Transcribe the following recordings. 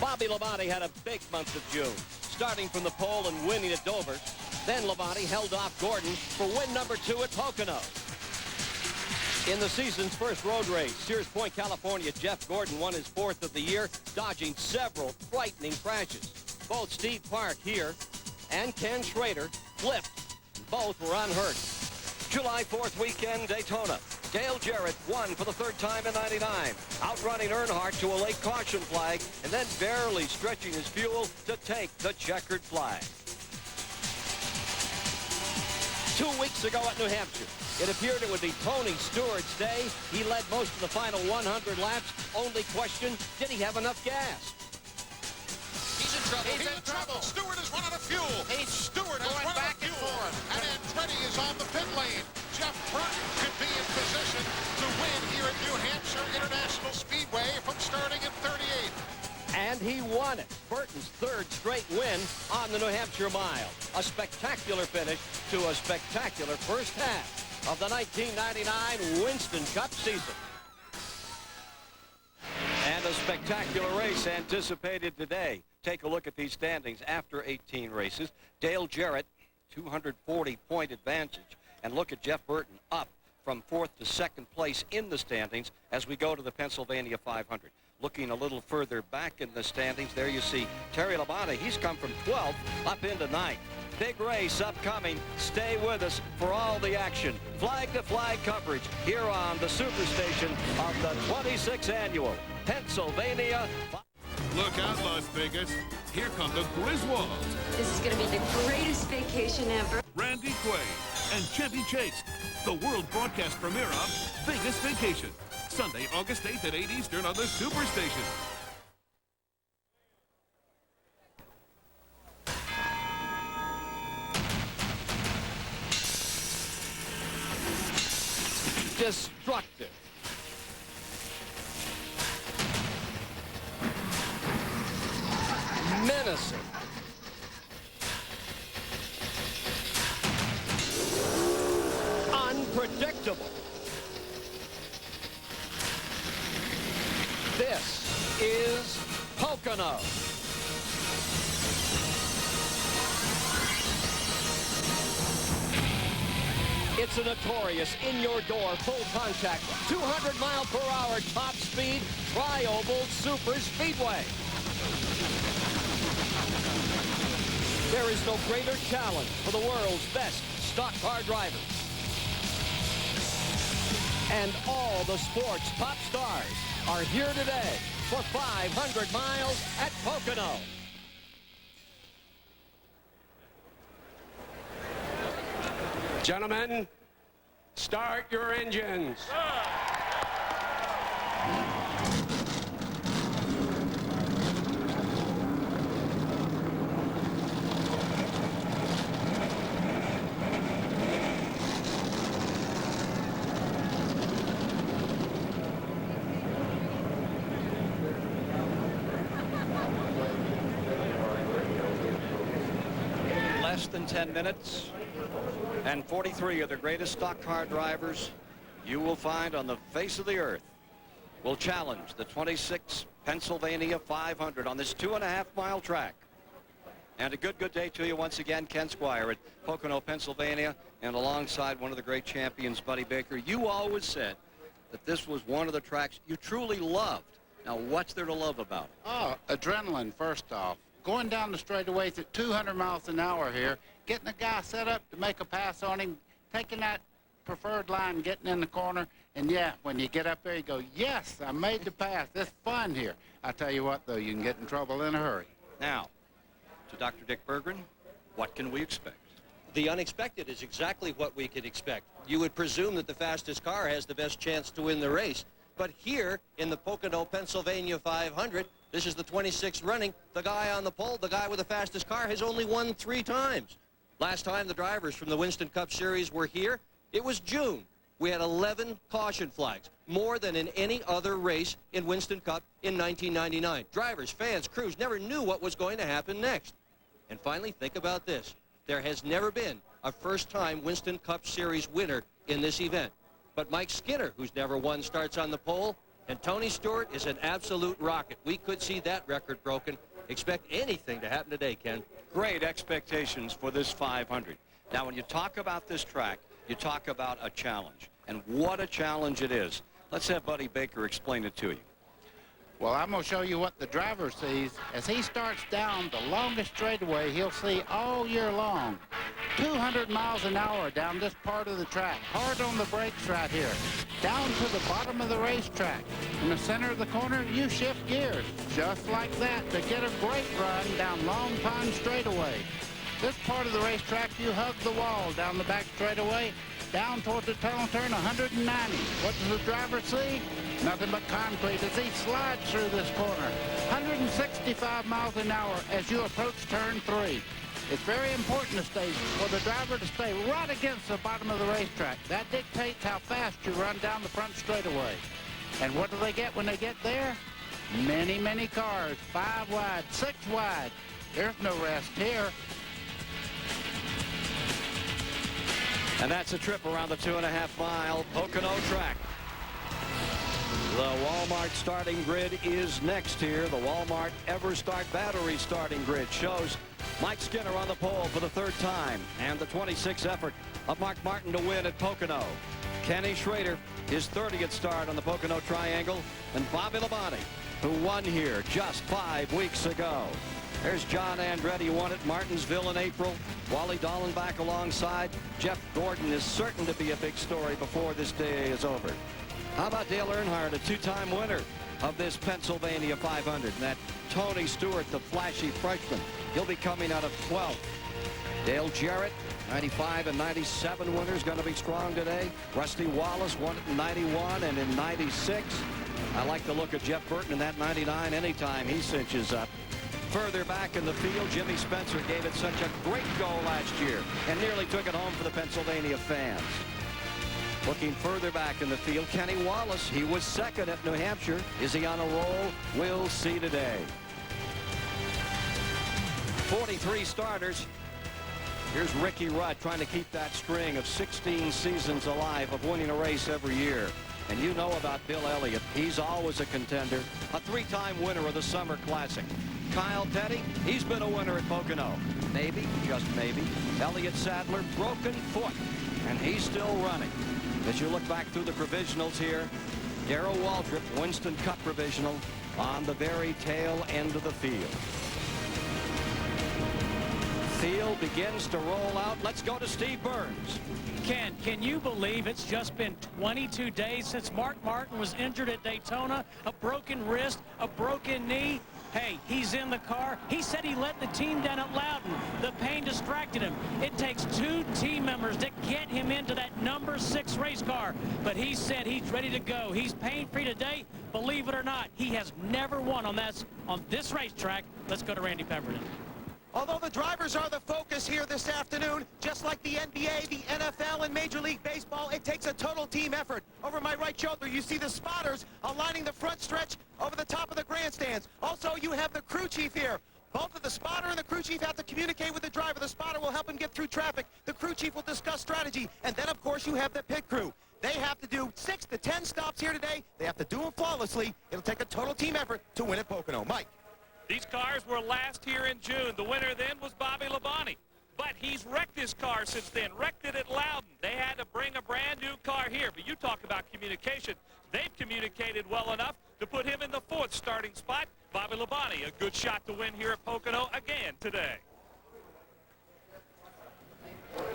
Bobby Labonte had a big month of June, starting from the pole and winning at Dover. Then Labonte held off Gordon for win number 2 at Pocono. In the season's first road race, Sears Point, California, Jeff Gordon won his 4th of the year, dodging several frightening crashes. Both Steve Park here and Ken Schrader flipped. Both were unhurt. July 4th weekend, Daytona. Dale Jarrett won for the 3rd time in '99, outrunning Earnhardt to a late caution flag and then barely stretching his fuel to take the checkered flag. 2 weeks ago at New Hampshire, it appeared it would be Tony Stewart's day. He led most of the final 100 laps. Only question, did he have enough gas? He's in trouble. He's in trouble. Stewart is running out of fuel. Stewart is running back and forth. And Andretti is on the pit lane. Jeff Burton could be in position to win here at New Hampshire International Speedway from starting in 38th. And he won it. Burton's 3rd straight win on the New Hampshire Mile. A spectacular finish to a spectacular first half of the 1999 Winston Cup season. And a spectacular race anticipated today. Take a look at these standings after 18 races. Dale Jarrett, 240-point advantage. And look at Jeff Burton up from 4th to 2nd place in the standings as we go to the Pennsylvania 500. Looking a little further back in the standings, there you see Terry Labonte. He's come from 12th up into 9th. Big race upcoming. Stay with us for all the action. Flag-to-flag coverage here on the Superstation of the 26th Annual Pennsylvania. Look out, Las Vegas. Here come the Griswolds. This is going to be the greatest vacation ever. Randy Quaid and Chevy Chase. The world broadcast premiere of Vegas Vacation. Sunday, August 8th at 8 Eastern on the Superstation. Destructive. Menacing. Unpredictable. This is Pocono. It's a notorious in-your-door, full-contact, 200-mile-per-hour top-speed tri-oval super speedway. There is no greater challenge for the world's best stock car drivers. And all the sport's top stars are here today for 500 miles at Pocono. Gentlemen, start your engines. Less than 10 minutes. And 43 of the greatest stock car drivers you will find on the face of the earth will challenge the 26th Pennsylvania 500 on this 2.5-mile track. And a good day to you once again, Ken Squire at Pocono, Pennsylvania, and alongside one of the great champions, Buddy Baker. You always said that this was one of the tracks you truly loved. Now, what's there to love about it? Oh, adrenaline, first off. Going down the straightaways at 200 miles an hour here, getting a guy set up to make a pass on him, taking that preferred line, getting in the corner, and yeah, when you get up there, you go, yes, I made the pass. It's fun here. I tell you what, though, you can get in trouble in a hurry. Now, to Dr. Dick Berggren, what can we expect? The unexpected is exactly what we could expect. You would presume that the fastest car has the best chance to win the race. But here in the Pocono, Pennsylvania 500, this is the 26th running. The guy on the pole, the guy with the fastest car, has only won 3 times. Last time the drivers from the Winston Cup Series were here, it was June. We had 11 caution flags, more than in any other race in Winston Cup in 1999. Drivers, fans, crews never knew what was going to happen next. And finally, think about this. There has never been a first-time Winston Cup Series winner in this event. But Mike Skinner, who's never won, starts on the pole. And Tony Stewart is an absolute rocket. We could see that record broken. Expect anything to happen today, Ken. Great expectations for this 500. Now, when you talk about this track, you talk about a challenge. And what a challenge it is. Let's have Buddy Baker explain it to you. Well, I'm going to show you what the driver sees. As he starts down the longest straightaway he'll see all year long. 200 miles an hour down this part of the track. Hard on the brakes right here. Down to the bottom of the racetrack. In the center of the corner, you shift gears. Just like that to get a great run down Long Pond straightaway. This part of the racetrack, you hug the wall down the back straightaway. Down toward the tunnel turn, 190. What does the driver see? Nothing but concrete as he slides through this corner. 165 miles an hour as you approach turn 3. It's very important for the driver to stay right against the bottom of the racetrack. That dictates how fast you run down the front straightaway. And what do they get when they get there? Many, many cars. 5 wide, 6 wide. There's no rest here. And that's a trip around the 2.5-mile Pocono track. The Walmart starting grid is next here. The Walmart EverStart battery starting grid shows Mike Skinner on the pole for the 3rd time, and the 26th effort of Mark Martin to win at Pocono. Kenny Schrader, his 30th start on the Pocono Triangle, and Bobby Labonte, who won here just 5 weeks ago. There's John Andretti, won at Martinsville in April. Wally Dallenbach alongside. Jeff Gordon is certain to be a big story before this day is over. How about Dale Earnhardt, a 2-time winner of this Pennsylvania 500? And that Tony Stewart, the flashy freshman, he'll be coming out of 12th. Dale Jarrett, 95 and 97 winners, going to be strong today. Rusty Wallace won it in 91 and in 96. I like the look of Jeff Burton in that 99 anytime he cinches up. Further back in the field, Jimmy Spencer gave it such a great go last year and nearly took it home for the Pennsylvania fans. Looking further back in the field, Kenny Wallace, he was 2nd at New Hampshire. Is he on a roll? We'll see today. 43 starters. Here's Ricky Rudd trying to keep that string of 16 seasons alive of winning a race every year. And you know about Bill Elliott. He's always a contender, a 3-time winner of the Summer Classic. Kyle Petty, he's been a winner at Pocono. Maybe, just maybe, Elliott Sadler, broken foot, and he's still running. As you look back through the provisionals here, Darrell Waltrip, Winston Cup provisional, on the very tail end of the field. Field begins to roll out. Let's go to Steve Burns. Ken, can you believe it's just been 22 days since Mark Martin was injured at Daytona? A broken wrist, a broken knee. Hey, he's in the car. He said he let the team down at Loudon. The pain distracted him. It takes 2 team members to get him into that number 6 race car. But he said he's ready to go. He's pain-free today. Believe it or not, he has never won on this racetrack. Let's go to Randy Pemberton. Although the drivers are the focus here this afternoon, just like the NBA, the NFL, and Major League Baseball, it takes a total team effort. Over my right shoulder, you see the spotters aligning the front stretch over the top of the grandstands. Also, you have the crew chief here. Both of the spotter and the crew chief have to communicate with the driver. The spotter will help him get through traffic. The crew chief will discuss strategy. And then, of course, you have the pit crew. They have to do 6 to 10 stops here today. They have to do them flawlessly. It'll take a total team effort to win at Pocono. Mike. These cars were last here in June. The winner then was Bobby Labonte. But he's wrecked this car since then, wrecked it at Loudon. They had to bring a brand new car here. But you talk about communication. They've communicated well enough to put him in the 4th starting spot. Bobby Labonte, a good shot to win here at Pocono again today.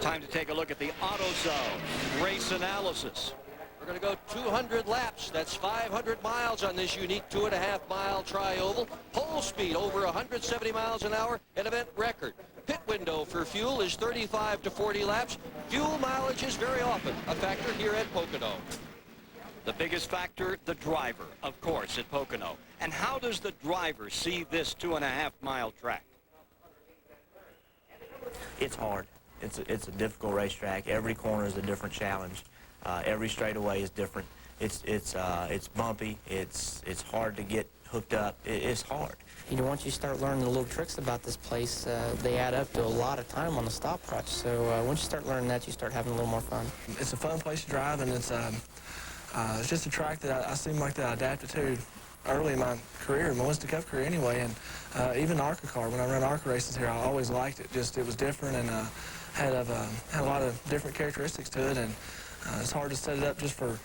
Time to take a look at the AutoZone race analysis. We're going to go 200 laps. That's 500 miles on this unique 2.5-mile tri-oval. Pole speed over 170 miles an hour, an event record. Pit window for fuel is 35 to 40 laps. Fuel mileage is very often a factor here at Pocono. The biggest factor, the driver, of course, at Pocono. And how does the driver see this 2.5-mile track? It's hard. It's a difficult racetrack. Every corner is a different challenge. Every straightaway is different. It's bumpy. It's hard to get hooked up. It's hard. You know, once you start learning the little tricks about this place, they add up to a lot of time on the stop crutch. So once you start learning that, you start having a little more fun. It's a fun place to drive, and it's It's just a track that I seem like that I adapted to early in my career, my Winston Cup career anyway, and even ARCA car. When I run ARCA races here, I always liked it. Just it was different and had a lot of different characteristics to it, and it's hard to set it up just for,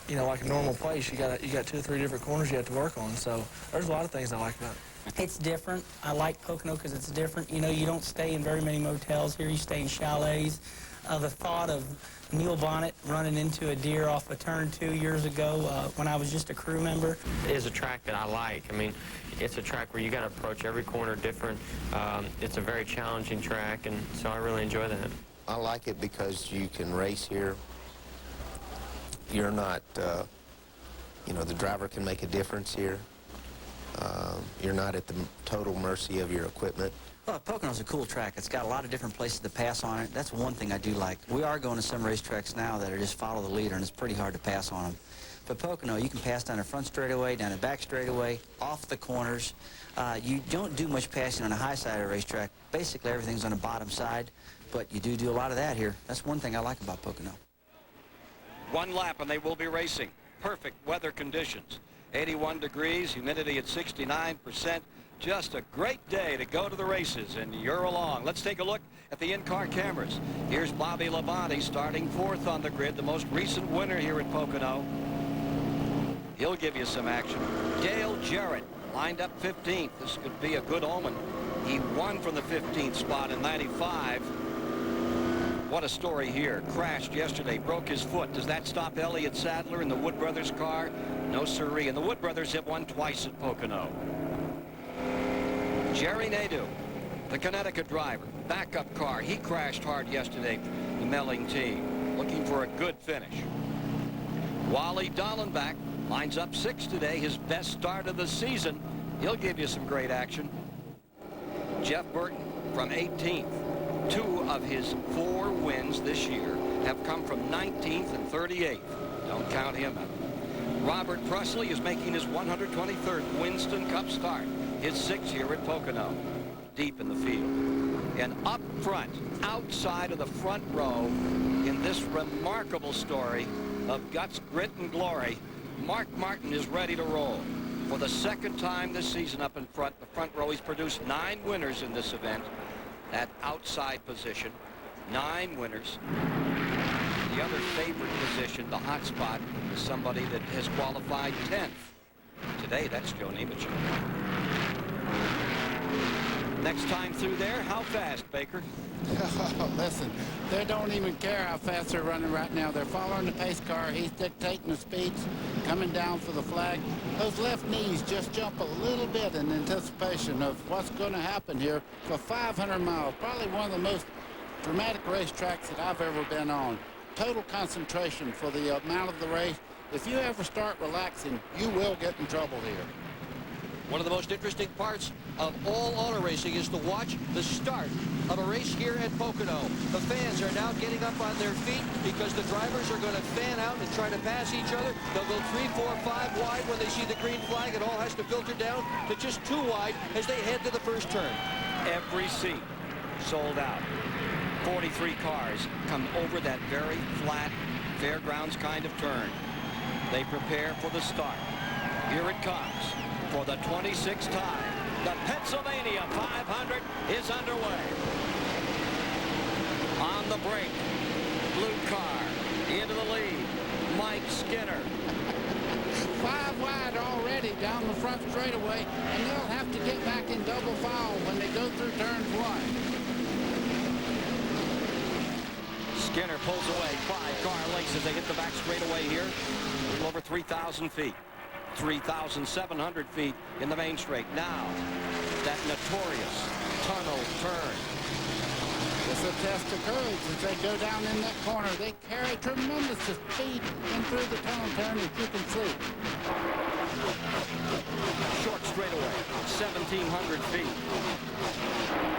you know, like a normal place. You got 2 or 3 different corners you have to work on. So there's a lot of things I like about it. It's different. I like Pocono because it's different. You know, you don't stay in very many motels here. You stay in chalets. The thought of Neil Bonnet running into a deer off of turn 2 years ago when I was just a crew member. It is a track that I like. I mean, it's a track where you got to approach every corner different. It's a very challenging track, and so I really enjoy that. I like it because you can race here. You're not, you know, the driver can make a difference here. You're not at the total mercy of your equipment. Well, Pocono's a cool track. It's got a lot of different places to pass on it. That's one thing I do like. We are going to some racetracks now that are just follow the leader, and it's pretty hard to pass on them. But Pocono, you can pass down the front straightaway, down the back straightaway, off the corners. You don't do much passing on the high side of the racetrack. Basically, everything's on the bottom side, but you do a lot of that here. That's one thing I like about Pocono. 1 lap, and they will be racing. Perfect weather conditions. 81 degrees, humidity at 69%. Just a great day to go to the races, and you're along. Let's take a look at the in-car cameras. Here's Bobby Labonte starting 4th on the grid, the most recent winner here at Pocono. He'll give you some action. Dale Jarrett lined up 15th. This could be a good omen. He won from the 15th spot in 95. What a story here. Crashed yesterday, broke his foot. Does that stop Elliott Sadler in the Wood Brothers car? No siree. And the Wood Brothers have won twice at Pocono. Jerry Nadeau, the Connecticut driver, backup car. He crashed hard yesterday, the Melling team, looking for a good finish. Wally Dallenbach lines up 6th today, his best start of the season. He'll give you some great action. Jeff Burton from 18th. 2 of his 4 wins this year have come from 19th and 38th. Don't count him out. Robert Presley is making his 123rd Winston Cup start. His 6th here at Pocono, deep in the field. And up front, outside of the front row, in this remarkable story of guts, grit, and glory, Mark Martin is ready to roll. For the 2nd time this season up in front, the front row, he's produced 9 winners in this event. That outside position, 9 winners. The other favorite position, the hot spot, is somebody that has qualified 10th. Today, that's Joe Nemechek. Next time through there, how fast, Baker? Listen, they don't even care how fast they're running right now. They're following the pace car. He's dictating the speeds, coming down for the flag. Those left knees just jump a little bit in anticipation of what's going to happen here for 500 miles. Probably one of the most dramatic racetracks that I've ever been on. Total concentration for the amount of the race. If you ever start relaxing, you will get in trouble here. One of the most interesting parts of all auto racing is to watch the start of a race here at Pocono. The fans are now getting up on their feet because the drivers are going to fan out and try to pass each other. They'll go 3, 4, 5 wide when they see the green flag. It all has to filter down to just 2 wide as they head to the first turn. Every seat sold out. 43 cars come over that very flat fairgrounds kind of turn. They prepare for the start. Here it comes. For the 26th time, the Pennsylvania 500 is underway. On the break, blue car into the lead, Mike Skinner. 5 wide already down the front straightaway, and they'll have to get back in double file when they go through turns 1. Skinner pulls away, 5-car lengths as they hit the back straightaway here. A little over 3,000 feet. 3,700 feet in the main straight. Now, that notorious tunnel turn. It's a test of courage as they go down in that corner. They carry tremendous speed in through the tunnel turn, as you can see. Short straightaway, 1,700 feet.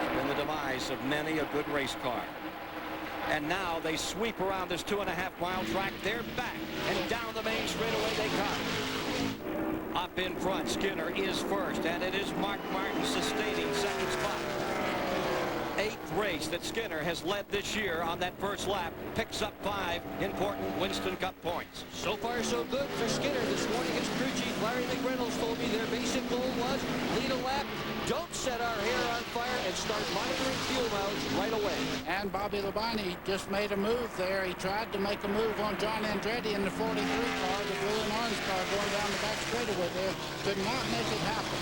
It's been the demise of many a good race car. And now they sweep around this 2.5-mile track. They're back, and down the main straightaway they come. Up in front, Skinner is first, and it is Mark Martin sustaining 2nd spot. 8th race that Skinner has led this year on that first lap. Picks up 5 important Winston Cup points. So far, so good for Skinner. This morning, his crew chief, Larry McReynolds, told me their basic goal was lead a lap, don't set our hair on fire, and start monitoring fuel mileage right away. And Bobby Labonte just made a move there. He tried to make a move on John Andretti in the 43 car, the blue and orange car going down the back straightaway there. Could not make it happen.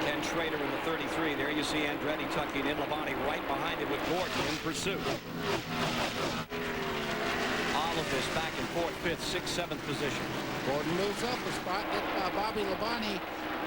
Ken Schrader in the 33. There you see Andretti tucking in. Labonte right behind him with Gordon in pursuit. All of this back and forth, 5th, 6th, 7th position. Gordon moves up a spot. Bobby Labonte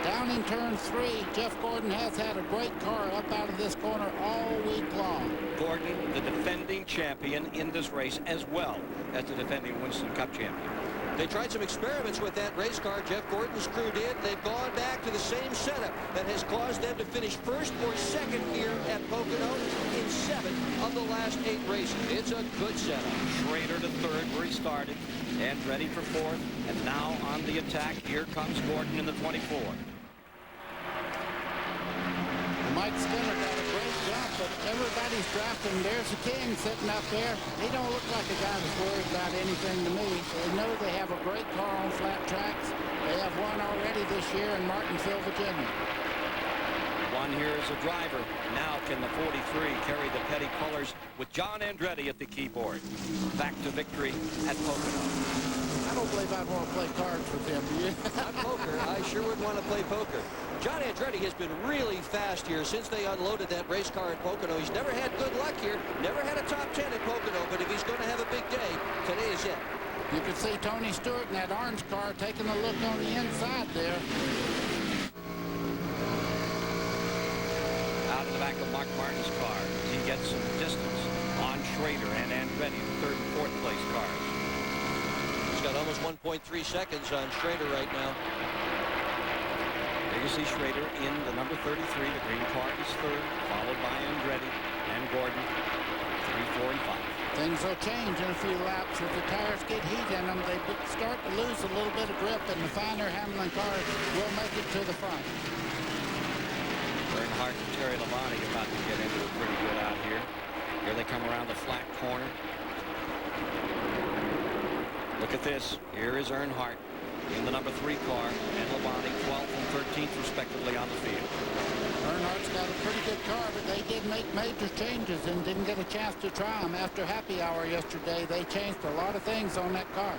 down in turn 3. Jeff Gordon has had a great car up out of this corner all week long. Gordon, the defending champion in this race, as well as the defending Winston Cup champion. They tried some experiments with that race car. Jeff Gordon's crew did. They've gone back to the same setup that has caused them to finish 1st or 2nd here at Pocono in 7 of the last 8 races. It's a good setup. Schrader to 3rd where he started. Andretti for 4th. And now on the attack, here comes Gordon in the 24. Mike Skinner got a great jump, but everybody's drafting. There's the king sitting up there. He don't look like a guy that's worried about anything to me. They know they have a great car on flat tracks. They have one already this year in Martinsville, Virginia. One here is a driver. Now can the 43 carry the petty colors with John Andretti at the keyboard. Back to victory at Pocono. I don't believe I'd want to play cards with him, do you? Not poker. I sure would want to play poker. John Andretti has been really fast here since they unloaded that race car at Pocono. He's never had good luck here. Never had a top 10 at Pocono, but if he's going to have a big day, today is it. You can see Tony Stewart in that orange car taking a look on the inside there. Out of the back of Mark Martin's car as he gets some distance on Schrader and Andretti, the 3rd and 4th place cars. He's got almost 1.3 seconds on Schrader right now. There you see Schrader in the number 33. The green car is 3rd, followed by Andretti and Gordon, 3, 4, and 5. Things will change in a few laps. If the tires get heat in them, they start to lose a little bit of grip, and the finer handling cars will make it to the front. Earnhardt and Terry Labonte about to get into it pretty good out here. Here they come around the flat corner. Look at this. Here is Earnhardt in the number 3 car, and Labonte 12th and 13th respectively on the field. Earnhardt's got a pretty good car, but they did make major changes and didn't get a chance to try them. After happy hour yesterday, they changed a lot of things on that car.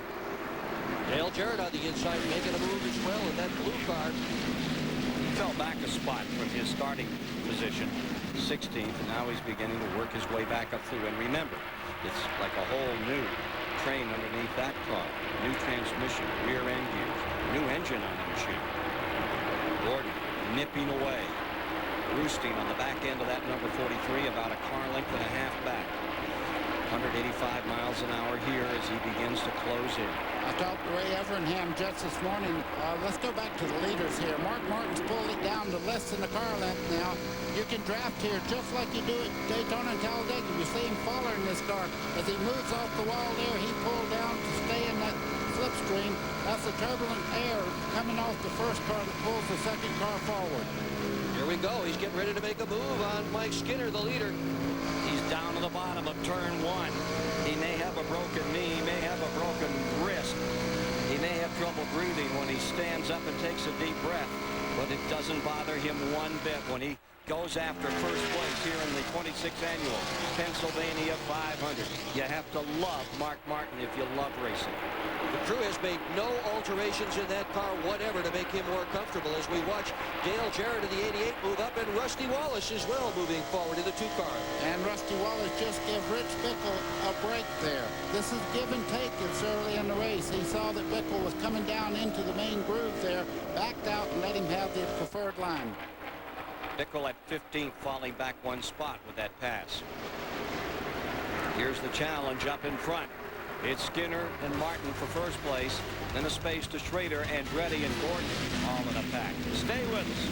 Dale Jarrett on the inside making a move as well in that blue car. He fell back a spot from his starting position, 16th, and now he's beginning to work his way back up through. And remember, it's like a whole new train underneath that car. New transmission, rear end gears, new engine on the machine. Gordon nipping away, roosting on the back end of that number 43, about a car length and a half back. 185 miles an hour here as he begins to close in. I talked to Ray Evernham just this morning. Let's go back to the leaders here. Mark Martin's pulled it down to less than a car length now. You can draft here just like you do at Daytona and Talladega. You see him following this car. As he moves off the wall there, he pulled down to stay in that slipstream. That's the turbulent air coming off the first car that pulls the second car forward. Here we go. He's getting ready to make a move on Mike Skinner, the leader. He's down to the bottom of turn 1. He may have a broken knee, he may have a broken wrist. He may have trouble breathing when he stands up and takes a deep breath, but it doesn't bother him one bit when he goes after first place here in the 26th annual Pennsylvania 500. You have to love Mark Martin if you love racing. The crew has made no alterations in that car whatever to make him more comfortable as we watch Dale Jarrett in the 88 move up and Rusty Wallace as well moving forward in the 2 car. And Rusty Wallace just gave Rich Bickle a break there. This is give and take this early in the race. He saw that Bickle was coming down into the main groove there, backed out and let him have the preferred line. Bickle at 15th, falling back 1 spot with that pass. Here's the challenge up in front. It's Skinner and Martin for first place. Then a space to Schrader, Andretti, and Gordon, all in a pack. Stay with us.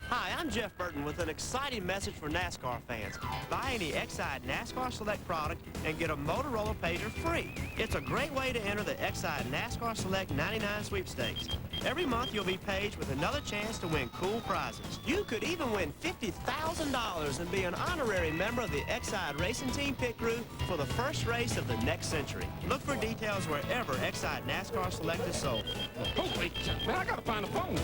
Hi, I'm Jeff Burton with an exciting message for NASCAR fans. Buy any Exide NASCAR Select product and get a Motorola pager free. It's a great way to enter the Exide NASCAR Select 99 sweepstakes. Every month you'll be paged with another chance to win cool prizes. You could even win $50,000 and be an honorary member of the Exide Racing Team pit crew for the first race of the next century. Look for details wherever Exide NASCAR Select is sold. Oh, wait, man, I gotta find a phone.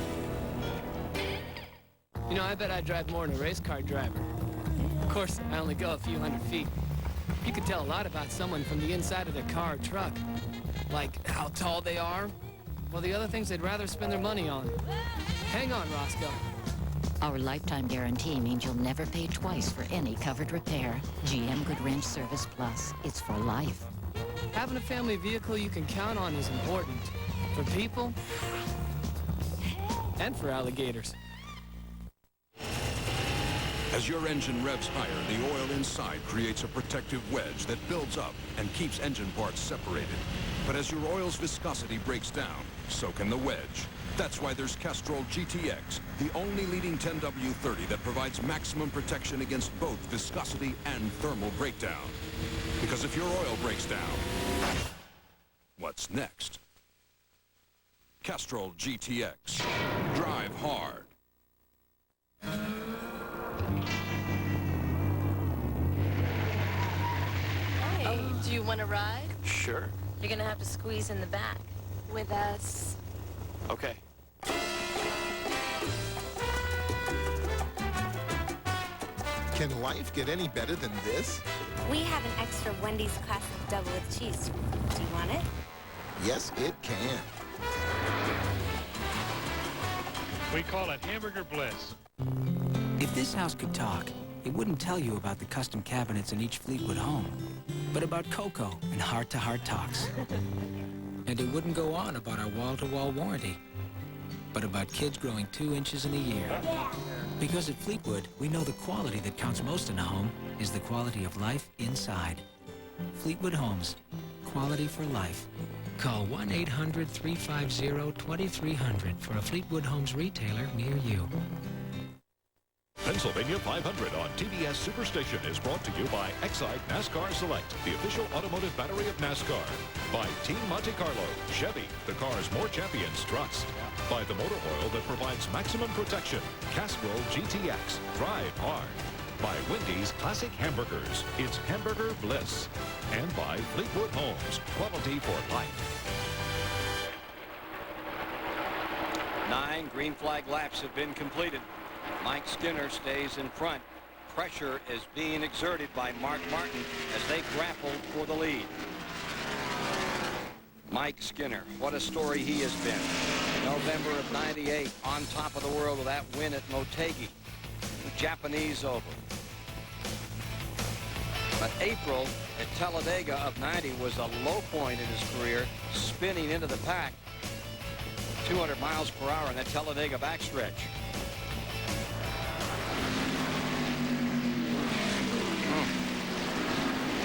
You know, I bet I drive more than a race car driver. Of course, I only go a few hundred feet. You can tell a lot about someone from the inside of their car or truck. Like how tall they are, or the other things they'd rather spend their money on. Hang on, Roscoe. Our lifetime guarantee means you'll never pay twice for any covered repair. GM Good Wrench Service Plus. It's for life. Having a family vehicle you can count on is important. For people, and for alligators. As your engine revs higher, the oil inside creates a protective wedge that builds up and keeps engine parts separated. But as your oil's viscosity breaks down, so can the wedge. That's why there's Castrol GTX, the only leading 10W30 that provides maximum protection against both viscosity and thermal breakdown. Because if your oil breaks down, what's next? Castrol GTX. Drive hard. Hey, do you want to ride? Sure. You're going to have to squeeze in the back with us. Okay. Can life get any better than this? We have an extra Wendy's classic double with cheese. Do you want it? Yes, it can. We call it Hamburger Bliss. If this house could talk, it wouldn't tell you about the custom cabinets in each Fleetwood home, but about Coco and heart-to-heart talks. And it wouldn't go on about our wall-to-wall warranty, but about kids growing 2 inches in a year. Because at Fleetwood, we know the quality that counts most in a home is the quality of life inside. Fleetwood Homes. Quality for life. Call 1-800-350-2300 for a Fleetwood Homes retailer near you. Pennsylvania 500 on TBS Superstation is brought to you by Exide NASCAR Select, the official automotive battery of NASCAR. By Team Monte Carlo, Chevy, the cars more champions trust. By the motor oil that provides maximum protection, Castrol GTX, drive hard. By Wendy's Classic Hamburgers, it's Hamburger Bliss. And by Fleetwood Homes, quality for life. 9 green flag laps have been completed. Mike Skinner stays in front. Pressure is being exerted by Mark Martin as they grapple for the lead. Mike Skinner, what a story he has been. November of '98, on top of the world with that win at Motegi, the Japanese Oval. But April at Talladega of '90 was a low point in his career, spinning into the pack. 200 miles per hour in that Talladega backstretch.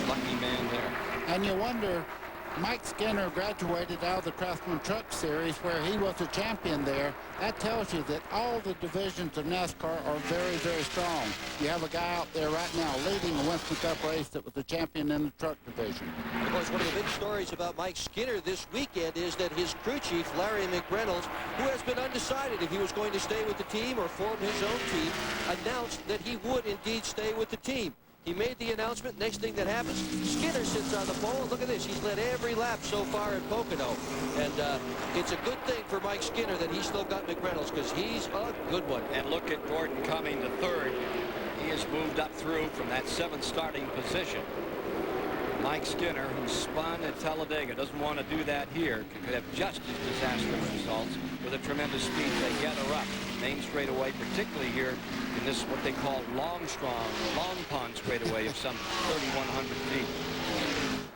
Lucky man there. And you wonder, Mike Skinner graduated out of the Craftsman Truck Series where he was a champion there. That tells you that all the divisions of NASCAR are very, very strong. You have a guy out there right now leading a Winston Cup race that was a champion in the truck division. Of course, one of the big stories about Mike Skinner this weekend is that his crew chief, Larry McReynolds, who has been undecided if he was going to stay with the team or form his own team, announced that he would indeed stay with the team. He made the announcement. Next thing that happens, Skinner sits on the pole. Look at this. He's led every lap so far at Pocono. And it's a good thing for Mike Skinner that he's still got McReynolds because he's a good one. And look at Gordon coming to third. He has moved up through from that 7th starting position. Mike Skinner, who spun at Talladega, doesn't want to do that here. Could have just as disastrous results with a tremendous speed. They gather up main straightaway, particularly here in this what they call long pond straightaway of some 3,100 feet.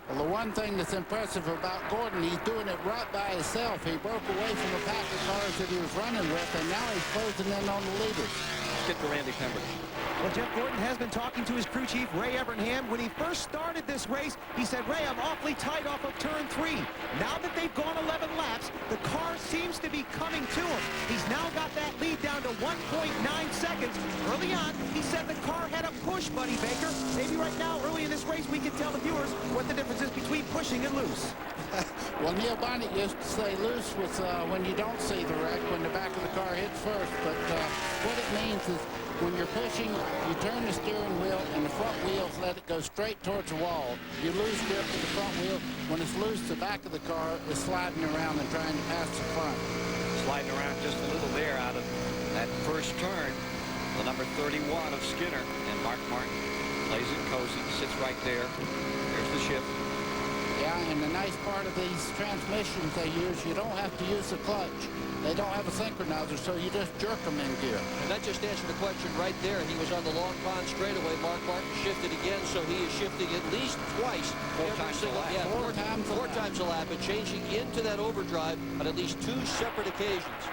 Well, the one thing that's impressive about Gordon, he's doing it right by himself. He broke away from a pack of cars that he was running with, and now he's closing in on the leaders. Let's get to Randy Pemberton. Well, Jeff Gordon has been talking to his crew chief, Ray Evernham. When he first started this race, he said, Ray, I'm awfully tight off of turn 3. Now that they've gone 11 laps, the car seems to be coming to him. He's now got that lead down to 1.9 seconds. Buddy Baker. Maybe right now, early in this race, we can tell the viewers what the difference is between pushing and loose. Well, Neil Bonnet used to say loose was when you don't see the wreck, when the back of the car hits first. But what it means is when you're pushing, you turn the steering wheel and the front wheels let it go straight towards the wall. You lose grip with the front wheel. When it's loose, the back of the car is sliding around and trying to pass the front. Sliding around just a little there out of that first turn. The number 31 of Skinner, and Mark Martin plays it cozy, sits right there. There's the shift. Yeah, and the nice part of these transmissions they use, you don't have to use the clutch. They don't have a synchronizer, so you just jerk them in gear. And that just answered the question right there. He was on the long pond straightaway. Mark Martin shifted again, so he is shifting at least twice. Four times a lap. Yeah, four times a lap, and changing into that overdrive on at least 2 separate occasions.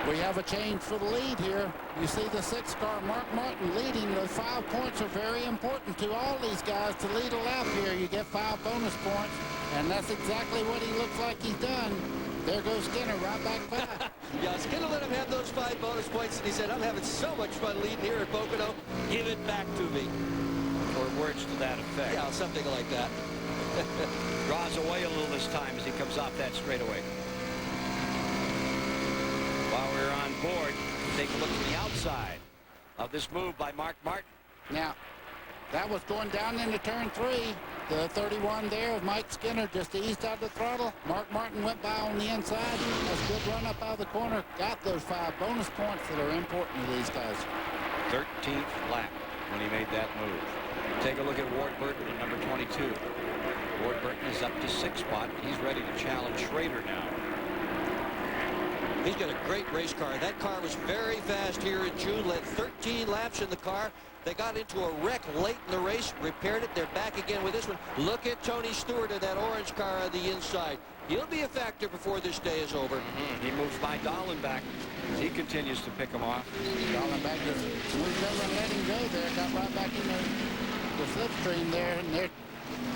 We have a change for the lead here. You see the 6th car, Mark Martin, leading. The 5 points are very important to all these guys. To lead a lap here, you get 5 bonus points, and that's exactly what he looks like he's done. There goes Skinner right back by. Yeah, Skinner let him have those 5 bonus points, and he said, I'm having so much fun leading here at Pocono. Give it back to me. Or words to that effect. Yeah, something like that. Draws away a little this time as he comes off that straightaway. While we're on board, take a look at the outside of this move by Mark Martin. Now, that was going down into turn 3. The 31 there of Mike Skinner just eased out the throttle. Mark Martin went by on the inside. That's a good run up out of the corner. Got those 5 bonus points that are important to these guys. 13th lap when he made that move. Take a look at Ward Burton at number 22. Ward Burton is up to 6th spot. He's ready to challenge Schrader now. He's got a great race car. That car was very fast here in June, led 13 laps in the car. They got into a wreck late in the race, repaired it. They're back again with this one. Look at Tony Stewart in that orange car on the inside. He'll be a factor before this day is over. He moves by Dallenbach. He continues to pick him off. Dallenbach just moved over and let him go there. Got right back in the slipstream there, and they're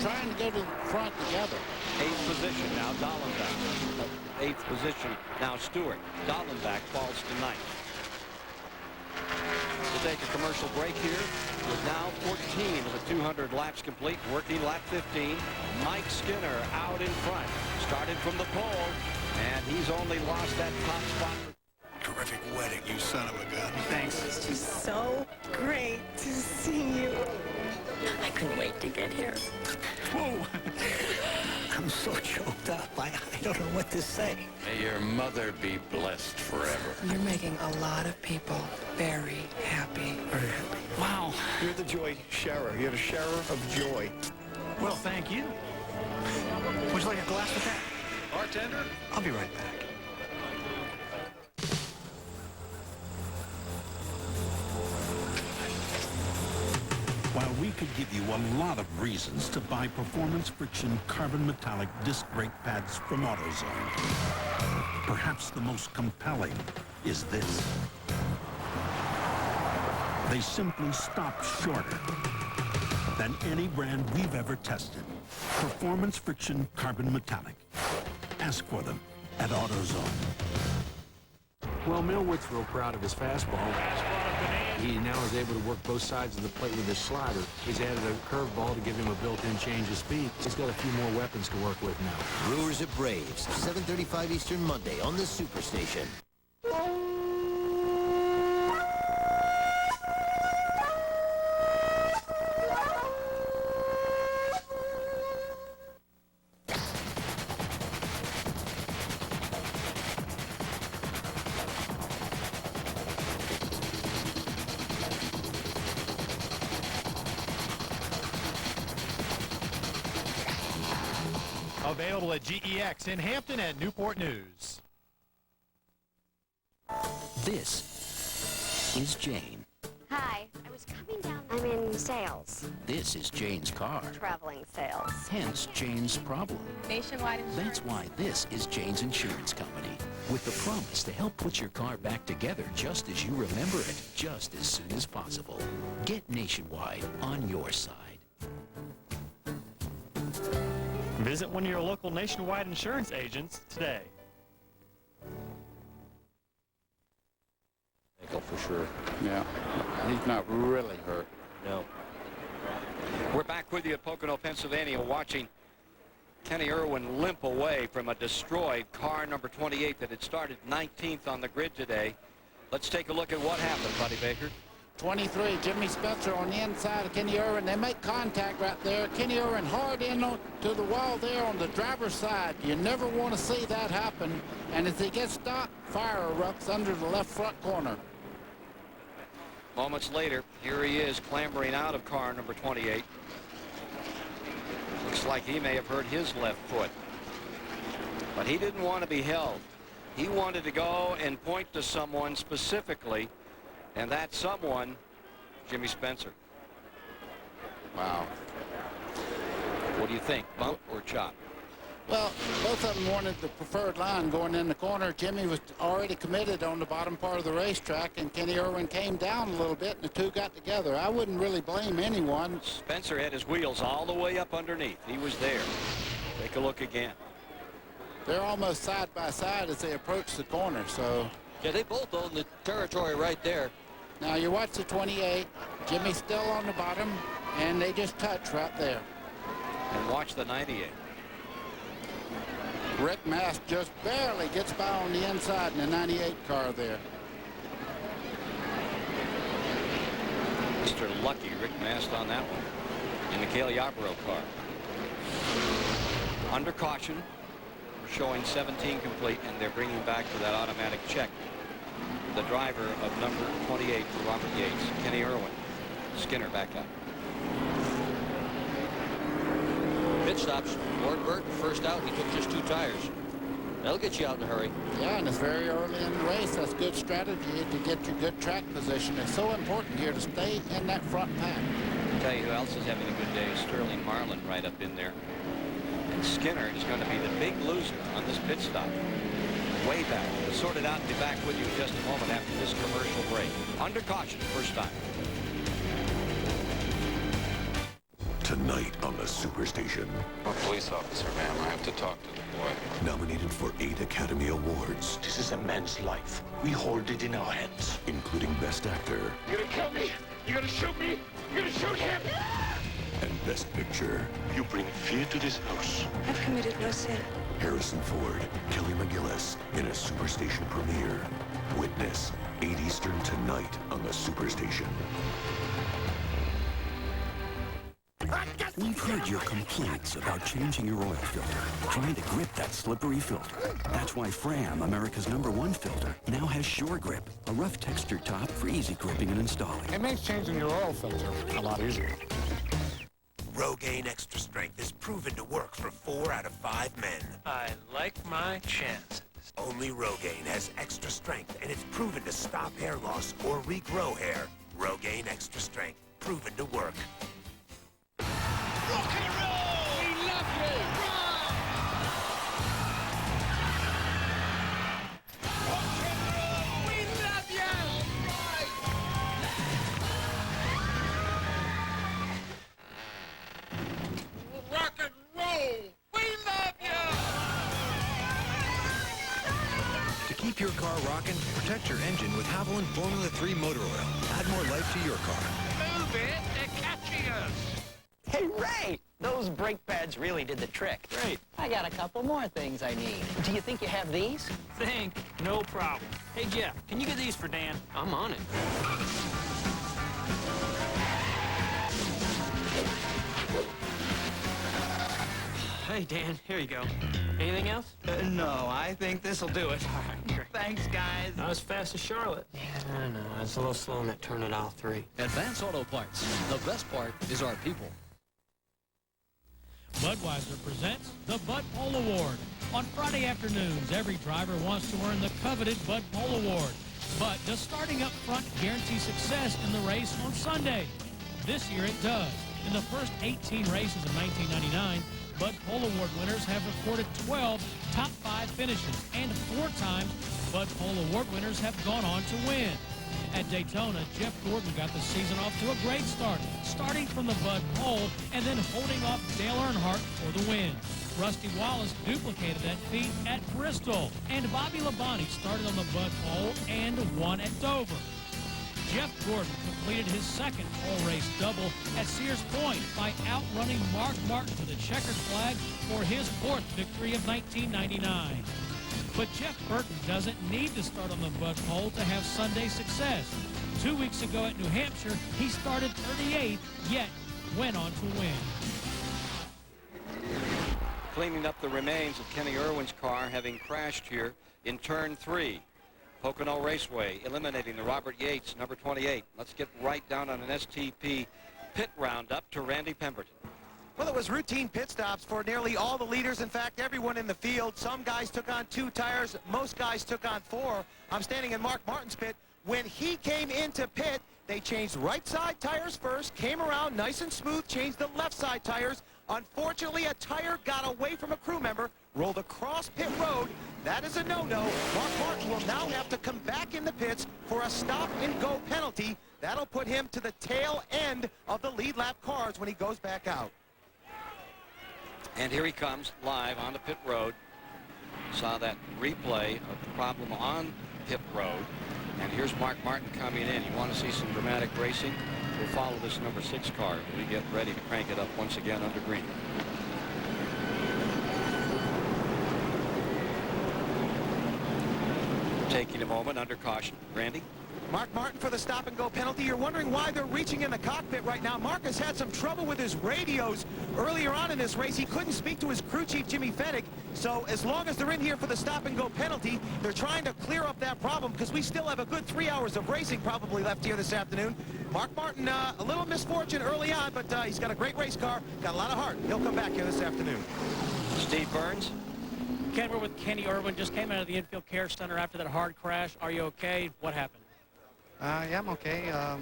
trying to go to the front together. 8th position now, Dallenbach. 8th position now, Stewart. Dallenbach falls to 9th. We'll take a commercial break here with now 14 of the 200 laps complete. Working lap 15. Mike Skinner out in front. Started from the pole, and he's only lost that top spot. Terrific wedding, you son of a gun. Thanks. It's just so great to see you. I couldn't wait to get here. Whoa! I'm so choked up. I don't know what to say. May your mother be blessed forever. You're making a lot of people very happy. Very happy. Wow. You're the joy sharer. You're the sharer of joy. Well, thank you. Would you like a glass with that? Bartender? I'll be right back. While we could give you a lot of reasons to buy performance friction carbon metallic disc brake pads from AutoZone, perhaps the most compelling is this. They simply stop shorter than any brand we've ever tested. Performance friction carbon metallic. Ask for them at AutoZone. Well, Millwood's real proud of his fastball. He now is able to work both sides of the plate with his slider. He's added a curveball to give him a built-in change of speed. He's got a few more weapons to work with now. Brewers at Braves, 7:35 Eastern Monday on the Superstation. Available at GEX in Hampton and Newport News. This is Jane. Hi, I was coming down. I'm in sales. This is Jane's car. Traveling sales. Hence Jane's problem. Nationwide insurance. That's why this is Jane's Insurance Company. With the promise to help put your car back together just as you remember it, just as soon as possible. Get Nationwide on your side. Visit one of your local Nationwide insurance agents today. for sure. Yeah, he's not really hurt. No. We're back with you at Pocono, Pennsylvania, watching Kenny Irwin limp away from a destroyed car number 28 that had started 19th on the grid today. Let's take a look at what happened, Buddy Baker. 23, Jimmy Spencer on the inside of Kenny Irwin. They make contact right there. Kenny Irwin hard in to the wall there on the driver's side. You never want to see that happen. And as he gets stopped, fire erupts under the left front corner. Moments later, here he is clambering out of car number 28. Looks like he may have hurt his left foot. But he didn't want to be held. He wanted to go and point to someone specifically, and that someone, Jimmy Spencer. Wow. What do you think, bump or chop? Well, both of them wanted the preferred line going in the corner. Jimmy was already committed on the bottom part of the racetrack, and Kenny Irwin came down a little bit, and the two got together. I wouldn't really blame anyone. Spencer had his wheels all the way up underneath. He was there. Take a look again. They're almost side by side as they approach the corner, so. Yeah, they both own the territory right there. Now you watch the 28. Jimmy's still on the bottom, and they just touch right there. And watch the 98. Rick Mast just barely gets by on the inside in the 98 car there. Mr. Lucky, Rick Mast on that one. In Mikhail Yarborough car. Under caution, showing 17 complete, and they're bringing back for that automatic check the driver of number 28 for Robert Yates, Kenny Irwin. Skinner back up. Pit stops. Ward Burton first out. He took just 2 tires. That'll get you out in a hurry. Yeah, and it's very early in the race. That's good strategy to get your good track position. It's so important here to stay in that front pack. I'll tell you who else is having a good day. Sterling Marlin right up in there. And Skinner is going to be the big loser on this pit stop. Way back. We'll sort it out and be back with you in just a moment after this commercial break. Under caution, first time. Tonight on the Superstation. I'm a police officer, ma'am. I have to talk to the boy. Nominated for 8 Academy Awards. This is a man's life. We hold it in our hands. Including Best Actor. You're gonna kill me? You're gonna shoot me? You're gonna shoot him? And Best Picture. You bring fear to this house. I've committed no sin. Harrison Ford, Kelly McGillis in a Superstation premiere. Witness, 8 Eastern tonight on the Superstation. We've heard your complaints about changing your oil filter, trying to grip that slippery filter. That's why Fram, America's #1 filter, now has Sure Grip, a rough textured top for easy gripping and installing. It makes changing your oil filter a lot easier. Rogaine Extra Strength is proven to work for 4 out of 5 men. I like my chances. Only Rogaine has extra strength, and it's proven to stop hair loss or regrow hair. Rogaine Extra Strength, proven to work. Rock and roll! We love you! Rock and roll! We love you! Rock and roll! We love you! To keep your car rocking, protect your engine with Havoline Formula 3 motor oil. Add more life to your car. Move it! They're catching us! Hey, Ray! Those brake pads really did the trick. Great. I got a couple more things I need. Do you think you have these? Think? No problem. Hey, Jeff, can you get these for Dan? I'm on it. Hey, Dan, here you go. Anything else? No, I think this'll do it. All right, great. Thanks, guys. Not as fast as Charlotte. Yeah, I know. It's a little slow in that turn at aisle 3. Advance Auto Parts. The best part is our people. Budweiser presents the Bud Pole Award. On Friday afternoons, every driver wants to earn the coveted Bud Pole Award. But does starting up front guarantee success in the race on Sunday? This year it does. In the first 18 races of 1999, Bud Pole Award winners have recorded 12 top 5 finishes, and 4 times Bud Pole Award winners have gone on to win. At Daytona, Jeff Gordon got the season off to a great start, starting from the Bud Pole and then holding off Dale Earnhardt for the win. Rusty Wallace duplicated that feat at Bristol, and Bobby Labonte started on the Bud Pole and won at Dover. Jeff Gordon completed his second all-race double at Sears Point by outrunning Mark Martin to the checkered flag for his fourth victory of 1999. But Jeff Burton doesn't need to start on the Bud pole to have Sunday success. 2 weeks ago at New Hampshire, he started 38th, yet went on to win. Cleaning up the remains of Kenny Irwin's car, having crashed here in turn 3. Pocono Raceway eliminating the Robert Yates, number 28. Let's get right down on an STP pit roundup to Randy Pemberton. Well, it was routine pit stops for nearly all the leaders. In fact, everyone in the field. Some guys took on 2 tires. Most guys took on 4. I'm standing in Mark Martin's pit. When he came into pit, they changed right side tires first, came around nice and smooth, changed the left side tires. Unfortunately, a tire got away from a crew member, rolled across pit road. That is a no-no. Mark Martin will now have to come back in the pits for a stop-and-go penalty. That'll put him to the tail end of the lead lap cars when he goes back out. And here he comes live on the pit road. Saw that replay of the problem on pit road. And here's Mark Martin coming in. You want to see some dramatic racing? We'll follow this number 6 car as we get ready to crank it up once again under green. Taking a moment under caution. Randy? Mark Martin for the stop-and-go penalty. You're wondering why they're reaching in the cockpit right now. Mark has had some trouble with his radios earlier on in this race. He couldn't speak to his crew chief, Jimmy Fennick. So as long as they're in here for the stop-and-go penalty, they're trying to clear up that problem because we still have a good 3 hours of racing probably left here this afternoon. Mark Martin, a little misfortune early on, but he's got a great race car, got a lot of heart. He'll come back here this afternoon. Steve Burns? Ken, we're with Kenny Irwin. Just came out of the infield care center after that hard crash. Are you okay? What happened? Yeah, I'm okay. I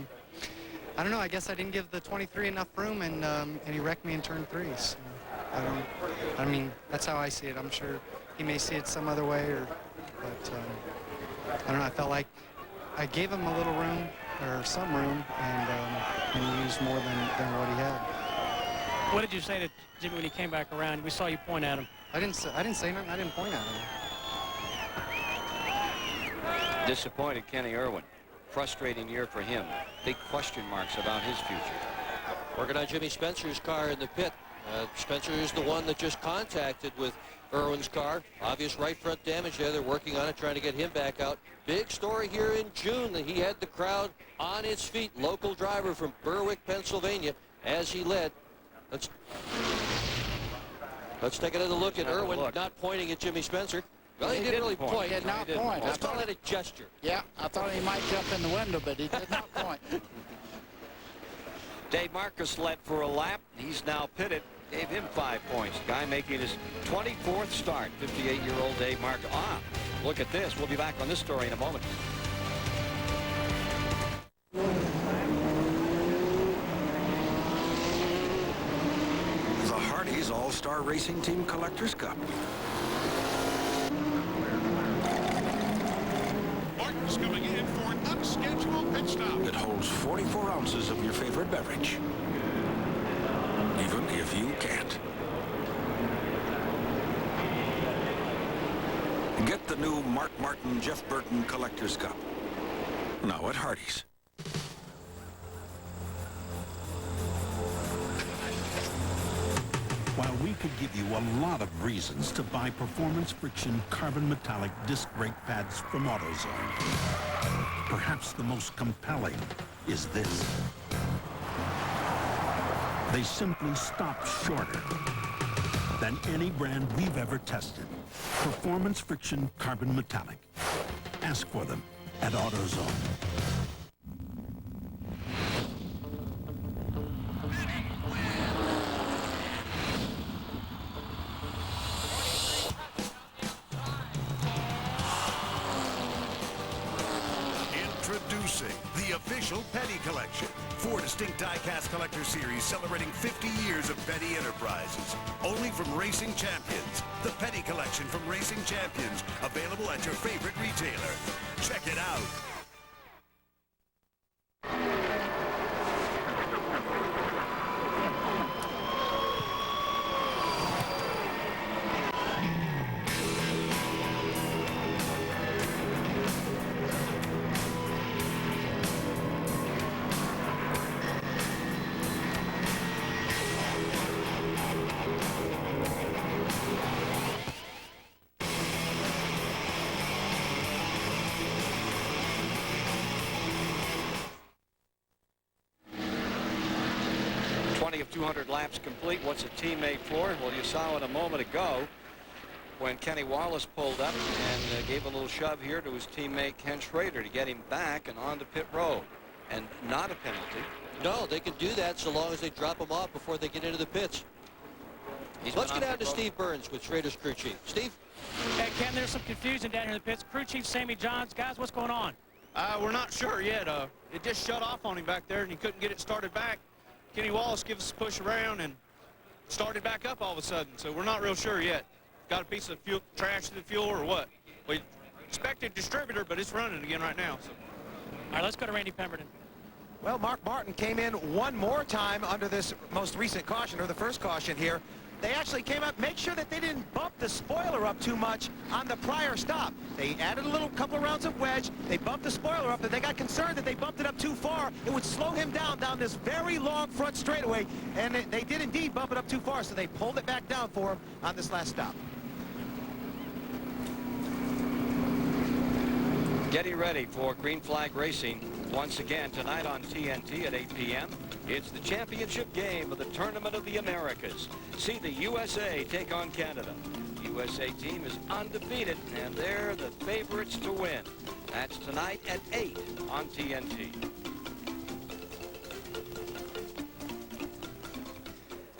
don't know. I guess I didn't give the 23 enough room, and he wrecked me in turn 3. So I mean, that's how I see it. I'm sure he may see it some other way, but I don't know. I felt like I gave him a little room or some room, and he used more than what he had. What did you say to Jimmy when he came back around? We saw you point at him. I didn't say nothing. I didn't point at him. Disappointed Kenny Irwin. Frustrating year for him. Big question marks about his future. Working on Jimmy Spencer's car in the pit. Spencer is the one that just contacted with Irwin's car. Obvious right front damage there. They're working on it, trying to get him back out. Big story here in June that he had the crowd on its feet. Local driver from Berwick, Pennsylvania, as he led. Let's take another look at Irwin not pointing at Jimmy Spencer. Well, he didn't really point. He did not point. Let's call it a gesture. Yeah, I thought he might jump in the window, but he did not point. Dave Marcus led for a lap. He's now pitted. Gave him 5 points. Guy making his 24th start. 58-year-old Dave Marcus. Look at this. We'll be back on this story in a moment. The Hardee's All-Star Racing Team Collectors Cup. Martin's coming in for an unscheduled pit stop. It holds 44 ounces of your favorite beverage. Even if you can't. Get the new Mark Martin Jeff Burton Collectors Cup. Now at Hardee's. While we could give you a lot of reasons to buy performance friction carbon metallic disc brake pads from AutoZone, perhaps the most compelling is this. They simply stop shorter than any brand we've ever tested. Performance friction carbon metallic. Ask for them at AutoZone. Introducing the official Petty Collection. 4 distinct die-cast collector series celebrating 50 years of Petty enterprises. Only from Racing Champions. The Petty Collection from Racing Champions. Available at your favorite retailer. Check it out. of 200 laps complete. What's a teammate for? Well, you saw it a moment ago when Kenny Wallace pulled up and gave a little shove here to his teammate Ken Schrader to get him back and onto pit road. And not a penalty. No, they can do that so long as they drop him off before they get into the pits. Let's get down to Steve Burns with Schrader's crew chief. Steve? Hey, Ken, there's some confusion down here in the pits. Crew chief Sammy Johns. Guys, what's going on? We're not sure yet. It just shut off on him back there, and he couldn't get it started back. Kenny Wallace gives us a push around and started back up all of a sudden, so we're not real sure yet. Got a piece of fuel, trash to the fuel or what? We expected distributor, but it's running again right now. So. All right, let's go to Randy Pemberton. Well, Mark Martin came in one more time under this most recent caution, or the first caution here. They actually came up, make sure that they didn't bump the spoiler up too much on the prior stop. They added a little couple of rounds of wedge. They bumped the spoiler up, and they got concerned that they bumped it up too far. It would slow him down this very long front straightaway, and they did indeed bump it up too far, so they pulled it back down for him on this last stop. Getting ready for Green Flag Racing once again tonight on TNT at 8 p.m. It's the championship game of the Tournament of the Americas. See the USA take on Canada. The USA team is undefeated, and they're the favorites to win. That's tonight at 8 on TNT.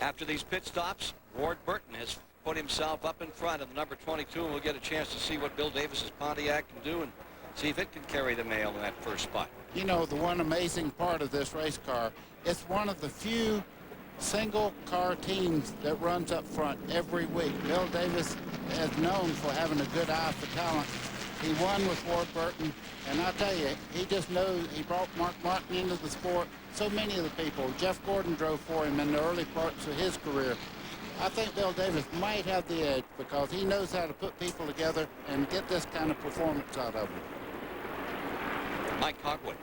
After these pit stops, Ward Burton has put himself up in front of the number 22, and we'll get a chance to see what Bill Davis's Pontiac can do and see if it can carry the mail in that first spot. You know, the one amazing part of this race car, it's one of the few single car teams that runs up front every week. Bill Davis is known for having a good eye for talent. He won with Ward Burton, and I'll tell you, he just knows he brought Mark Martin into the sport. So many of the people, Jeff Gordon drove for him in the early parts of his career. I think Bill Davis might have the edge because he knows how to put people together and get this kind of performance out of them. Mike Hogwood.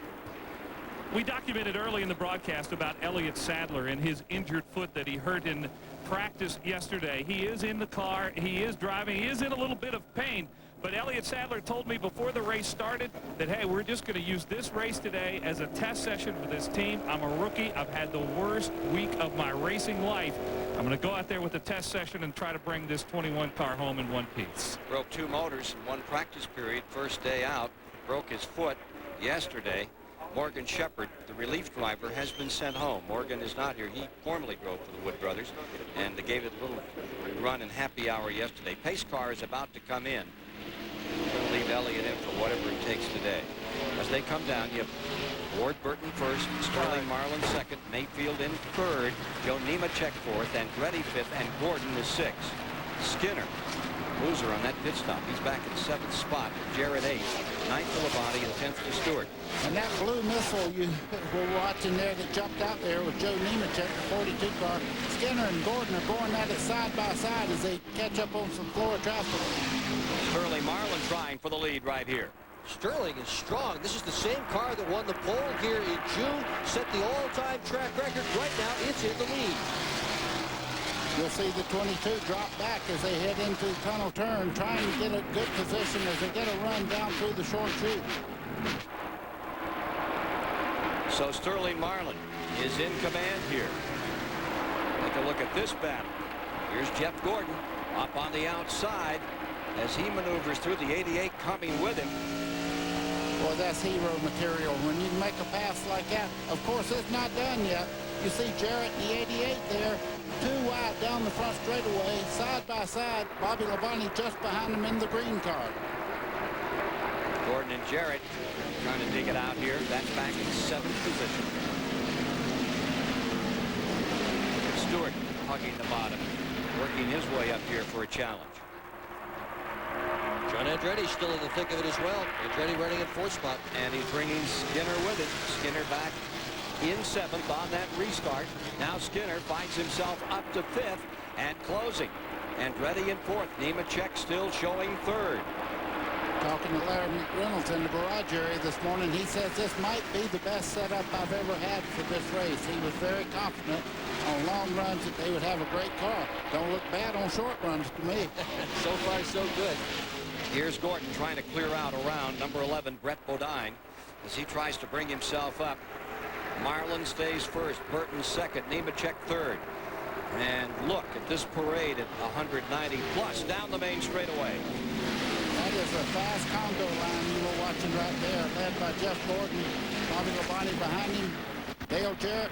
We documented early in the broadcast about Elliott Sadler and his injured foot that he hurt in practice yesterday. He is in the car. He is driving. He is in a little bit of pain. But Elliott Sadler told me before the race started that, hey, we're just going to use this race today as a test session for this team. I'm a rookie. I've had the worst week of my racing life. I'm going to go out there with a test session and try to bring this 21 car home in one piece. Broke 2 motors in 1 practice period, first day out. Broke his foot yesterday. Morgan Shepherd, the relief driver, has been sent home. Morgan is not here. He formerly drove for the Wood Brothers and gave it a little run in happy hour yesterday. Pace car is about to come in. We're going to leave Elliott in for whatever it takes today. As they come down, you have Ward Burton first, Sterling Marlin second, Mayfield in third, Joe Nemechek fourth, and Andretti fifth, and Gordon is sixth. Skinner, loser on that pit stop. He's back in 7th spot. Jarrett 8th, 9th to Labonte, and 10th to Stewart. And that blue missile you were watching there that jumped out there with Joe Nemechek, the 42 car. Skinner and Gordon are going at it side by side as they catch up on some floor traffic. Sterling Marlin trying for the lead right here. Sterling is strong. This is the same car that won the pole here in June, set the all-time track record. Right now, it's in the lead. You'll see the 22 drop back as they head into the tunnel turn, trying to get a good position as they get a run down through the short chute. So Sterling Marlin is in command here. Take a look at this battle. Here's Jeff Gordon up on the outside as he maneuvers through the 88 coming with him. Boy, that's hero material. When you make a pass like that, of course, it's not done yet. You see Jarrett in the 88 there, 2 wide down the front straightaway, side by side. Bobby Labonte just behind him in the green car. Gordon and Jarrett trying to dig it out here. That's back in 7th position. Stewart hugging the bottom, working his way up here for a challenge. John Andretti's still in the thick of it as well. Andretti running in 4th spot. And he's bringing Skinner with it. Skinner back in 7th on that restart. Now Skinner finds himself up to 5th and closing. Andretti in 4th. Nemechek still showing 3rd. Talking to Larry McReynolds in the garage area this morning, he says this might be the best setup I've ever had for this race. He was very confident on long runs that they would have a great car. Don't look bad on short runs to me. So far, so good. Here's Gordon trying to clear out around number 11, Brett Bodine, as he tries to bring himself up. Marlin stays first, Burton second, Nemechek third. And look at this parade at 190 plus down the main straightaway. That is a fast Congo line you were watching right there, led by Jeff Gordon, Bobby Labonte behind him, Dale Jarrett.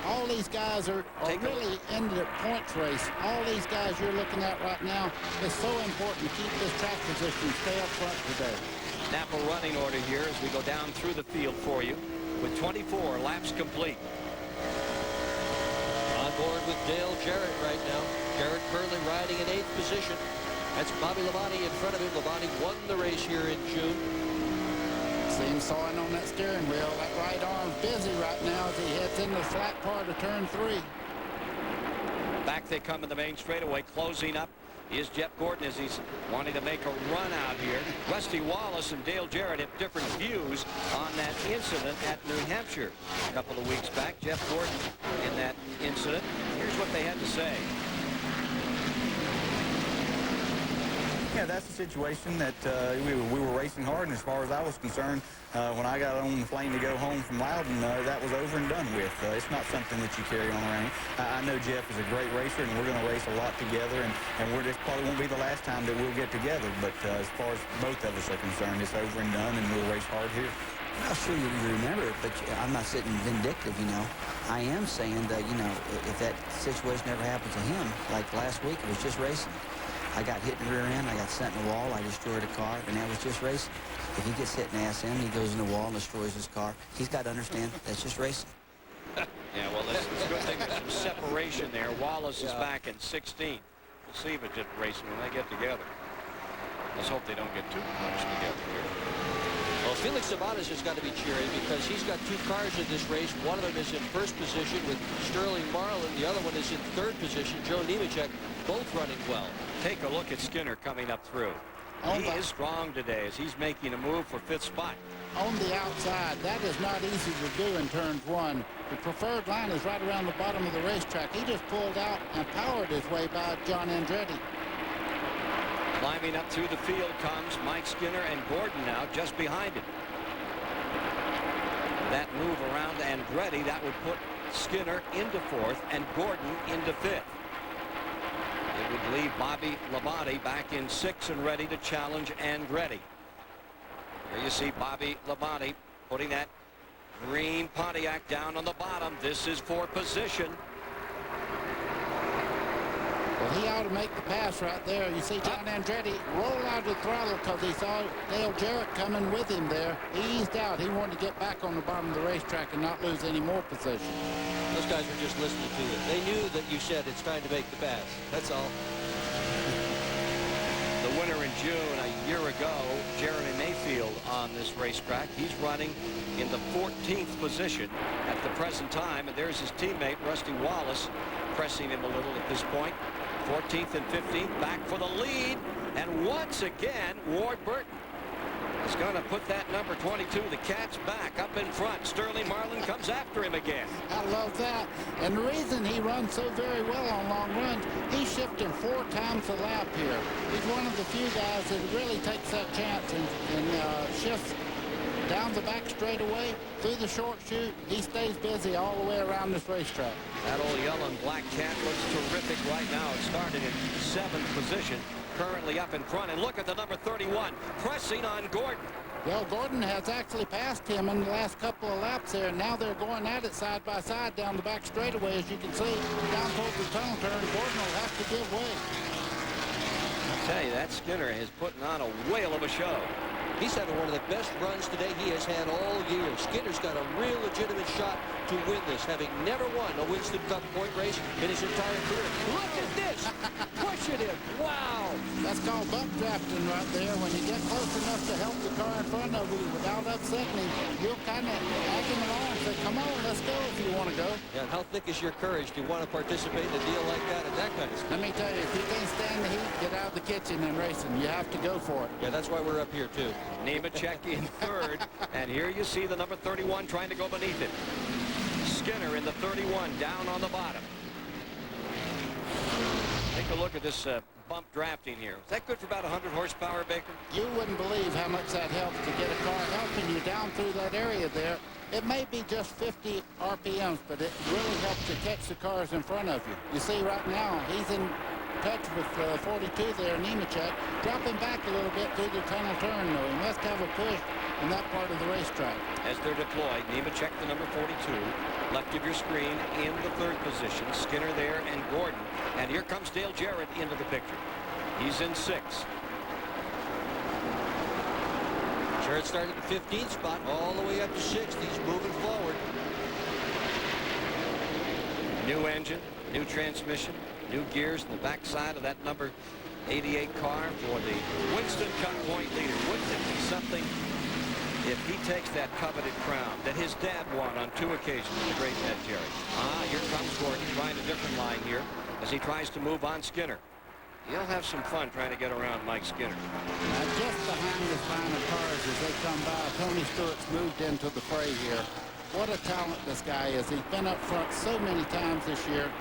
All these guys are really in the points race. All these guys you're looking at right now, it's so important to keep this track position, stay up front today. Napa running order here as we go down through the field for you with 24 laps complete. On board with Dale Jarrett right now. Jarrett currently riding in 8th position. That's Bobby Labonte in front of him. Labonte won the race here in June. See him sawing on that steering wheel. That right arm's busy right now as he heads into the flat part of turn 3. Back they come in the main straightaway, closing up is Jeff Gordon as he's wanting to make a run out here. Rusty Wallace and Dale Jarrett have different views on that incident at New Hampshire a couple of weeks back. Jeff Gordon in that incident. Here's what they had to say. Yeah, that's the situation that we were racing hard, and as far as I was concerned, when I got on the plane to go home from Loudon, that was over and done with. It's not something that you carry on around. I know Jeff is a great racer, and we're going to race a lot together, and this probably won't be the last time that we'll get together, but as far as both of us are concerned, it's over and done, and we'll race hard here. I'm sure you remember it, but I'm not sitting vindictive, you know. I am saying that, you know, if that situation ever happened to him, like last week, it was just racing. I got hit in the rear end, I got sent in the wall, I destroyed a car, and that was just racing. If he gets hit in the ass end, he goes in the wall and destroys his car. He's got to understand that's just racing. Yeah, well, it's a good thing there's some separation there. Wallace is back in 16. We'll see if it's just racing when they get together. Let's hope they don't get too much together here. Well, Felix Sabates has got to be cheering because he's got 2 cars in this race. One of them is in 1st position with Sterling Marlin. The other one is in 3rd position. Joe Nemechek, both running well. Take a look at Skinner coming up through. He is strong today as he's making a move for 5th spot. On the outside, that is not easy to do in turns 1. The preferred line is right around the bottom of the racetrack. He just pulled out and powered his way by John Andretti. Climbing up through the field comes Mike Skinner and Gordon now just behind him. That move around Andretti, that would put Skinner into 4th and Gordon into 5th. It would leave Bobby Labonte back in 6th and ready to challenge Andretti. Here you see Bobby Labonte putting that green Pontiac down on the bottom. This is for position. Well, he ought to make the pass right there. You see John Andretti roll out of the throttle because he saw Dale Jarrett coming with him there. He eased out. He wanted to get back on the bottom of the racetrack and not lose any more position. Those guys were just listening to it. They knew that you said it's time to make the pass. That's all. The winner in June a year ago, Jeremy Mayfield on this racetrack. He's running in the 14th position at the present time. And there's his teammate, Rusty Wallace, pressing him a little at this point. 14th and 15th, back for the lead. And once again, Ward Burton is going to put that number 22, the Cats, back up in front. Sterling Marlin comes after him again. I love that. And the reason he runs so very well on long runs, he's shifting 4 times a lap here. He's one of the few guys that really takes that chance and shifts down the back straightaway, through the short chute. He stays busy all the way around this racetrack. That old yellow and black cat looks terrific right now. It started in 7th position, currently up in front. And look at the number 31, pressing on Gordon. Well, Gordon has actually passed him in the last couple of laps there, and now they're going at it side by side down the back straightaway, as you can see, down towards the tunnel turn. Gordon will have to give way. I tell you, that Skinner is putting on a whale of a show. He's having one of the best runs today he has had all year. Skinner's got a real legitimate shot to win this, having never won a Winston Cup point race in his entire career. Look at this! Pushing him! Wow! That's called bump drafting right there. When you get close enough to help the car in front of you without upsetting him, you'll kind of ag him along and say, come on, let's go if you want to go. Yeah, and how thick is your courage to want to participate in a deal like that and that kind of stuff? Let me tell you, if you can't stand the heat, get out of the kitchen and racing. You have to go for it. Yeah, that's why we're up here, too. Nemechek in 3rd, and here you see the number 31 trying to go beneath it. Skinner in the 31 down on the bottom. Take a look at this bump drafting here. Is that good for about 100 horsepower, Baker? You wouldn't believe how much that helps to get a car helping you down through that area there. It may be just 50 RPMs, but it really helps to catch the cars in front of you. You see right now, he's in touch with 42 there, Nemechek, dropping back a little bit through the tunnel turn, though. He must have a push in that part of the racetrack. As they're deployed, Nemechek, the number 42, left of your screen in the third position. Skinner there and Gordon. And here comes Dale Jarrett into the picture. He's in 6th. Jarrett started at the 15th spot all the way up to 6th. He's moving forward. New engine, new transmission, new gears in the backside of that number 88 car for the Winston Cup point leader. Wouldn't it be something if he takes that coveted crown that his dad won on 2 occasions, the great Ed Jarrett? Here comes Gordon trying a different line here as he tries to move on Skinner. He'll have some fun trying to get around Mike Skinner. Now, just behind this line of cars as they come by, Tony Stewart's moved into the fray here. What a talent this guy is. He's been up front so many times this year.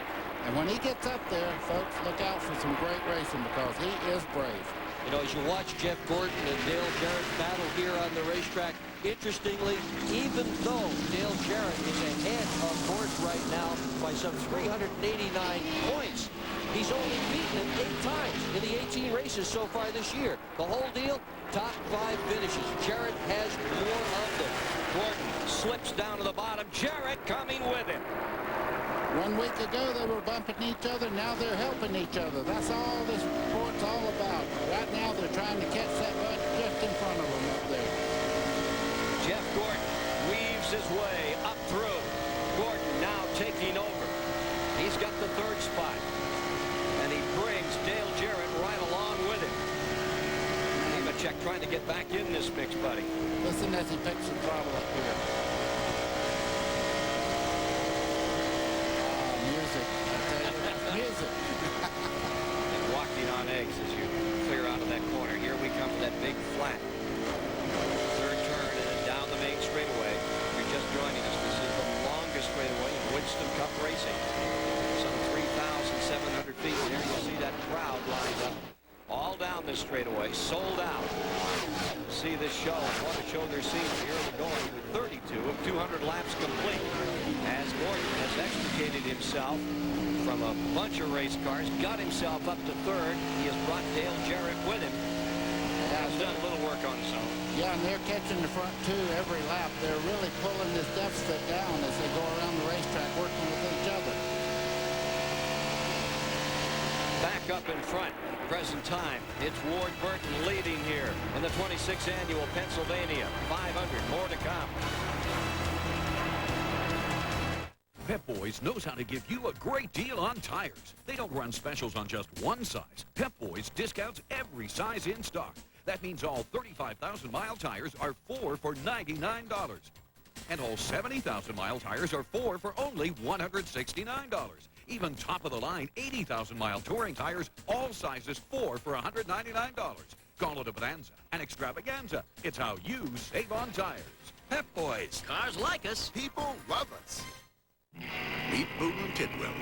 And when he gets up there, folks, look out for some great racing because he is brave. You know, as you watch Jeff Gordon and Dale Jarrett battle here on the racetrack, interestingly, even though Dale Jarrett is ahead of course right now by some 389 points, he's only beaten him 8 times in the 18 races so far this year. The whole deal, top 5 finishes. Jarrett has more of them. Gordon slips down to the bottom. Jarrett coming with him. 1 week ago, they were bumping each other. Now they're helping each other. That's all this sport's all about. Right now, they're trying to catch that butt just in front of them up there. Jeff Gordon weaves his way up through. Gordon now taking over. He's got the 3rd spot. And he brings Dale Jarrett right along with him. Nemechek trying to get back in this mix, buddy. Listen as he picks the throttle up here. Music. I tell you, music. And walking on eggs as you clear out of that corner. Here we come to that big flat. 3rd turn and then down the main straightaway. If you're just joining us, this is the longest straightaway in Winston Cup racing. Some 3,700 feet. There you see that crowd lined up. All down this straightaway, sold out. See this show, and what a show they're seeing. Here we're going with 32 of 200 laps complete. As Gordon has extricated himself from a bunch of race cars, got himself up to 3rd. He has brought Dale Jarrett with him. Has done a little work on his own. Yeah, and they're catching the front 2 every lap. They're really pulling this deficit down as they go around the racetrack working with each other. Back up in front, present time, it's Ward Burton leading here in the 26th annual Pennsylvania 500. More to come. Pep Boys knows how to give you a great deal on tires. They don't run specials on just one size. Pep Boys discounts every size in stock. That means all 35,000-mile tires are 4 for $99. And all 70,000-mile tires are 4 for only $169. Even top-of-the-line 80,000-mile touring tires, all sizes 4 for $199. Call it a bonanza, an extravaganza. It's how you save on tires. Pep Boys. Cars like us. People love us. Meet Boone Tidwell.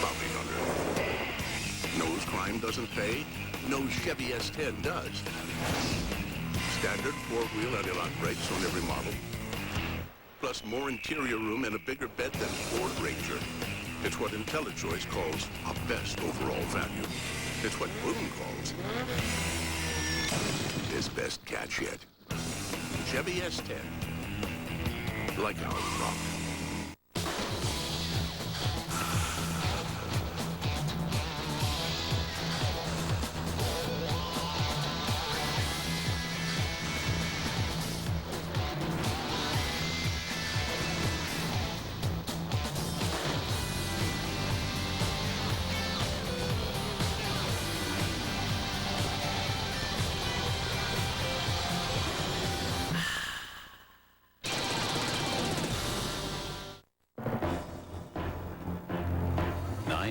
Bounty hunter. Knows crime doesn't pay. Knows Chevy S10 does. Standard 4-wheel anti-lock brakes on every model. Plus more interior room and a bigger bed than Ford Ranger. It's what IntelliChoice calls a best overall value. It's what Boone calls his best catch yet. Chevy S10. Like our rock.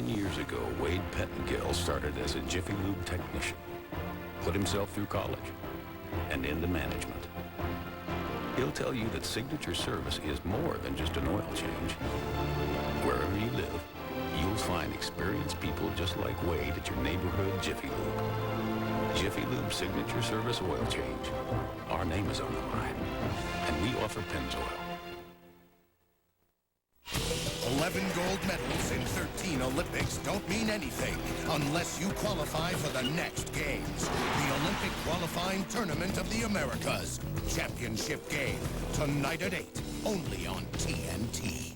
Years ago, Wade Pettengill started as a Jiffy Lube technician, put himself through college, and into management. He'll tell you that signature service is more than just an oil change. Wherever you live, you'll find experienced people just like Wade at your neighborhood Jiffy Lube. Jiffy Lube signature service oil change. Our name is on the line, and we offer Pennzoil. 11 gold medals in 13 Olympics don't mean anything unless you qualify for the next games. The Olympic Qualifying Tournament of the Americas. Championship game. Tonight at 8. Only on TNT.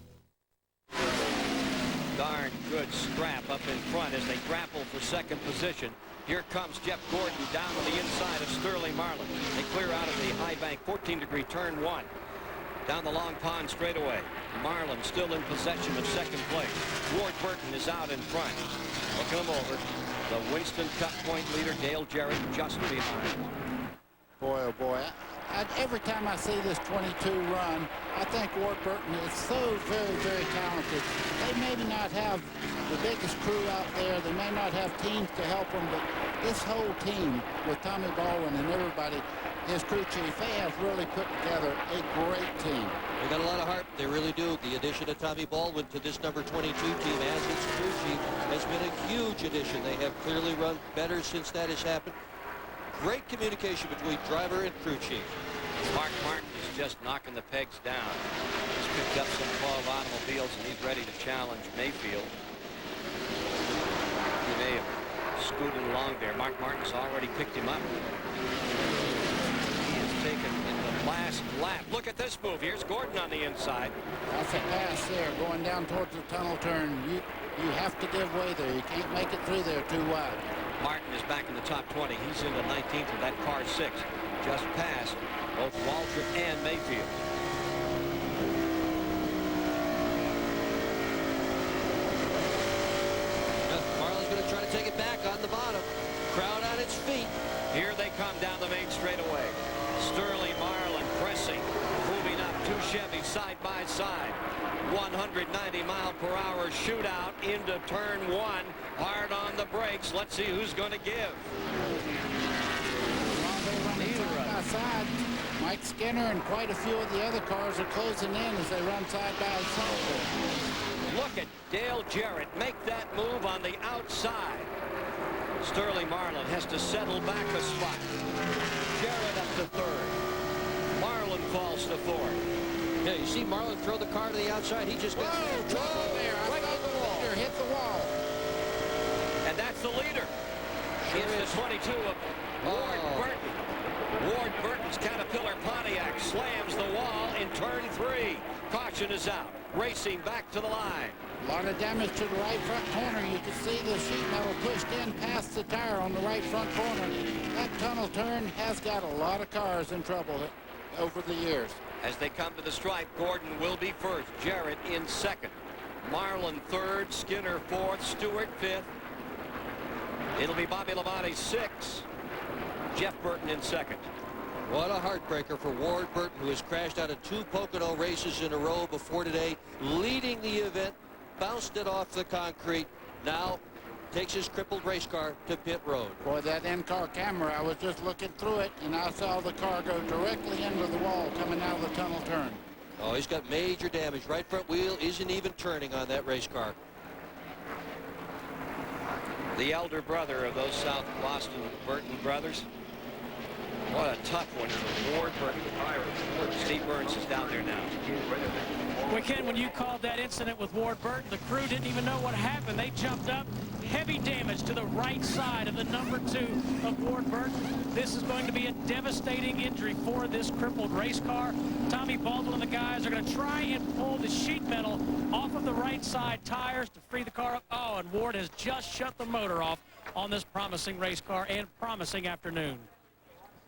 Darn good scrap up in front as they grapple for second position. Here comes Jeff Gordon down on the inside of Sterling Marlin. They clear out of the high bank 14-degree turn 1. Down the long pond straightaway. Marlin still in possession of second place. Ward Burton is out in front. Look him over. The Winston Cup point leader, Dale Jarrett, just behind. Boy, oh boy. Every time I see this 22 run, I think Ward Burton is so very, very talented. They maybe not have the biggest crew out there. They may not have teams to help them, but this whole team with Tommy Baldwin and everybody, his crew chief, they have really put together a great team. They got a lot of heart. They really do. The addition of Tommy Baldwin to this number 22 team as its crew chief has been a huge addition. They have clearly run better since that has happened. Great communication between driver and crew chief. Mark Martin is just knocking the pegs down. He's picked up some 12 automobiles and he's ready to challenge Mayfield. He may have scooted along there. Mark Martin's already picked him up. He is taken in the last lap. Look at this move. Here's Gordon on the inside. That's a pass there going down towards the tunnel turn. You have to give way there. You can't make it through there too wide. Martin is back in the top 20. He's in the 19th with that car 6. Just past both Waltrip and Mayfield. Marlin's going to try to take it back on the bottom. Crowd on its feet. Here they come down the main straightaway. Sterling Marlin pressing, moving up. 2 Chevys side by side. 190-mile-per-hour shootout into turn 1. Hard on the brakes. Let's see who's going to give. Side by side. Mike Skinner and quite a few of the other cars are closing in as they run side by side. Look at Dale Jarrett make that move on the outside. Sterling Marlin has to settle back a spot. Jarrett up to 3rd. Marlin falls to 4th. Yeah, you see Marlin throw the car to the outside. He just got trouble there. Right on the wall. Hit the wall. And that's the leader. It's the 22 of Ward Burton. Ward Burton's Caterpillar Pontiac slams the wall in turn 3. Caution is out. Racing back to the line. A lot of damage to the right front corner. You can see the sheet metal pushed in past the tire on the right front corner. That tunnel turn has got a lot of cars in trouble over the years. As they come to the stripe, Gordon will be first. Jarrett in 2nd. Marlin 3rd. Skinner 4th. Stewart 5th. It'll be Bobby Labonte 6th. Jeff Burton in 2nd. What a heartbreaker for Ward Burton, who has crashed out of 2 Pocono races in a row before today, leading the event, bounced it off the concrete, now takes his crippled race car to pit road. Boy, that in-car camera, I was just looking through it, and I saw the car go directly into the wall coming out of the tunnel turn. Oh, he's got major damage. Right front wheel isn't even turning on that race car. The elder brother of those South Boston Burton brothers. What a tough one for Ward Burton. Steve Burns is down there now. Well, Ken, when you called that incident with Ward Burton, the crew didn't even know what happened. They jumped up. Heavy damage to the right side of the number 2 of Ward Burton. This is going to be a devastating injury for this crippled race car. Tommy Baldwin and the guys are going to try and pull the sheet metal off of the right side tires to free the car up. Oh, and Ward has just shut the motor off on this promising race car and promising afternoon.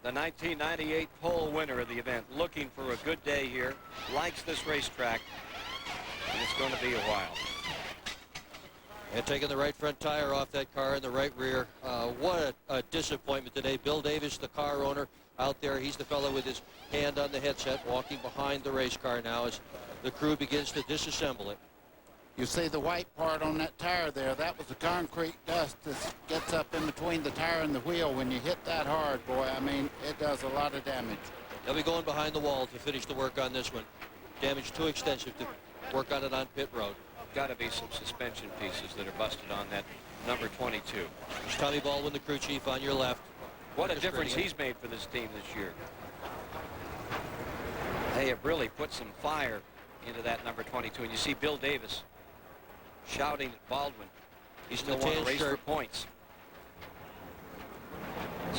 The 1998 pole winner of the event, looking for a good day here, likes this racetrack, and it's going to be a while. And taking the right front tire off that car in the right rear. What a disappointment today. Bill Davis, the car owner, out there. He's the fellow with his hand on the headset, walking behind the race car now as the crew begins to disassemble it. You see the white part on that tire there. That was the concrete dust that gets up in between the tire and the wheel. When you hit that hard, boy, I mean, it does a lot of damage. They'll be going behind the wall to finish the work on this one. Damage too extensive to work on it on pit road. Got to be some suspension pieces that are busted on that number 22. There's Tommy Baldwin, the crew chief, on your left. What a difference he's made for this team this year. They have really put some fire into that number 22. And you see Bill Davis shouting at Baldwin. He still wants to race for points.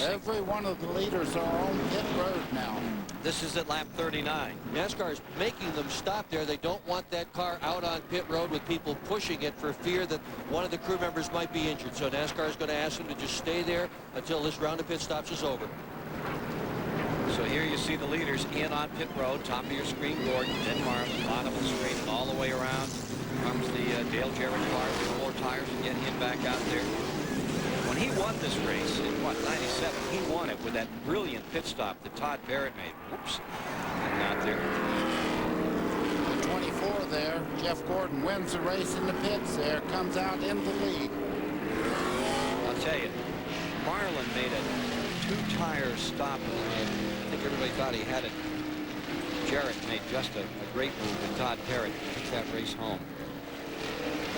Every one of the leaders are on pit road now. This is at lap 39. NASCAR is making them stop there. They don't want that car out on pit road with people pushing it for fear that one of the crew members might be injured. So NASCAR is going to ask them to just stay there until this round of pit stops is over. So here you see the leaders in on pit road. Top of your screen, Gordon, then Marlin, bottom of the screen, and all the way around comes the Dale Jarrett car with 4 tires and get him back out there. When he won this race in, what, 97, he won it with that brilliant pit stop that Todd Barrett made. Whoops. Not there. The 24 there, Jeff Gordon wins the race in the pits there, comes out in the lead. I'll tell you, Marlin made a 2-tire stop. I think everybody thought he had it. Jarrett made just a great move with Todd Barrett to take that race home.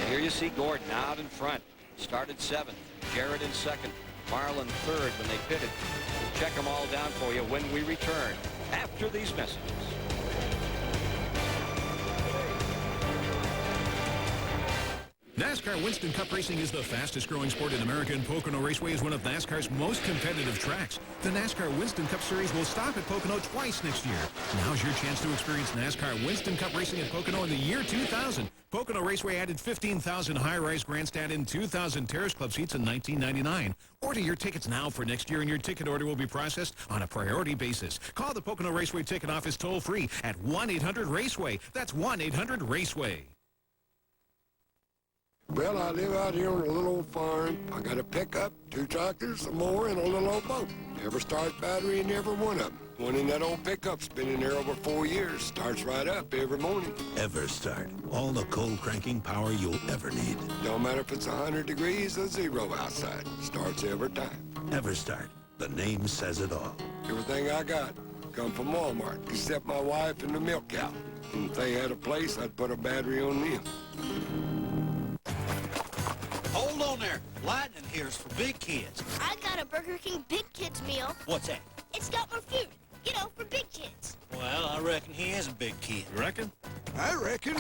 And here you see Gordon out in front. Started 7th. Jarrett in 2nd. Marlin 3rd when they pitted. We'll check them all down for you when we return after these messages. NASCAR Winston Cup Racing is the fastest growing sport in America, and Pocono Raceway is one of NASCAR's most competitive tracks. The NASCAR Winston Cup Series will stop at Pocono twice next year. Now's your chance to experience NASCAR Winston Cup Racing at Pocono in the year 2000. Pocono Raceway added 15,000 high-rise grandstand and 2,000 Terrace Club seats in 1999. Order your tickets now for next year, and your ticket order will be processed on a priority basis. Call the Pocono Raceway ticket office toll-free at 1-800-RACEWAY. That's 1-800-RACEWAY. Well, I live out here on a little old farm. I got a pickup, 2 tractors, a mower, and a little old boat. Never start battery in every one of them. One in that old pickup's been in there over 4 years. Starts right up every morning. EverStart. All the cold cranking power you'll ever need. Don't matter if it's 100 degrees or 0 outside. Starts every time. EverStart. The name says it all. Everything I got come from Walmart, except my wife and the milk cow. And if they had a place, I'd put a battery on them. Hold on there. Lightning here's for big kids. I got a Burger King Big Kids meal. What's that? It's got more food. You know, for big kids. Well, I reckon he is a big kid. You reckon? I reckon.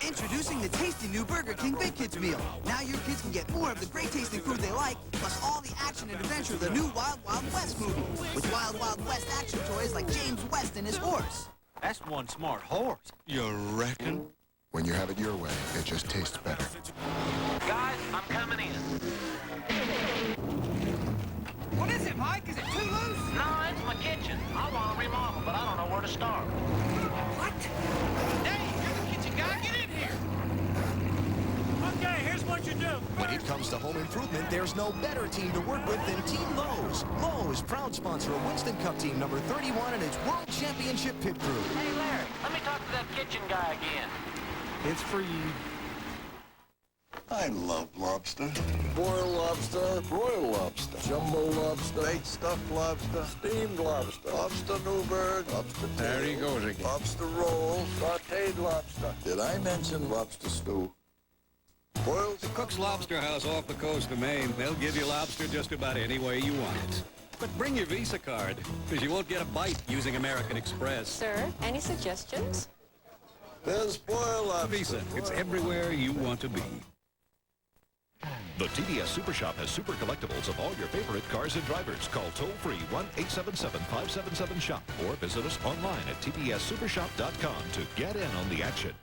Introducing the tasty new Burger King Big Kids meal. Now your kids can get more of the great tasting food they like, plus all the action and adventure of the new Wild Wild West movie. With Wild Wild West action toys like James West and his horse. That's one smart horse. You reckon? When you have it your way, it just tastes better. Guys, I'm coming in. What is it, Mike? Is it too loose? No, it's my kitchen. I want to remodel, but I don't know where to start. What? Hey, you're the kitchen guy. Get in here. Okay, here's what you do. When it comes to home improvement, there's no better team to work with than Team Lowe's. Lowe's, proud sponsor of Winston Cup Team number 31 and its World Championship pit crew. Hey, Larry, let me talk to that kitchen guy again. It's for you. I love lobster. Boiled lobster, broiled lobster, jumbo lobster, baked stuffed lobster, steamed lobster, lobster Newburgh, lobster tail, there he goes again. Lobster roll, sauteed lobster. Did I mention lobster stew? Boiled. The Cook's Lobster House off the coast of Maine. They'll give you lobster just about any way you want it. But bring your Visa card, because you won't get a bite using American Express. Sir, any suggestions? There's boiled lobster. Visa, it's everywhere you want to be. The TBS Super Shop has super collectibles of all your favorite cars and drivers. Call toll-free 1-877-577-SHOP or visit us online at tbssupershop.com to get in on the action.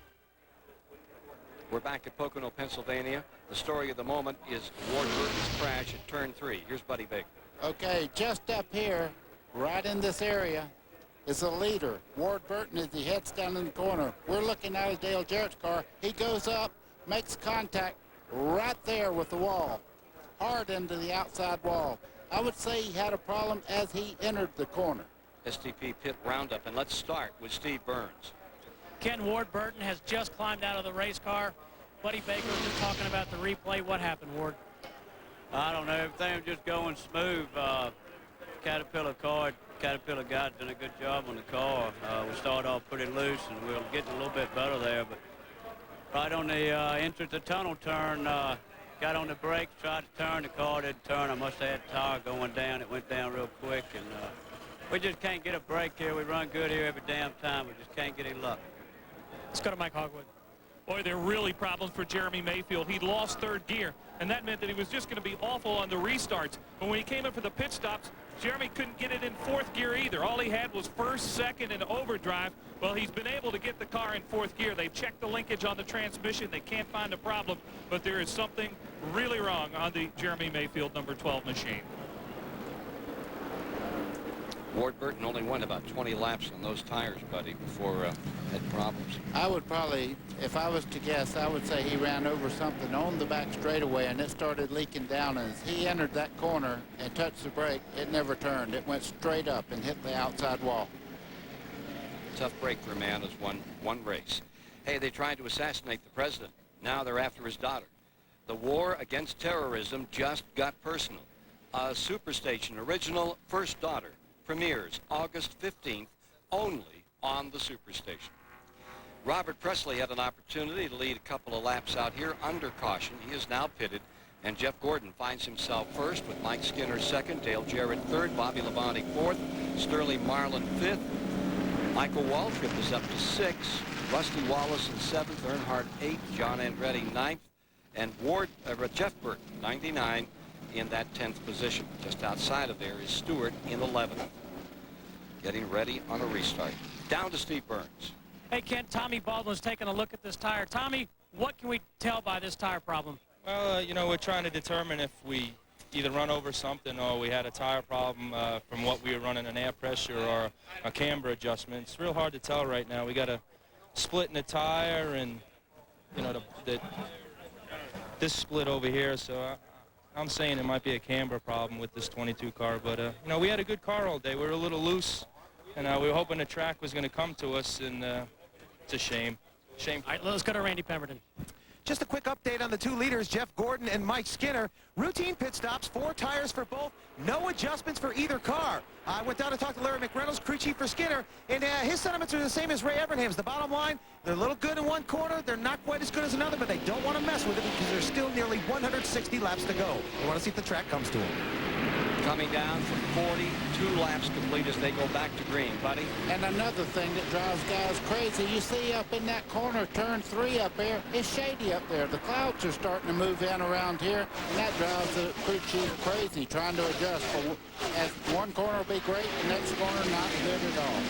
We're back at Pocono, Pennsylvania. The story of the moment is Ward Burton's crash at turn 3. Here's Buddy Baker. Okay, just up here, right in this area, is a leader. Ward Burton as he heads down in the corner. We're looking at Dale Jarrett's car. He goes up, makes contact right there with the wall, hard into the outside wall. I would say he had a problem as he entered the corner. STP Pit Roundup, and let's start with Steve Burns. Ken, Ward Burton has just climbed out of the race car. Buddy Baker was just talking about the replay. What happened, Ward? I don't know. Everything was just going smooth. Caterpillar guy's done a good job on the car. We started off pretty loose, and we were getting a little bit better there. But right on the entered the tunnel turn, got on the brakes, tried to turn. The car didn't turn. I must have had the tire going down. It went down real quick, and we just can't get a break here. We run good here every damn time. We just can't get any luck. Let's go to Mike Hogwood. Boy, they're really problems for Jeremy Mayfield. He lost third gear, and that meant that he was just going to be awful on the restarts. But when he came in for the pit stops, Jeremy couldn't get it in fourth gear either. All he had was first, second, and overdrive. Well, he's been able to get the car in fourth gear. They've checked the linkage on the transmission. They can't find a problem, but there is something really wrong on the Jeremy Mayfield number 12 machine. Ward Burton only went about 20 laps on those tires, buddy, before had problems. I would probably, if I was to guess, I would say he ran over something on the back straightaway and it started leaking down. As he entered that corner and touched the brake, it never turned. It went straight up and hit the outside wall. Tough break for a man who's won one race. Hey, they tried to assassinate the president. Now they're after his daughter. The war against terrorism just got personal. A Superstation original First Daughter premieres August 15th only on the Superstation. Robert Presley had an opportunity to lead a couple of laps out here under caution. He is now pitted, and Jeff Gordon finds himself first with Mike Skinner second, Dale Jarrett third, Bobby Labonte fourth, Sterling Marlin fifth, Michael Waltrip is up to sixth, Rusty Wallace in seventh, Earnhardt eighth, John Andretti ninth, and Jeff Burton 99 in that 10th position. Just outside of there is Stewart in 11th. Getting ready on a restart. Down to Steve Burns. Hey, Kent, Tommy Baldwin's taking a look at this tire. Tommy, what can we tell by this tire problem? Well, you know, we're trying to determine if we either run over something or we had a tire problem from what we were running, an air pressure or a camber adjustment. It's real hard to tell right now. We got a split in the tire, and, you know, this split over here, so I'm saying it might be a camber problem with this 22 car, but, you know, we had a good car all day. We were a little loose, and we were hoping the track was going to come to us, and it's a shame. Shame. All right, let's go to Randy Pemberton. Just a quick update on the two leaders, Jeff Gordon and Mike Skinner. Routine pit stops, 4 tires for both, no adjustments for either car. I went down to talk to Larry McReynolds, crew chief for Skinner, and his sentiments are the same as Ray Evernham's. The bottom line, they're a little good in one corner, they're not quite as good as another, but they don't want to mess with it because there's still nearly 160 laps to go. They want to see if the track comes to them. Coming down from 42 laps complete as they go back to green, buddy. And another thing that drives guys crazy, you see up in that corner, turn 3 up there, it's shady up there. The clouds are starting to move in around here, and that drives the crew chief crazy, trying to adjust. As one corner will be great, the next corner not good at all.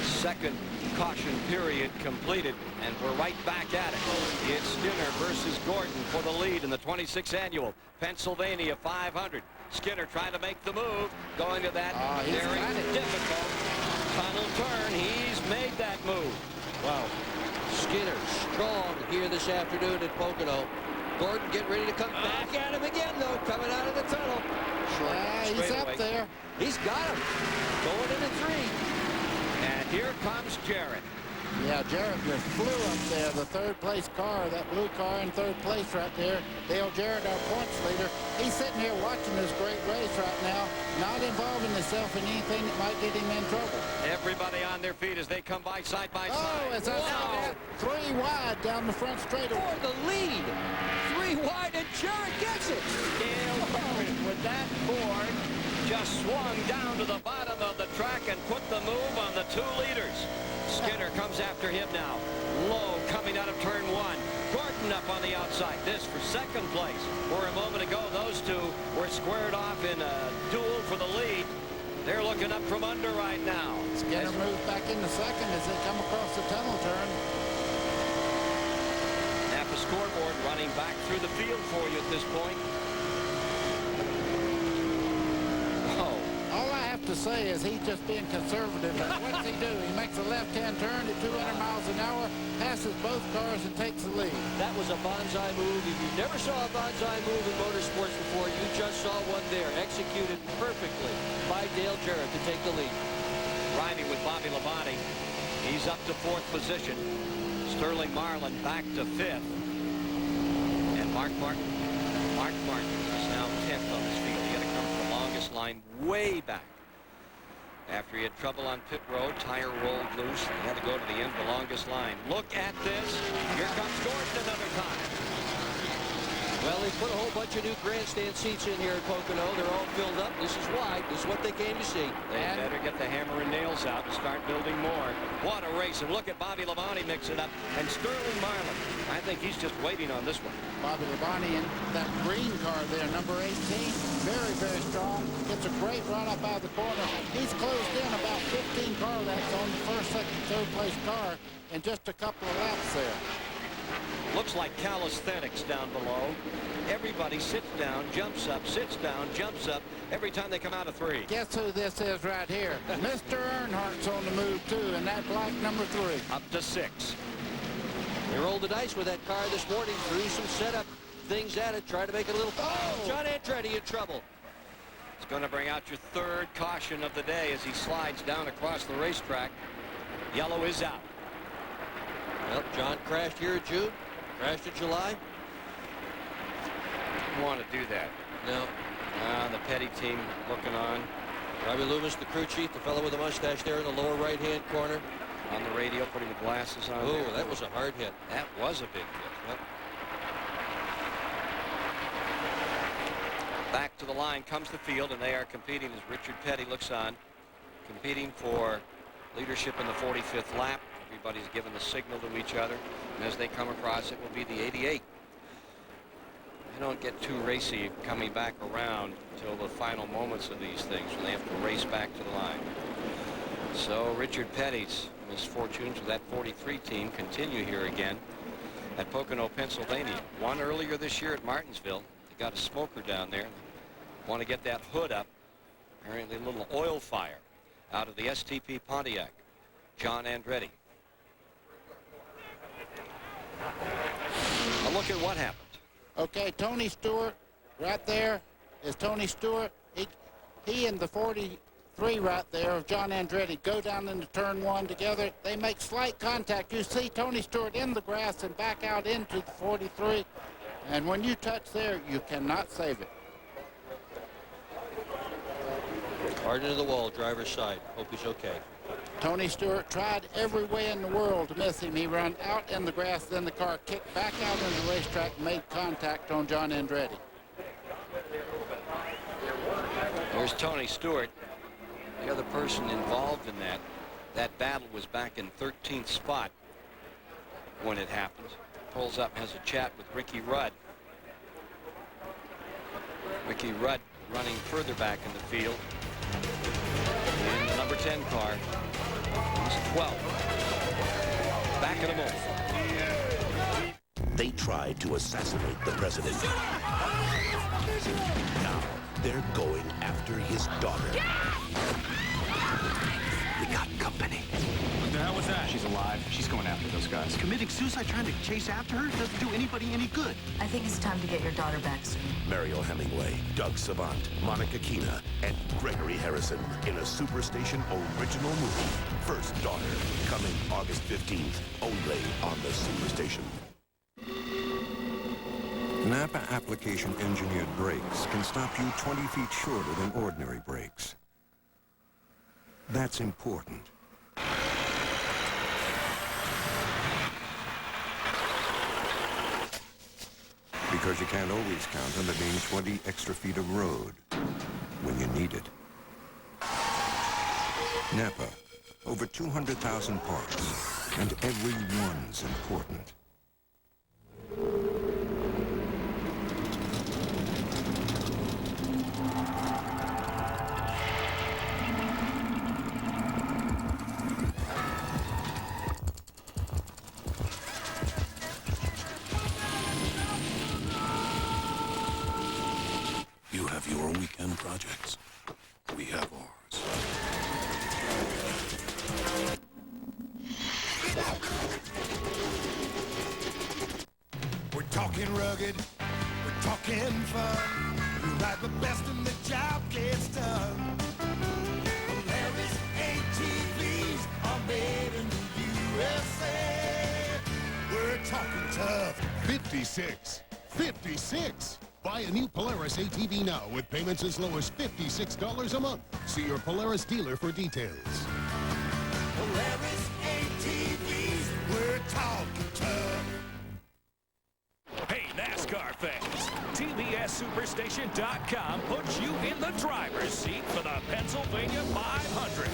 Second caution period completed, and we're right back at it. It's Skinner versus Gordon for the lead in the 26th annual Pennsylvania 500. Skinner trying to make the move, going to that very difficult tunnel turn. He's made that move. Wow. Skinner strong here this afternoon at Pocono. Gordon getting ready to come back at him again, though, coming out of the tunnel. Yeah, he's up there. He's got him. Going into 3. And here comes Jarrett. Yeah, Jarrett just flew up there. The third place car, that blue car in third place right there. Dale Jarrett, our points leader. He's sitting here watching this great race right now, not involving himself in anything that might get him in trouble. Everybody on their feet as they come by side by side. Oh, as I said, 3 wide down the front straightaway. For the lead. 3 wide, and Jarrett gets it. Dale Jarrett with that board just swung down to the bottom of the track and put the move on the 2 leaders. Skinner comes after him now. Low coming out of turn 1. Gordon up on the outside. This for second place. For a moment ago, those two were squared off in a duel for the lead. They're looking up from under right now. Skinner moves back into second as they come across the tunnel turn. Napa scoreboard running back through the field for you at this point. All I have to say is he's just being conservative. What's he do? He makes a left-hand turn at 200 miles an hour, passes both cars, and takes the lead. That was a bonsai move. If you never saw a bonsai move in motorsports before, you just saw one there, executed perfectly by Dale Jarrett to take the lead. Riding with Bobby Labonte. He's up to 4th position. Sterling Marlin back to 5th. And Mark Martin is now 10th on this field. He had to come from the longest line way back. After he had trouble on pit road, tire rolled loose. He had to go to the end of the longest line. Look at this. Here comes Gordon another time. Well, they put a whole bunch of new grandstand seats in here at Pocono. They're all filled up. This is why. This is what they came to see. They better get the hammer and nails out and start building more. What a race. And look at Bobby Labonte mix it up. And Sterling Marlin. I think he's just waiting on this one. Bobby Labonte in that green car there, number 18. Very, very strong. Gets a great run up out of the corner. He's closed in about 15 car lengths on the first, second, third place car in just a couple of laps there. Looks like calisthenics down below. Everybody sits down, jumps up, sits down, jumps up every time they come out of 3. Guess who this is right here? Mr. Earnhardt's on the move, too, in that black number 3. Up to 6. They rolled the dice with that car this morning, threw some setup things at it, tried to make it a little... Oh! John Andretti in trouble. It's going to bring out your third caution of the day as he slides down across the racetrack. Yellow is out. Well, John crashed here in June, crashed in July. Didn't want to do that. No. The Petty team looking on. Robbie Loomis, the crew chief, the fellow with the mustache there in the lower right-hand corner. On the radio, putting the glasses on. Oh, that was a hard hit. That was a big hit. Yep. Back to the line comes the field, and they are competing as Richard Petty looks on, competing for leadership in the 45th lap. Everybody's given the signal to each other, and as they come across, it will be the 88. They don't get too racy coming back around until the final moments of these things when they have to race back to the line. So Richard Petty's misfortunes with that 43 team continue here again at Pocono, Pennsylvania. Won earlier this year at Martinsville. They got a smoker down there. Want to get that hood up. Apparently a little oil fire out of the STP Pontiac. John Andretti. A look at what happened. Okay, Tony Stewart right there is Tony Stewart. He and the 43 right there of John Andretti go down into turn 1 together. They make slight contact. You see Tony Stewart in the grass and back out into the 43. And when you touch there, you cannot save it. Hard into the wall, driver's side. Hope he's okay. Tony Stewart tried every way in the world to miss him. He ran out in the grass, then the car kicked back out into the racetrack and made contact on John Andretti. There's Tony Stewart, the other person involved in that battle was back in 13th spot when it happened. Pulls up and has a chat with Ricky Rudd. Ricky Rudd running further back in the field. In the number 10 car. He's 12. Back in a moment. They tried to assassinate the president. Now they're going after his daughter. We got company. What the hell was that? She's alive. She's going after those guys. Committing suicide trying to chase after her doesn't do anybody any good. I think it's time to get your daughter back soon. Mariel Hemingway, Doug Savant, Monica Keena, and Gregory Harrison in a Superstation original movie. First Daughter, coming August 15th, only on the Superstation. Napa application engineered brakes can stop you 20 feet shorter than ordinary brakes. That's important. Because you can't always count on there being 20 extra feet of road when you need it. Napa, over 200,000 parts, and every one's important. You have your weekend projects. We have ours. We're talking rugged, we're talking fun. We ride the best and the job gets done. Polaris ATVs are made in the USA. We're talking tough. 56. 56. Buy a new Polaris ATV now with payments as low as $56 a month. See your Polaris dealer for details. Polaris ATVs, we're talking tough. Hey, NASCAR fans, TBS TBSSuperstation.com puts you in the driver's seat for the Pennsylvania 500.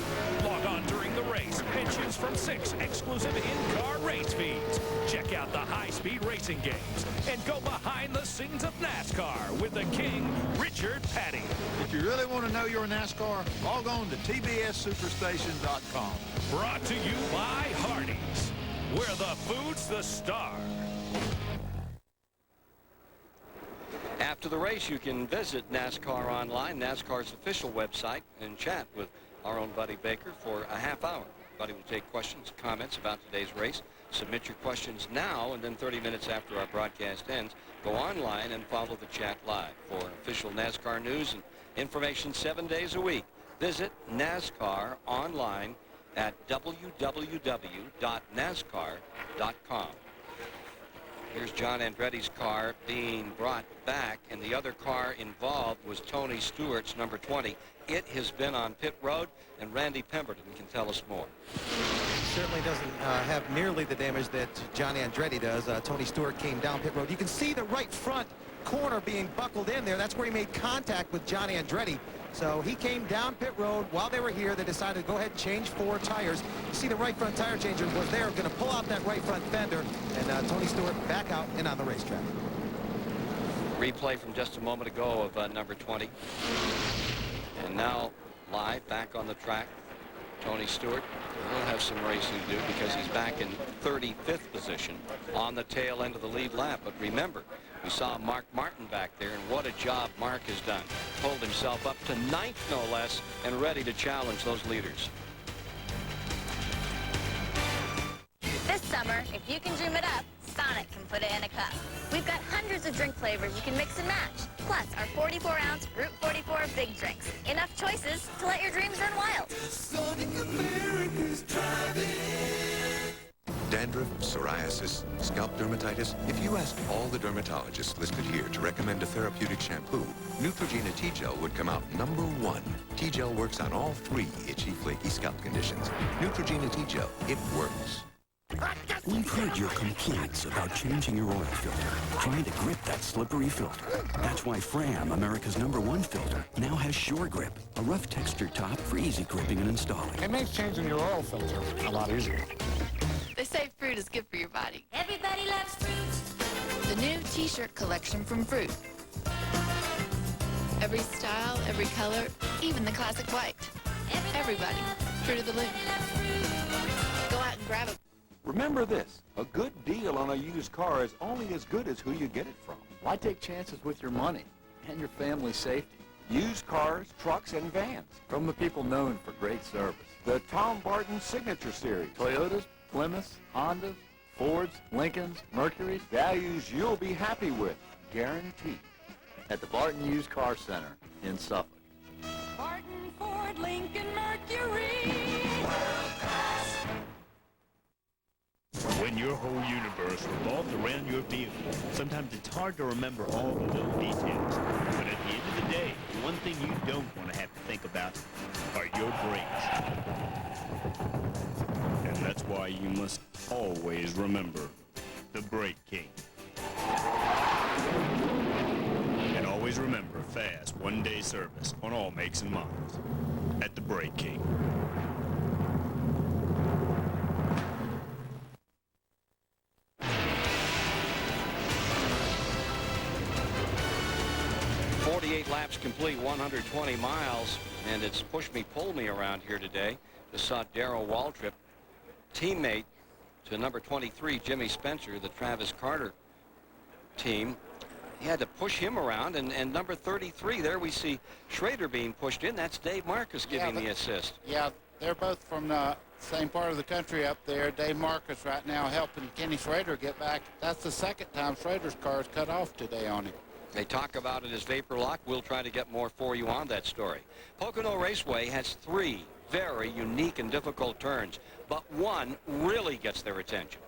Log on during the race and choose from 6 exclusive in-car race feeds. Check out the high-speed racing games and go behind the scenes of NASCAR with the king, Richard Petty. If you really want to know your NASCAR, log on to TBSSuperstation.com. Brought to you by Hardee's, where the food's the star. After the race, you can visit NASCAR Online, NASCAR's official website, and chat with our own Buddy Baker for a half hour. Buddy will take questions, comments about today's race. Submit your questions now, and then 30 minutes after our broadcast ends, go online and follow the chat live. For official NASCAR news and information 7 days a week, visit NASCAR Online at www.nascar.com. Here's John Andretti's car being brought back, and the other car involved was Tony Stewart's number 20. It has been on pit road, and Randy Pemberton can tell us more. Certainly doesn't have nearly the damage that John Andretti does. Tony Stewart came down pit road. You can see the right front corner being buckled in there. That's where he made contact with John Andretti. So he came down pit road while they were here. They decided to go ahead and change 4 tires. You see the right front tire changer was there, going to pull out that right front fender, and Tony Stewart back out and on the racetrack. Replay from just a moment ago of number 20. And now live back on the track, Tony Stewart will have some racing to do because he's back in 35th position on the tail end of the lead lap. But remember, we saw Mark Martin back there, and what a job Mark has done. Pulled himself up to 9th, no less, and ready to challenge those leaders. This summer, if you can dream it up, Sonic can put it in a cup. We've got hundreds of drink flavors you can mix and match. Plus, our 44-ounce Route 44 big drinks. Enough choices to let your dreams run wild. Sonic America's driving. Dandruff, psoriasis, scalp dermatitis. If you asked all the dermatologists listed here to recommend a therapeutic shampoo, Neutrogena T-Gel would come out number 1. T-Gel works on all 3 itchy, flaky scalp conditions. Neutrogena T-Gel, it works. We've heard your complaints about changing your oil filter, trying to grip that slippery filter. That's why Fram, America's #1 filter, now has Sure Grip, a rough texture top for easy gripping and installing. It makes changing your oil filter a lot easier. They say fruit is good for your body. Everybody loves fruit. The new t-shirt collection from Fruit. Every style, every color, even the classic white. Everybody. Fruit of the Loom. Go out and grab it. Remember this, a good deal on a used car is only as good as who you get it from. Why take chances with your money and your family's safety? Used cars, trucks, and vans. From the people known for great service. The Tom Barton Signature Series. Toyotas, Plymouths, Hondas, Fords, Lincolns, Mercuries. Values you'll be happy with, guaranteed. At the Barton Used Car Center in Suffolk. Barton, Ford, Lincoln, Mercury. When your whole universe revolves around your vehicle, sometimes it's hard to remember all the little details. But at the end of the day, the one thing you don't want to have to think about are your brakes. And that's why you must always remember the Brake King. And always remember fast one-day service on all makes and models at the Brake King. Laps complete, 120 miles, and it's push me, pull me around here today. Just saw Darrell Waltrip, teammate to number 23, Jimmy Spencer, the Travis Carter team. He had to push him around, and number 33, there we see Schrader being pushed in. That's Dave Marcus giving the assist. Yeah, they're both from the same part of the country up there. Dave Marcus right now helping Kenny Schrader get back. That's the second time Schrader's car is cut off today on him. They talk about it as vapor lock. We'll try to get more for you on that story. Pocono Raceway has 3 very unique and difficult turns, but one really gets their attention.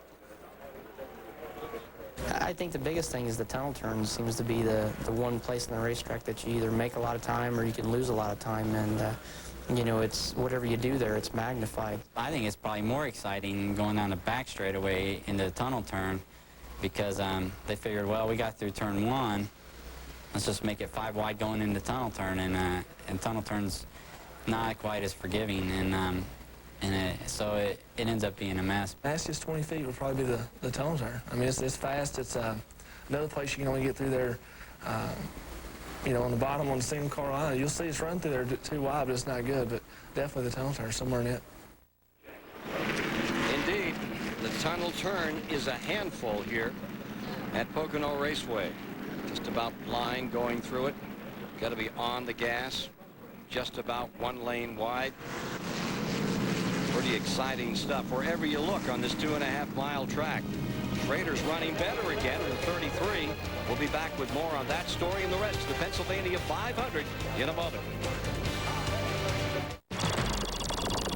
I think the biggest thing is the tunnel turn seems to be the one place in the racetrack that you either make a lot of time or you can lose a lot of time, and you know, it's whatever you do there, it's magnified. I think it's probably more exciting going down the back straightaway into the tunnel turn because they figured, well, we got through turn 1. let's just make it 5 wide going into tunnel turn, and tunnel turn's not quite as forgiving, so it ends up being a mess. Fastest 20 feet would probably be the tunnel turn. I mean, it's fast. It's another place you can only get through there. You know, on the bottom on the single car line, you'll see us run through there too wide, but it's not good. But definitely the tunnel turn, somewhere in it. Indeed, the tunnel turn is a handful here at Pocono Raceway. Just about blind going through it. Got to be on the gas. Just about 1 lane wide. Pretty exciting stuff wherever you look on this 2.5-mile track. Schrader's running better again in 33. We'll be back with more on that story and the rest of the Pennsylvania 500 in a moment.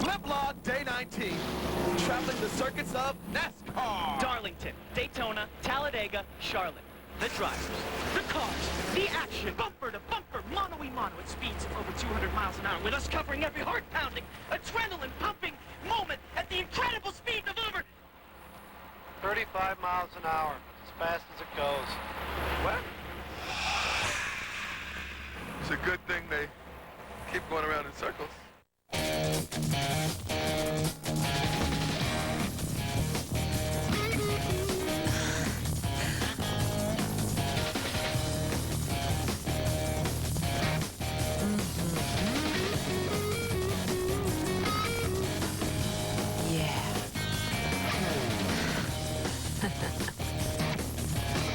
Flip Log Day 19. Traveling the circuits of NASCAR. Darlington, Daytona, Talladega, Charlotte. The drivers, the cars, the action, bumper to bumper, mano-a-mano at speeds of over 200 miles an hour, with us covering every heart-pounding, adrenaline-pumping moment at the incredible speed of over 35 miles an hour, as fast as it goes. What? It's a good thing they keep going around in circles.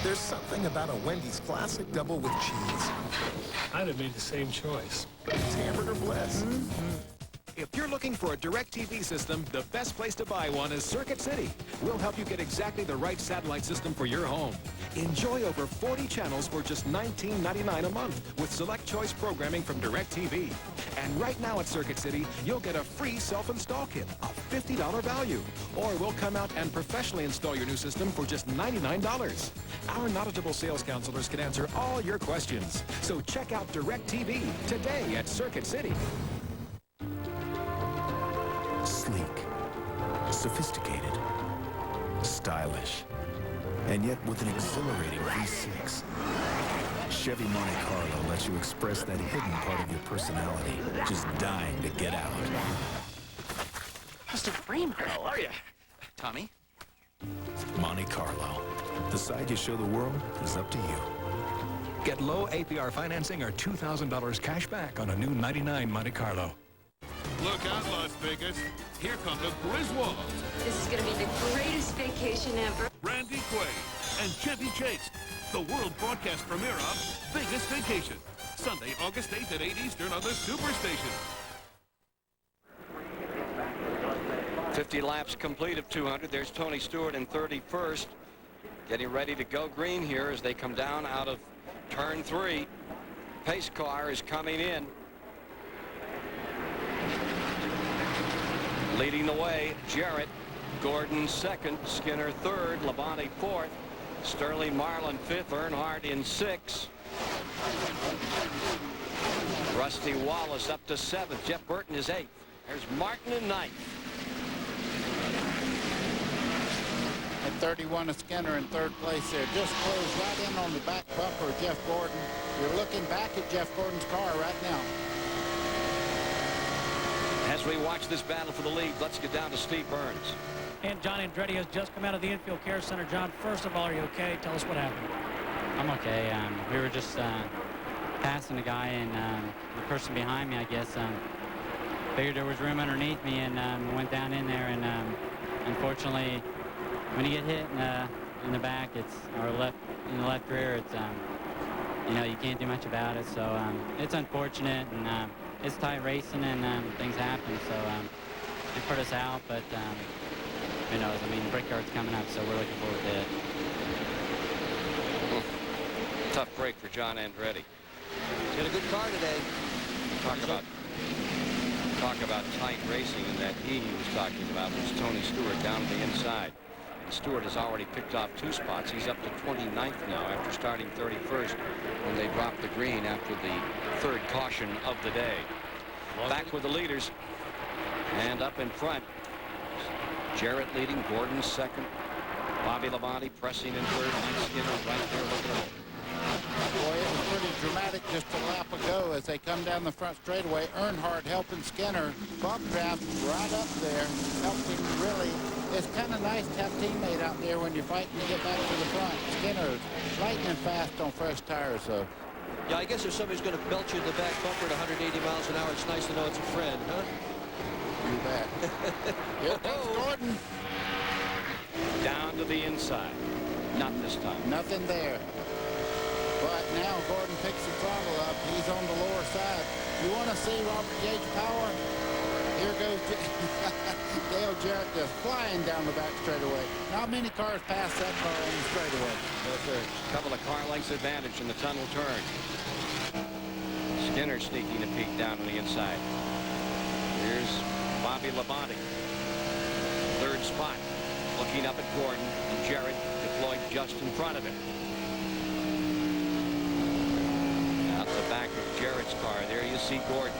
There's something about a Wendy's classic double with cheese. I'd have made the same choice. It's hamburger bliss. If you're looking for a DirecTV system, the best place to buy one is Circuit City. We'll help you get exactly the right satellite system for your home. Enjoy over 40 channels for just $19.99 a month with select choice programming from DirecTV. And right now at Circuit City, you'll get a free self-install kit, a $50 value. Or we'll come out and professionally install your new system for just $99. Our knowledgeable sales counselors can answer all your questions. So check out DirecTV today at Circuit City. Sleek, sophisticated, stylish, and yet with an exhilarating V6. Chevy Monte Carlo lets you express that hidden part of your personality, just dying to get out. Mr. Freeman. How are you? Tommy? Monte Carlo. The side you show the world is up to you. Get low APR financing or $2,000 cash back on a new '99 Monte Carlo. Look out, Las Vegas. Here come the Griswolds. This is going to be the greatest vacation ever. Randy Quaid and Chevy Chase. The world broadcast premiere of Vegas Vacation. Sunday, August 8th at 8 Eastern on the Superstation. 50 laps complete of 200. There's Tony Stewart in 31st. Getting ready to go green here as they come down out of turn 3. Pace car is coming in. Leading the way, Jarrett. Gordon second, Skinner third, Labonte fourth, Sterling Marlin fifth, Earnhardt in 6th. Rusty Wallace up to 7th. Jeff Burton is 8th. There's Martin in 9th. At 31 of Skinner in 3rd place there. Just closed right in on the back bumper of Jeff Gordon. You're looking back at Jeff Gordon's car right now. As we watch this battle for the lead, let's get down to Steve Burns. And John Andretti has just come out of the infield care center. John, first of all, are you okay? Tell us what happened. I'm okay. We were just passing a guy, and the person behind me, I guess, figured there was room underneath me, and went down in there. And unfortunately, when you get hit in the back, or in the left rear, it's you know, you can't do much about it. So it's unfortunate, and it's tight racing, and things happen. So it put us out, but who knows? I mean, Brickyard's coming up, so we're looking forward to it. Tough break for John Andretti. He's got a good car today. Talk about tight racing, and that he was talking about was Tony Stewart down to the inside. And Stewart has already picked off 2 spots. He's up to 29th now after starting 31st when they dropped the green after the 3rd caution of the day. Back with the leaders, and up in front, Jarrett leading, Gordon second, Bobby Labonte pressing in 3rd, Mike Skinner right there looking at him. Boy, it was pretty dramatic just a lap ago as they come down the front straightaway. Earnhardt helping Skinner. Bump draft right up there, helped him really. It's kind of nice to have a teammate out there when you're fighting to get back to the front. Skinner's lightning fast on fresh tires, though. Yeah, I guess if somebody's going to belt you in the back bumper at 180 miles an hour, it's nice to know it's a friend, huh? You bet. Here comes Gordon. Down to the inside. Not this time. Nothing there. But now Gordon picks the throttle up. He's on the lower side. You want to see Robert Yates' power? Here goes Dale Jarrett just flying down the back straightaway. Not many cars pass that car on the straightaway. Yes, sir. A couple of car lengths advantage in the tunnel turn. Skinner sneaking a peek down on the inside. Here's Bobby Labonte. Third spot. Looking up at Gordon, and Jarrett deployed just in front of him. Out the back of Jarrett's car, there you see Gordon.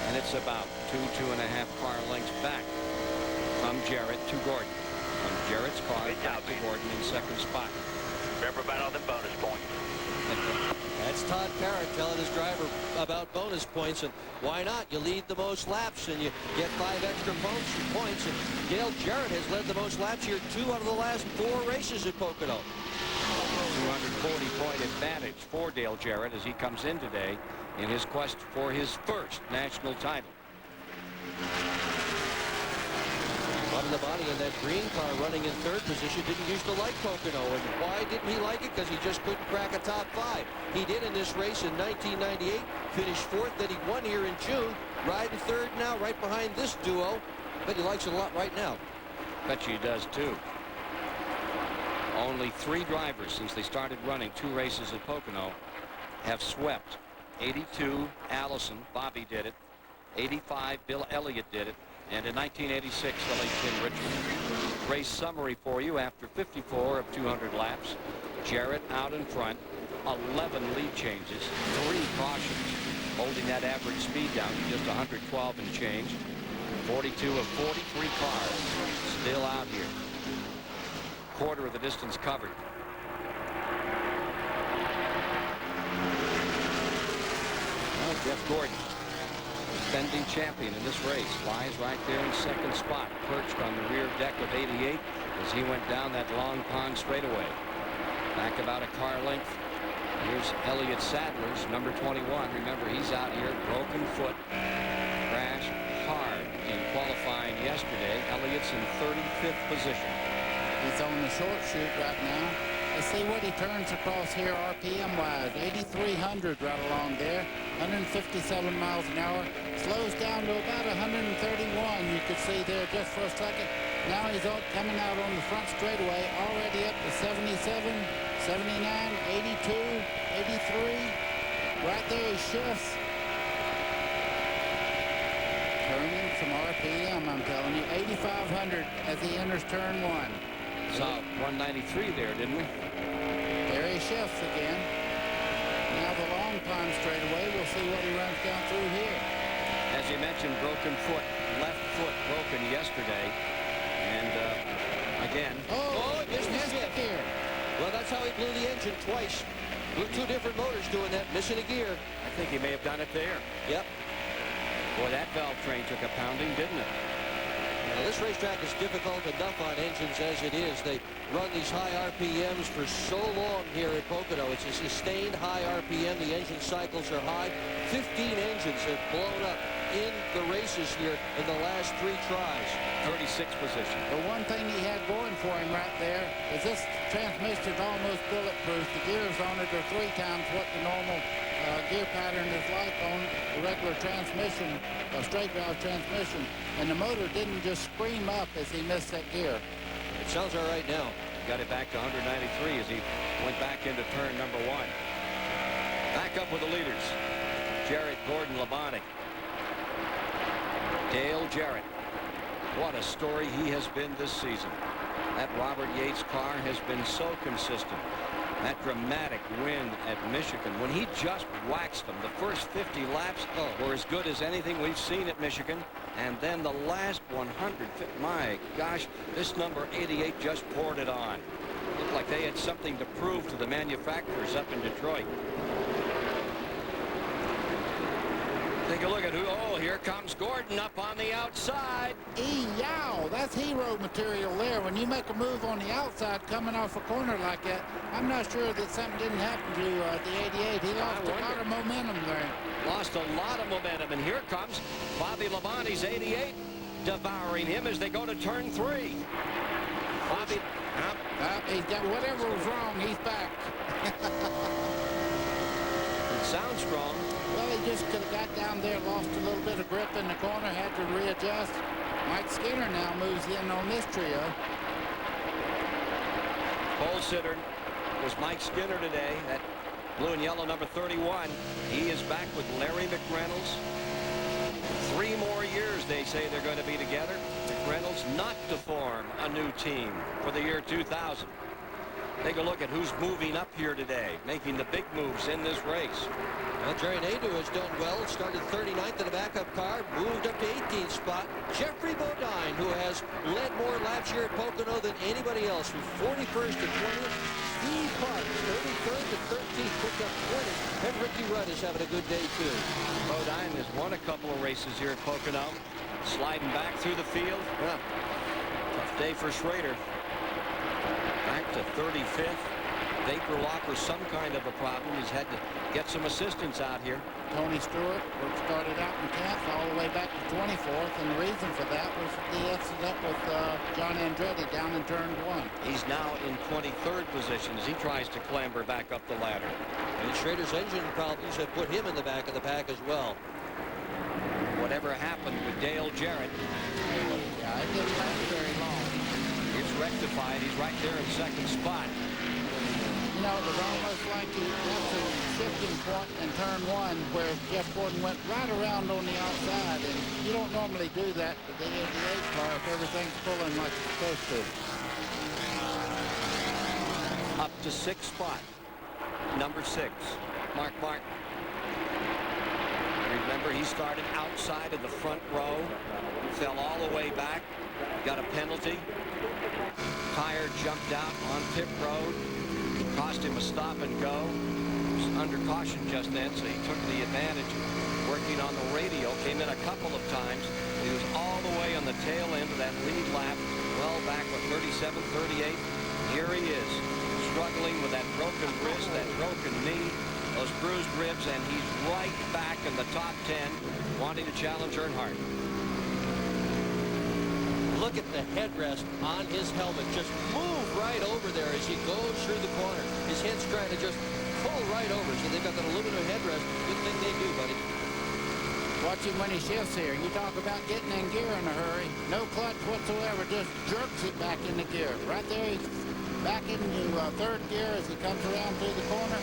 And it's about 2.5 car lengths back from Jarrett to Gordon. From Jarrett's car back to Gordon in second spot. Remember about all the bonus points. That's Todd Parrott telling his driver about bonus points, and why not? You lead the most laps, and you get 5 extra points, and Dale Jarrett has led the most laps here 2 out of the last 4 races at Pocono. 240-point advantage for Dale Jarrett as he comes in today in his quest for his first national title. Bobby Labonte in that green car running in third position didn't used to like Pocono. And why didn't he like it? Because he just couldn't crack a top 5. He did in this race in 1998, finished 4th, then he won here in June, riding third now right behind this duo. But he likes it a lot right now. Bet you he does too. Only 3 drivers since they started running 2 races at Pocono have swept. 82, Allison, Bobby did it. 85, Bill Elliott did it. And in 1986, L.A. Tim Richmond. Race summary for you after 54 of 200 laps. Jarrett out in front. 11 lead changes. 3 cautions. Holding that average speed down to just 112 and change. 42 of 43 cars still out here. Quarter of the distance covered. Well, Jeff Gordon, defending champion in this race, lies right there in second spot, perched on the rear deck of 88 as he went down that long pond straightaway. Back about a car length. Here's Elliott Sadler's number 21. Remember, he's out here, broken foot, crashed hard in qualifying yesterday. Elliott's in 35th position. He's on the short chute right now. Let's see what he turns across here RPM-wise. 8,300 right along there. 157 miles an hour. Slows down to about 131. You could see there just for a second. Now he's coming out on the front straightaway, already up to 77, 79, 82, 83. Right there he shifts. Turning some RPM, I'm telling you. 8,500 as he enters turn 1. Saw 193 there, didn't we? There he shifts again. Now the long pond straightaway. We'll see what he runs down through here. As you mentioned, broken foot, left foot broken yesterday. And again. Oh, he missed it here. Well, that's how he blew the engine twice. Blew 2 different motors doing that, missing a gear. I think he may have done it there. Yep. Boy, that valve train took a pounding, didn't it? Now, this racetrack is difficult enough on engines as it is. They run these high RPMs for so long here at Pocono. It's a sustained high RPM. The engine cycles are high. 15 engines have blown up in the races here in the last 3 tries. 36th position. The one thing he had going for him right there is this transmission is almost bulletproof. The gears on it are 3 times what the normal gear pattern is like on a regular transmission, a straight valve transmission. And the motor didn't just scream up as he missed that gear. It sounds all right now. Got it back to 193 as he went back into turn number 1. Back up with the leaders. Jarrett, Gordon, Labonte. Dale Jarrett. What a story he has been this season. That Robert Yates car has been so consistent. That dramatic win at Michigan, when he just waxed them, the first 50 laps were as good as anything we've seen at Michigan. And then the last 100, my gosh, this number 88 just poured it on. Looked like they had something to prove to the manufacturers up in Detroit. Take a look at who. Oh, here comes Gordon up on the outside. Yow, that's hero material there. When you make a move on the outside coming off a corner like that, I'm not sure that something didn't happen to the 88. He lost a lot of momentum there. Lost a lot of momentum, and here comes Bobby Labonte's 88, devouring him as they go to turn 3. Bobby, he's got whatever was wrong, he's back. It sounds strong. Well, he just could have got down there, lost a little bit of grip in the corner, had to readjust. Mike Skinner now moves in on this trio. Pole sitter was Mike Skinner today. That blue and yellow number 31. He is back with Larry McReynolds. 3 more years they say they're going to be together. McReynolds not to form a new team for the year 2000. Take a look at who's moving up here today, making the big moves in this race. Well, Jerry Nadeau has done well. Started 39th in a backup car, moved up to 18th spot. Jeffrey Bodine, who has led more laps here at Pocono than anybody else, from 41st to 20th. Steve Park, 33rd to 13th, picked up 20th. And Ricky Rudd is having a good day, too. Bodine has won a couple of races here at Pocono. Sliding back through the field. Yeah. Tough day for Schrader. Back to 35th. Vapor lock or some kind of a problem. He's had to get some assistance out here. Tony Stewart started out in 10th all the way back to 24th, and the reason for that was he ended up with John Andretti down in turn 1. He's now in 23rd position as he tries to clamber back up the ladder. And Schrader's engine problems have put him in the back of the pack as well. Whatever happened with Dale Jarrett. Yeah, it didn't last very long. It's rectified. He's right there in second spot. You know, it was almost like that's a shifting point in turn 1 where Jeff Gordon went right around on the outside, and you don't normally do that with the 88 car if everything's pulling like it's supposed to. Up to 6th spot. Number 6, Mark Martin. Remember, he started outside of the front row, fell all the way back, got a penalty. Tire jumped out on pit road. Cost him a stop and go. He was under caution just then, so he took the advantage. Working on the radio, came in a couple of times. He was all the way on the tail end of that lead lap, well back with 37, 38. Here he is, struggling with that broken wrist, that broken knee, those bruised ribs, and he's right back in the top 10, wanting to challenge Earnhardt. Look at the headrest on his helmet. Just move right over there as he goes through the corner. His head's trying to just pull right over. So they've got that aluminum headrest. Good thing they do, buddy. Watch him when he shifts here. You talk about getting in gear in a hurry. No clutch whatsoever. Just jerks it back into gear. Right there, he's back into 3rd gear as he comes around through the corner.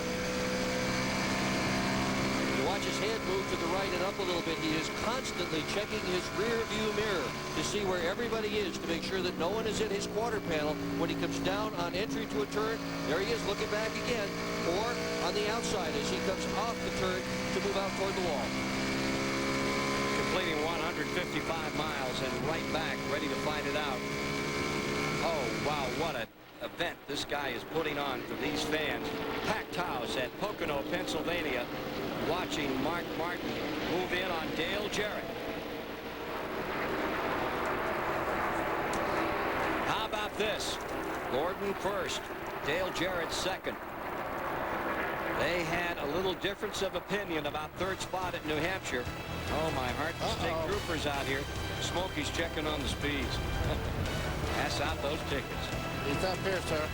You watch his head move to the right and up a little bit. He is constantly checking his rear view mirror to see where everybody is, to make sure that no one is in his quarter panel when he comes down on entry to a turn. There he is looking back again, or on the outside as he comes off the turn to move out toward the wall. Completing 155 miles and right back, ready to find it out. Oh, wow, what an event this guy is putting on for these fans. Packed house at Pocono, Pennsylvania, watching Mark Martin move in on Dale Jarrett. How about this? Gordon first, Dale Jarrett second. They had a little difference of opinion about 3rd spot at New Hampshire. Oh, my heart, the state troopers out here. Smokey's checking on the speeds. Pass out those tickets. He's up here, sir.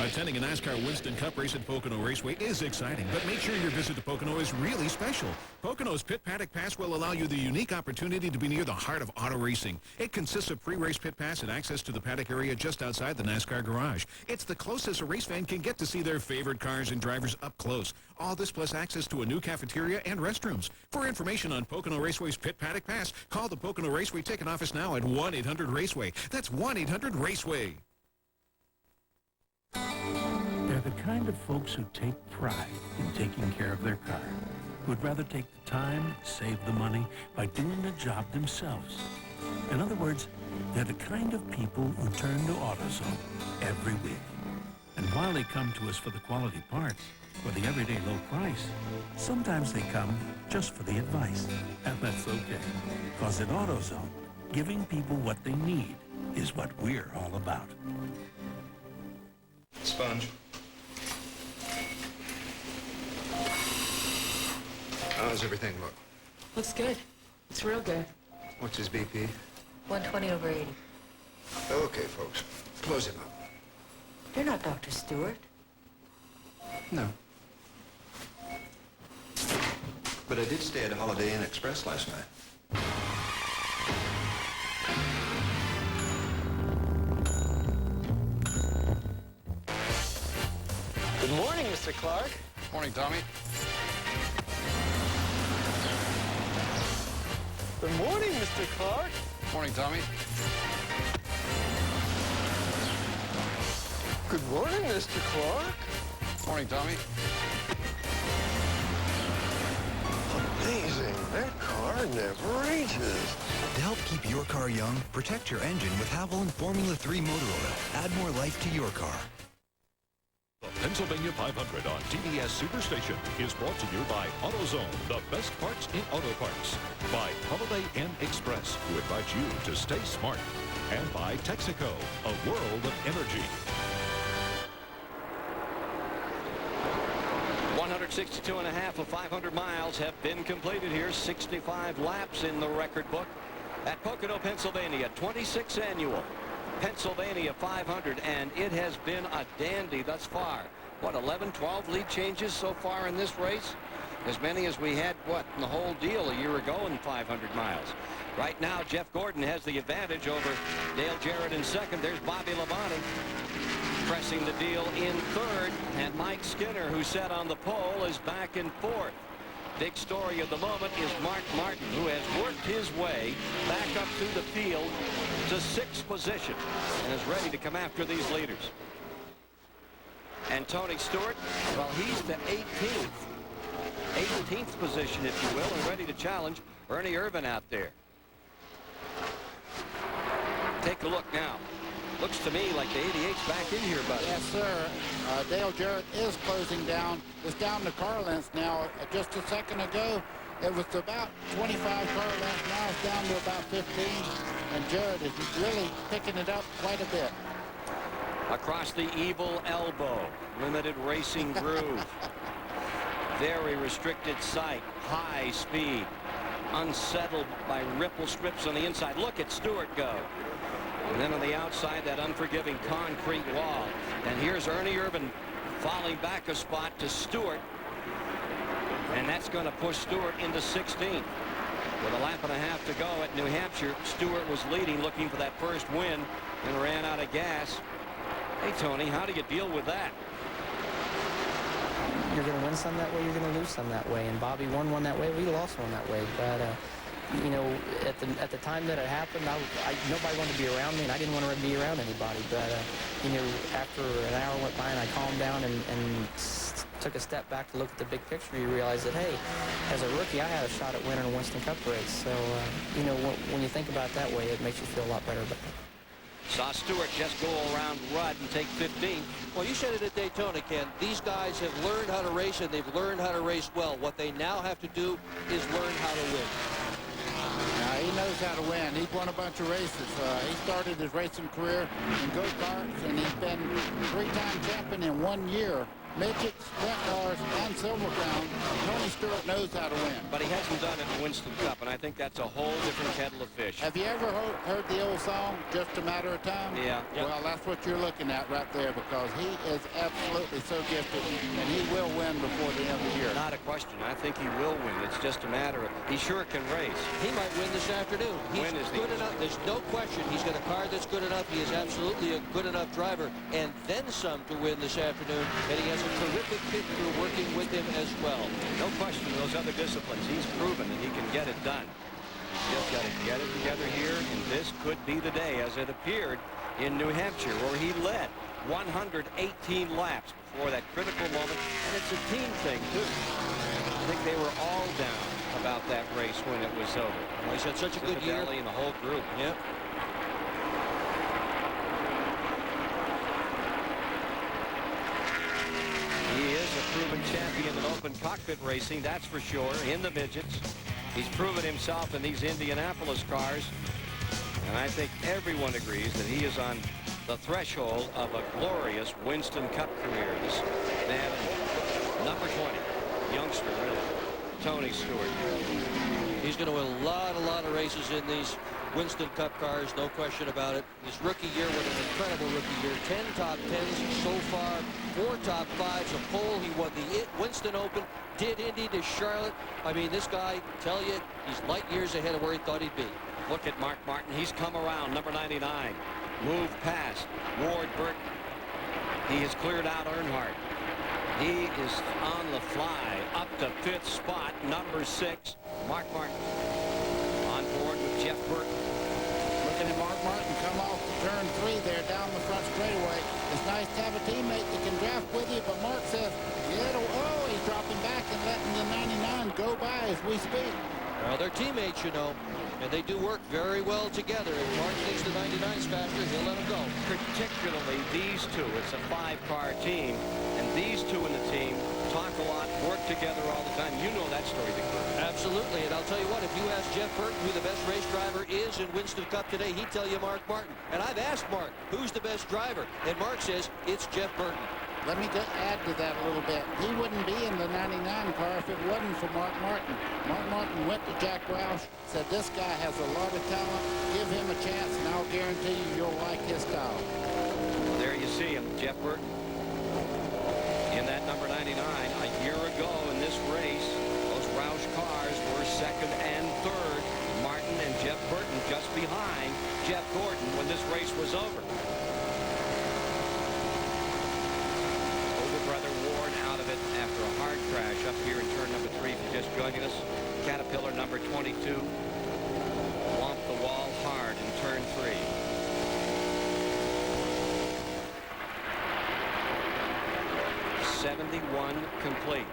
Attending a NASCAR Winston Cup race at Pocono Raceway is exciting, but make sure your visit to Pocono is really special. Pocono's Pit Paddock Pass will allow you the unique opportunity to be near the heart of auto racing. It consists of pre-race pit pass and access to the paddock area just outside the NASCAR garage. It's the closest a race fan can get to see their favorite cars and drivers up close. All this plus access to a new cafeteria and restrooms. For information on Pocono Raceway's Pit Paddock Pass, call the Pocono Raceway ticket office now at 1-800-RACEWAY. That's 1-800-RACEWAY. They're the kind of folks who take pride in taking care of their car, who'd rather take the time, save the money by doing the job themselves. In other words, they're the kind of people who turn to AutoZone every week. And while they come to us for the quality parts, for the everyday low price, sometimes they come just for the advice. And that's okay, because at AutoZone, giving people what they need is what we're all about. Sponge. How does everything look? Looks good. It's real good. What's his BP? 120/80. Okay, folks. Close him up. You're not Dr. Stewart. No. But I did stay at a Holiday Inn Express last night. Good morning, Mr. Clark. Morning, Tommy. Good morning, Mr. Clark. Morning, Tommy. Good morning, Mr. Clark. Morning, Tommy. Amazing. That car never ages. To help keep your car young, protect your engine with Haviland Formula 3 motor oil. Add more life to your car. The Pennsylvania 500 on TBS Superstation is brought to you by AutoZone, the best parts in auto parts. By Holiday Inn Express, who invite you to stay smart. And by Texaco, a world of energy. 162.5 of 500 miles have been completed here. 65 laps in the record book at Pocono, Pennsylvania, 26th annual Pennsylvania 500, and it has been a dandy thus far. What, 11, 12 lead changes so far in this race? As many as we had, what, in the whole deal a year ago in 500 miles. Right now, Jeff Gordon has the advantage over Dale Jarrett in second. There's Bobby Labonte pressing the deal in third, and Mike Skinner, who sat on the pole, is back in fourth. Big story of the moment is Mark Martin, who has worked his way back up through the field to 6th position and is ready to come after these leaders. And Tony Stewart, well, he's the 18th position, if you will, and ready to challenge Ernie Irvan out there. Take a look now. Looks to me like the 88's back in here, buddy. Yes, sir. Dale Jarrett is closing down. It's down to car lengths now. Just a second ago, it was about 25 car lengths. Now it's down to about 15. And Jarrett is really picking it up quite a bit. Across the evil elbow, limited racing groove. Very restricted sight, high speed, unsettled by ripple strips on the inside. Look at Stewart go. And then on the outside, that unforgiving concrete wall. And here's Ernie Irvan falling back a spot to Stewart. And that's going to push Stewart into 16th. With a lap and a half to go at New Hampshire, Stewart was leading, looking for that first win, and ran out of gas. Hey, Tony, how do you deal with that? You're going to win some that way, you're going to lose some that way. And Bobby won one that way, we lost one that way. But you know, at the time that it happened, nobody wanted to be around me, and I didn't want to be around anybody. But you know, after an hour went by and I calmed down and took a step back to look at the big picture, you realize that, hey, as a rookie, I had a shot at winning a Winston Cup race. So you know, when you think about it that way, it makes you feel a lot better about it. Saw Stewart just go around Rudd and take 15. Well, you said it at Daytona, Ken. These guys have learned how to race, and they've learned how to race well. What they now have to do is learn how to win. Now, he knows how to win. He's won a bunch of races. He started his racing career in go-karts, and he's been three-time champion in 1 year. Midgets, sprint cars, and Silver Crown. Tony Stewart knows how to win. But he hasn't done it in Winston Cup, and I think that's a whole different kettle of fish. Have you ever heard the old song, Just a Matter of Time? Yeah. Well, that's what you're looking at right there, because he is absolutely so gifted, and he will win before the end of the year. Not a question. I think he will win. It's just a matter of, he sure can race. He might win this afternoon. He's good enough. There's no question. He's got a car that's good enough. He is absolutely a good enough driver, and then some to win this afternoon. And he has a terrific pit crew working with him as well. No question, those other disciplines, he's proven that he can get it done. He's just got to get it together here, and this could be the day, as it appeared in New Hampshire, where he led 118 laps before that critical moment. And it's a team thing, too. I think they were all down about that race when it was over. Well, he's had such a good year. And the whole group. Yep. champion in open cockpit racing, that's for sure, in the midgets. He's proven himself in these Indianapolis cars. And I think everyone agrees that he is on the threshold of a glorious Winston Cup career. This man, number 20, youngster, really, Tony Stewart. He's going to win a lot of races in these Winston Cup cars, no question about it. His rookie year was an incredible rookie year. 10 top 10s so far, 4 top 5s, a pole. He won the Winston Open, did Indy to Charlotte. I mean, this guy, tell you, he's light years ahead of where he thought he'd be. Look at Mark Martin. He's come around, number 99. Moved past Ward Burton. He has cleared out Earnhardt. He is on the fly up to 5th spot, number 6, Mark Martin. On board with Jeff Burton. Looking at Mark Martin come off the turn 3 there down the front straightaway. It's nice to have a teammate that can draft with you, but Mark says, he's dropping back and letting the 99 go by as we speak. Well, they're teammates, you know, and they do work very well together. If Mark thinks the 99's faster, he'll let him go. Particularly these two. It's a 5-car team, and these two in the team talk a lot, work together all the time. You know that story, Dick. Absolutely, and I'll tell you what, if you ask Jeff Burton who the best race driver is in Winston Cup today, he'd tell you Mark Martin. And I've asked Mark, who's the best driver? And Mark says, it's Jeff Burton. Let me just add to that a little bit. He wouldn't be in the 99 car if it wasn't for Mark Martin. Mark Martin went to Jack Roush, said this guy has a lot of talent. Give him a chance, and I'll guarantee you you'll like his style. There you see him, Jeff Burton. In that number 99, a year ago in this race, those Roush cars were 2nd and 3rd. Martin and Jeff Burton just behind Jeff Gordon when this race was over. Brother Ward out of it after a hard crash up here in turn number 3. If you're just joining us, Caterpillar number 22 whomped the wall hard in turn 3. .71 complete.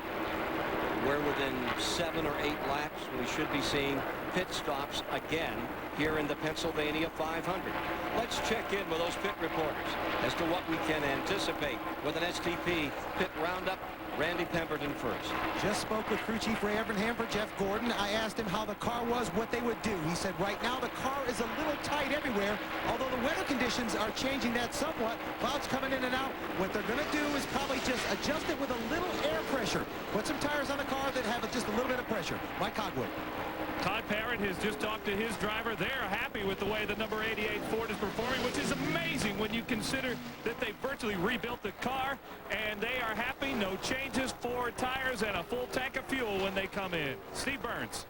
We're within 7 or 8 laps. We should be seeing pit stops again here in the Pennsylvania 500. Let's check in with those pit reporters as to what we can anticipate with an STP pit roundup. Randy Pemberton first. Just spoke with crew chief Ray Evernham for Jeff Gordon. I asked him how the car was, what they would do. He said right now the car is a little tight everywhere, although the weather conditions are changing that somewhat. Clouds coming in and out. What they're going to do is probably just adjust it with a little air pressure. Put some tires on the car that have just a little bit of pressure. Mike Cogwood. Todd Parrott has just talked to his driver. They're happy with the way the number 88 Ford is performing, which is amazing when you consider that they virtually rebuilt the car, and they are happy. No changes, 4 tires, and a full tank of fuel when they come in. Steve Burns.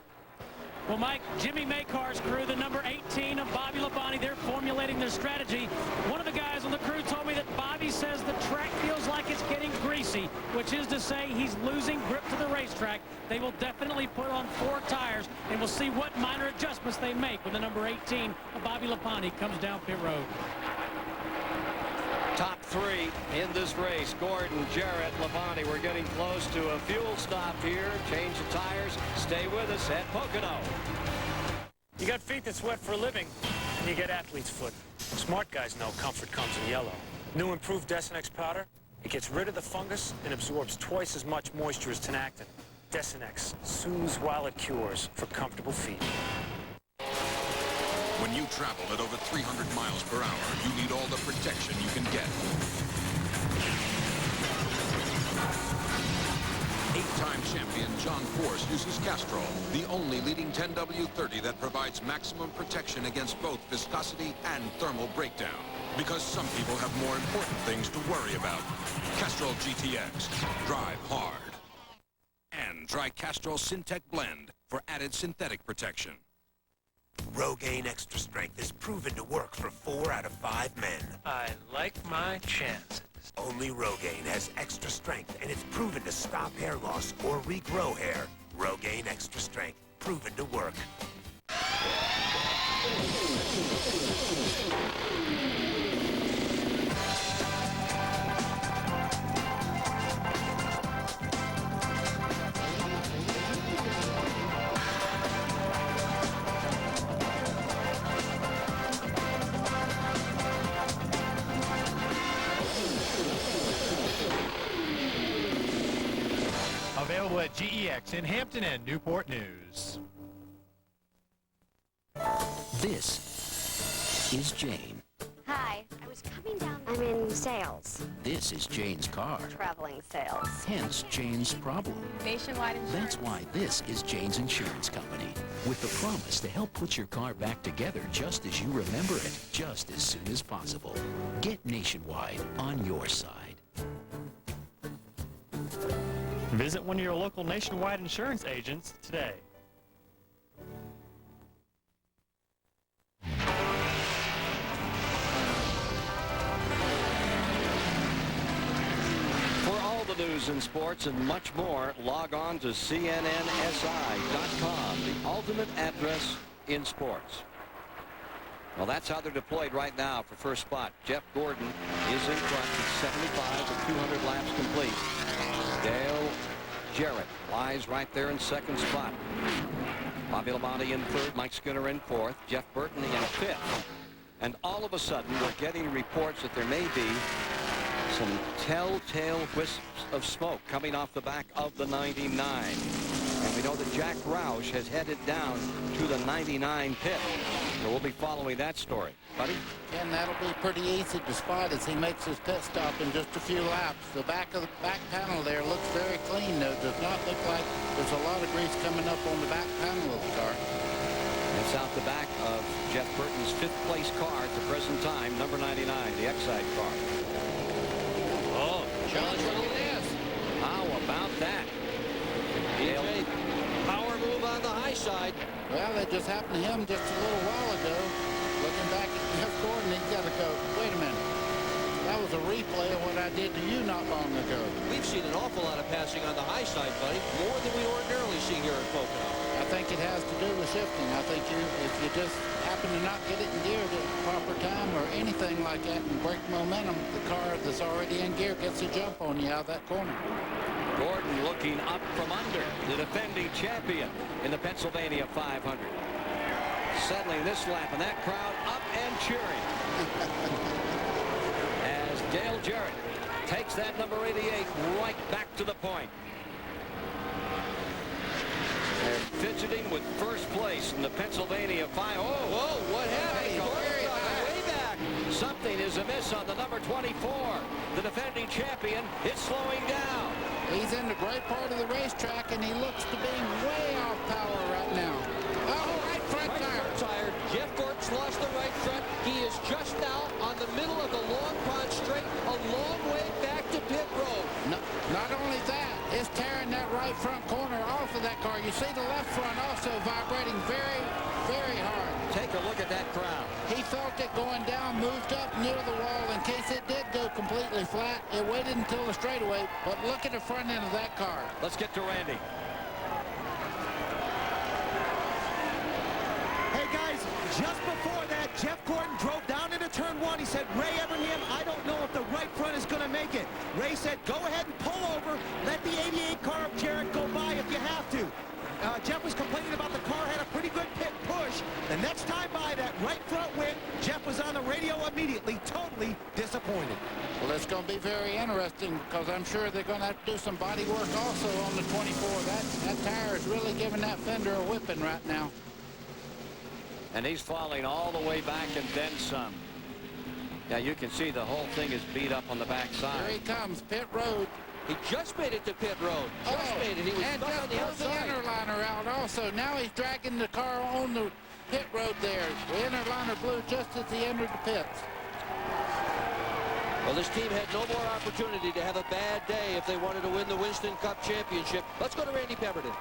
Well, Mike, Jimmy Maycar's crew, the number 18 of Bobby Labonte, they're formulating their strategy. One of the guys on the crew told me that Bobby says the track feels like it's getting greasy, which is to say he's losing grip to the racetrack. They will definitely put on 4 tires, and we'll see what minor adjustments they make when the number 18 of Bobby Labonte comes down pit road. Top 3 in this race. Gordon, Jarrett, Labonte. We're getting close to a fuel stop here. Change the tires. Stay with us at Pocono. You got feet that sweat for a living, and you get athlete's foot. Smart guys know comfort comes in yellow. New improved Desinex powder, it gets rid of the fungus and absorbs twice as much moisture as Tenactin. Desinex soothes while it cures for comfortable feet. When you travel at over 300 miles per hour, you need all the protection you can get. 8-time champion John Force uses Castrol, the only leading 10W30 that provides maximum protection against both viscosity and thermal breakdown. Because some people have more important things to worry about. Castrol GTX. Drive hard. And try Castrol Syntec Blend for added synthetic protection. Rogaine Extra Strength is proven to work for 4 out of 5 men. I like my chances. Only Rogaine has extra strength, and it's proven to stop hair loss or regrow hair. Rogaine Extra Strength, proven to work. Available at GEX in Hampton and Newport News. This is Jane. Hi, I was coming down. I'm in sales. This is Jane's car. Traveling sales. Hence Jane's problem. Nationwide insurance. That's why this is Jane's Insurance Company. With the promise to help put your car back together just as you remember it, just as soon as possible. Get Nationwide on your side. Visit one of your local Nationwide insurance agents today. For all the news in sports and much more, log on to cnnsi.com, the ultimate address in sports. Well, that's how they're deployed right now for first spot. Jeff Gordon is in front with 75 with 200 laps complete. Dale Jarrett lies right there in second spot. Bobby Labonte in third, Mike Skinner in fourth, Jeff Burton in fifth. And all of a sudden, we're getting reports that there may be some telltale wisps of smoke coming off the back of the 99. And we know that Jack Roush has headed down to the 99 pit. So we'll be following that story. Buddy? And that'll be pretty easy to spot as he makes his pit stop in just a few laps. The back panel there looks very clean, though. Does not look like there's a lot of grease coming up on the back panel of the car. It's out the back of Jeff Burton's fifth-place car at the present time, number 99, the Exide car. Oh, Challenge, look at this. How about that? DJ, power move on the high side. Well, that just happened to him just a little while ago. Looking back at Jeff Gordon, he's got to go, wait a minute. That was a replay of what I did to you not long ago. We've seen an awful lot of passing on the high side, buddy, more than we ordinarily see here at Pocono. I think it has to do with shifting. I think if you just happen to not get it in gear at the proper time or anything like that and break momentum, the car that's already in gear gets a jump on you out of that corner. Gordon looking up from under, the defending champion in the Pennsylvania 500. Settling this lap, and that crowd up and cheering. As Dale Jarrett takes that number 88 right back to the point. They're fidgeting with first place in the Pennsylvania 5. Oh, whoa, what happened? Way back. Something is amiss on the number 24. The defending champion is slowing down. He's in the great part of the racetrack, and he looks to be way off power right now. Oh, right front tire. Jeff Gordon's lost the right front. He is just now on the middle of the Long Pond Straight, a long way back to pit road. No, not only that, it's tearing that right front corner off of that car. You see the left front also vibrating very, very hard. Take a look at that crowd. He felt it going down, moved up near the wall in case it did go completely flat. It waited until the straightaway, but look at the front end of that car. Let's get to Randy. Hey, guys, just before that, Jeff Gordon drove down into turn one. He said, Ray Evernham, I don't know if the right front is going to make it. Ray said, go ahead and pull over. Let the 88 car of Jarrett go by if you have to. Jeff was complaining about the car had a pretty good pit push. The next time by, that right front went. Jeff was on the radio immediately, totally disappointed. Well, it's going to be very interesting because I'm sure they're going to have to do some body work also on the 24. That tire is really giving that fender a whipping right now. And he's falling all the way back and then some. Yeah, you can see the whole thing is beat up on the backside. Here he comes, pit road. He just made it to pit road. Just made it. He was stuck on the outside. The inner liner out also. Now he's dragging the car on the pit road there. The inner liner blew just as he entered the pits. Well, this team had no more opportunity to have a bad day if they wanted to win the Winston Cup Championship. Let's go to Randy Pemberton.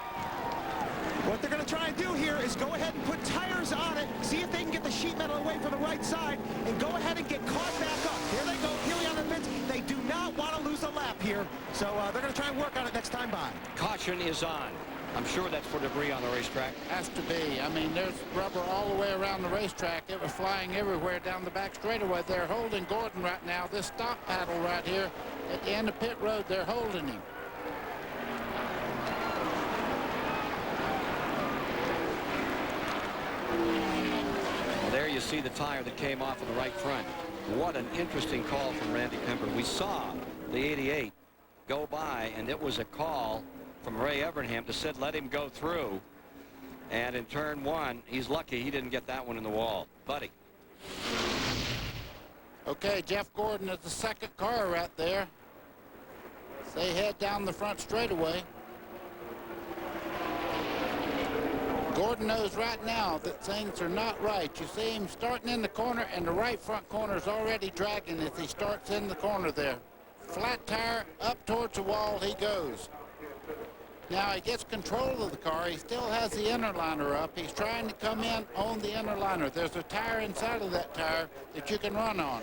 What they're going to try and do here is go ahead and put tires on it, see if they can get the sheet metal away from the right side, and go ahead and get caught back up. Here they go, Healy on the pits. They do not want to lose a lap here, so they're going to try and work on it next time by. Caution is on. I'm sure that's for debris on the racetrack. Has to be. I mean, there's rubber all the way around the racetrack. It was flying everywhere down the back straightaway. They're holding Gordon right now. This stop paddle right here at the end of pit road, they're holding him. Well, there you see the tire that came off of the right front. What an interesting call from Randy Pemberton. We saw the 88 go by, and it was a call from Ray Evernham that said let him go through. And in turn one, he's lucky he didn't get that one in the wall. Buddy. Okay, Jeff Gordon is the second car right there. They head down the front straightaway. Gordon knows right now that things are not right. You see him starting in the corner, and the right front corner is already dragging as he starts in the corner there. Flat tire, up towards the wall he goes. Now he gets control of the car. He still has the inner liner up. He's trying to come in on the inner liner. There's a tire inside of that tire that you can run on.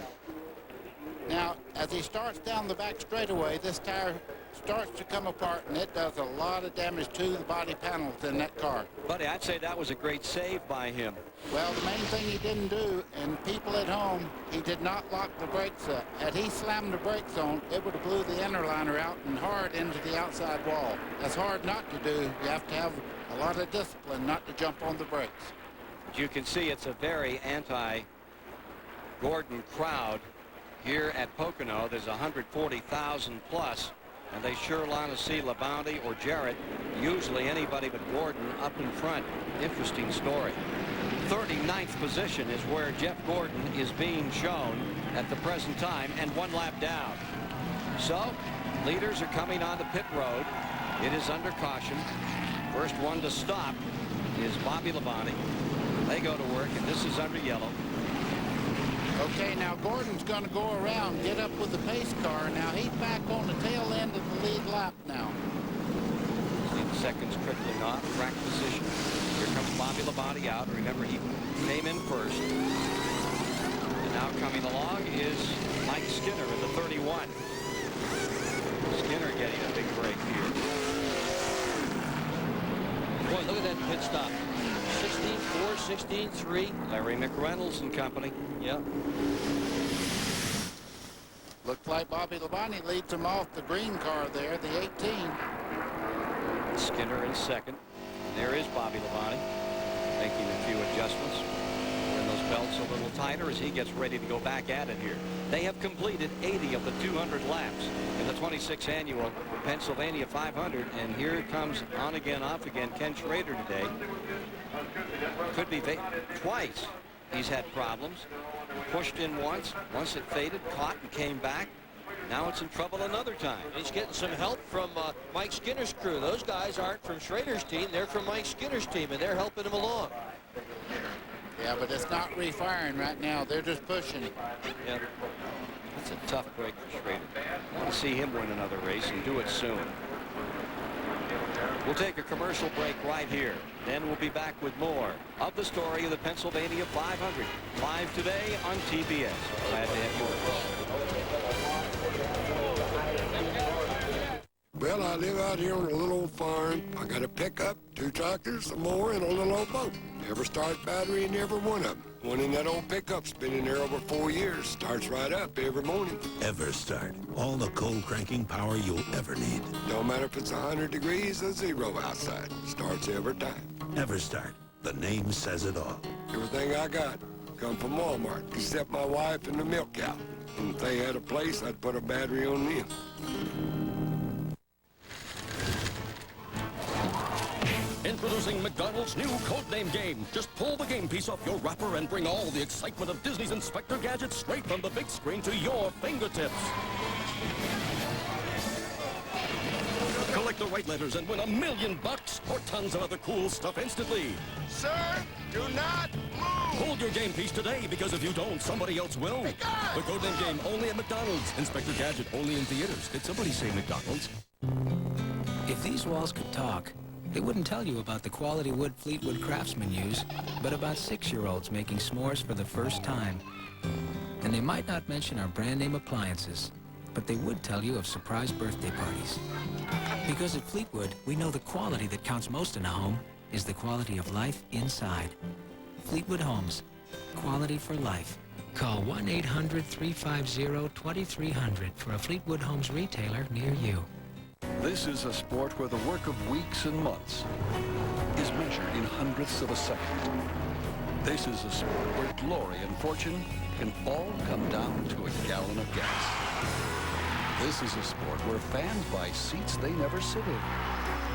Now, as he starts down the back straightaway, this tire starts to come apart, and it does a lot of damage to the body panels in that car. Buddy, I'd say that was a great save by him. Well, the main thing he didn't do, and people at home, he did not lock the brakes up. Had he slammed the brakes on, it would have blew the inner liner out and hard into the outside wall. That's hard not to do. You have to have a lot of discipline not to jump on the brakes. As you can see, it's a very anti-Gordon crowd here at Pocono. There's 140,000 plus, and they sure want to see LaBounty or Jarrett, usually anybody but Gordon, up in front. Interesting story. 39th position is where Jeff Gordon is being shown at the present time, and one lap down. So leaders are coming onto pit road. It is under caution. First one to stop is Bobby LaBounty. They go to work, and this is under yellow. Okay, now Gordon's going to go around, get up with the pace car. Now he's back on the tail end of the lead lap now. See the seconds trickling off, track position. Here comes Bobby LaBounty out. Remember, he came in first. And now coming along is Mike Skinner in the 31. Skinner getting a big break here. Boy, look at that pit stop. 16-4, 16-3. Larry McReynolds and company. Yep. Looks like Bobby LaBounty leads him off the green car there, the 18. Skinner in second. There is Bobby LaBounty making a few adjustments. Wearing those belts a little tighter as he gets ready to go back at it here. They have completed 80 of the 200 laps in the 26th annual Pennsylvania 500. And here comes on again, off again, Ken Schrader today. Could be twice he's had problems. Pushed in once it faded, caught and came back. Now it's in trouble another time. He's getting some help from Mike Skinner's crew. Those guys aren't from Schrader's team. They're from Mike Skinner's team, and they're helping him along. Yeah, but it's not refiring right now. They're just pushing it. Yeah, that's a tough break for Schrader. I want to see him win another race and do it soon. We'll take a commercial break right here. Then we'll be back with more of the story of the Pennsylvania 500. Live today on TBS. Glad to have more. Well, I live out here on a little old farm. I got a pickup, 2 tractors, a mower, and a little old boat. Never start battery in every one of them. One in that old pickup's been in there over 4 years. Starts right up every morning. EverStart. All the cold cranking power you'll ever need. No matter if it's 100 degrees or 0 outside. Starts every time. EverStart. The name says it all. Everything I got come from Walmart, except my wife and the milk cow. And if they had a place, I'd put a battery on them. Introducing McDonald's new codename game. Just pull the game piece off your wrapper and bring all the excitement of Disney's Inspector Gadget straight from the big screen to your fingertips. Collect the right letters and win $1 million or tons of other cool stuff instantly. Sir, do not move! Hold your game piece today, because if you don't, somebody else will. The codename game only at McDonald's. Inspector Gadget only in theaters. Did somebody say McDonald's? If these walls could talk, they wouldn't tell you about the quality wood Fleetwood craftsmen use, but about 6-year-olds making s'mores for the first time. And they might not mention our brand name appliances, but they would tell you of surprise birthday parties. Because at Fleetwood, we know the quality that counts most in a home is the quality of life inside. Fleetwood Homes. Quality for life. Call 1-800-350-2300 for a Fleetwood Homes retailer near you. This is a sport where the work of weeks and months is measured in hundredths of a second. This is a sport where glory and fortune can all come down to a gallon of gas. This is a sport where fans buy seats they never sit in,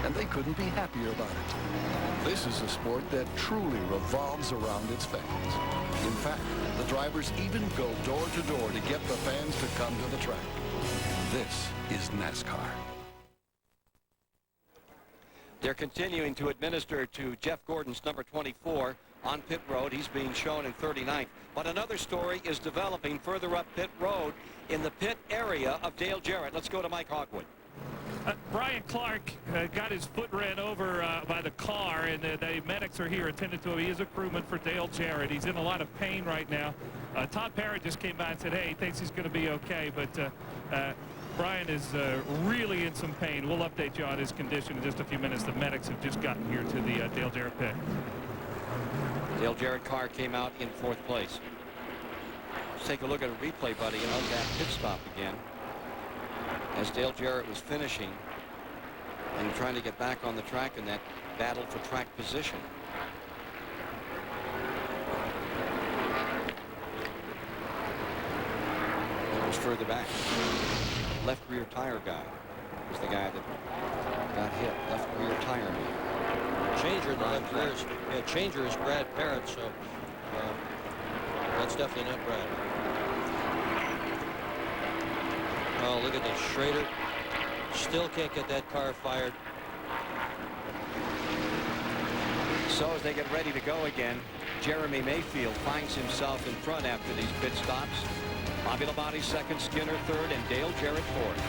and they couldn't be happier about it. This is a sport that truly revolves around its fans. In fact, the drivers even go door to door to get the fans to come to the track. This is NASCAR. They're continuing to administer to Jeff Gordon's number 24 on pit road. He's being shown in 39th. But another story is developing further up pit road in the pit area of Dale Jarrett. Let's go to Mike Hogwood. Brian Clark got his foot ran over by the car, and the medics are here attending to him. He is a crewman for Dale Jarrett. He's in a lot of pain right now. Todd Parrott just came by and said, hey, he thinks he's going to be okay, but Brian is really in some pain. We'll update you on his condition in just a few minutes. The medics have just gotten here to the Dale Jarrett pit. Dale Jarrett car came out in 4th place. Let's take a look at a replay, buddy, of that pit stop again. As Dale Jarrett was finishing and trying to get back on the track in that battle for track position. That was further back. Left rear tire guy was the guy that got hit. Left rear tire man. Changer in the left rear. Yeah, changer is Brad Parrott, so that's definitely not Brad. Oh, look at this. Schrader still can't get that car fired. So as they get ready to go again, Jeremy Mayfield finds himself in front after these pit stops. Bobby Labonte second, Skinner third, and Dale Jarrett fourth.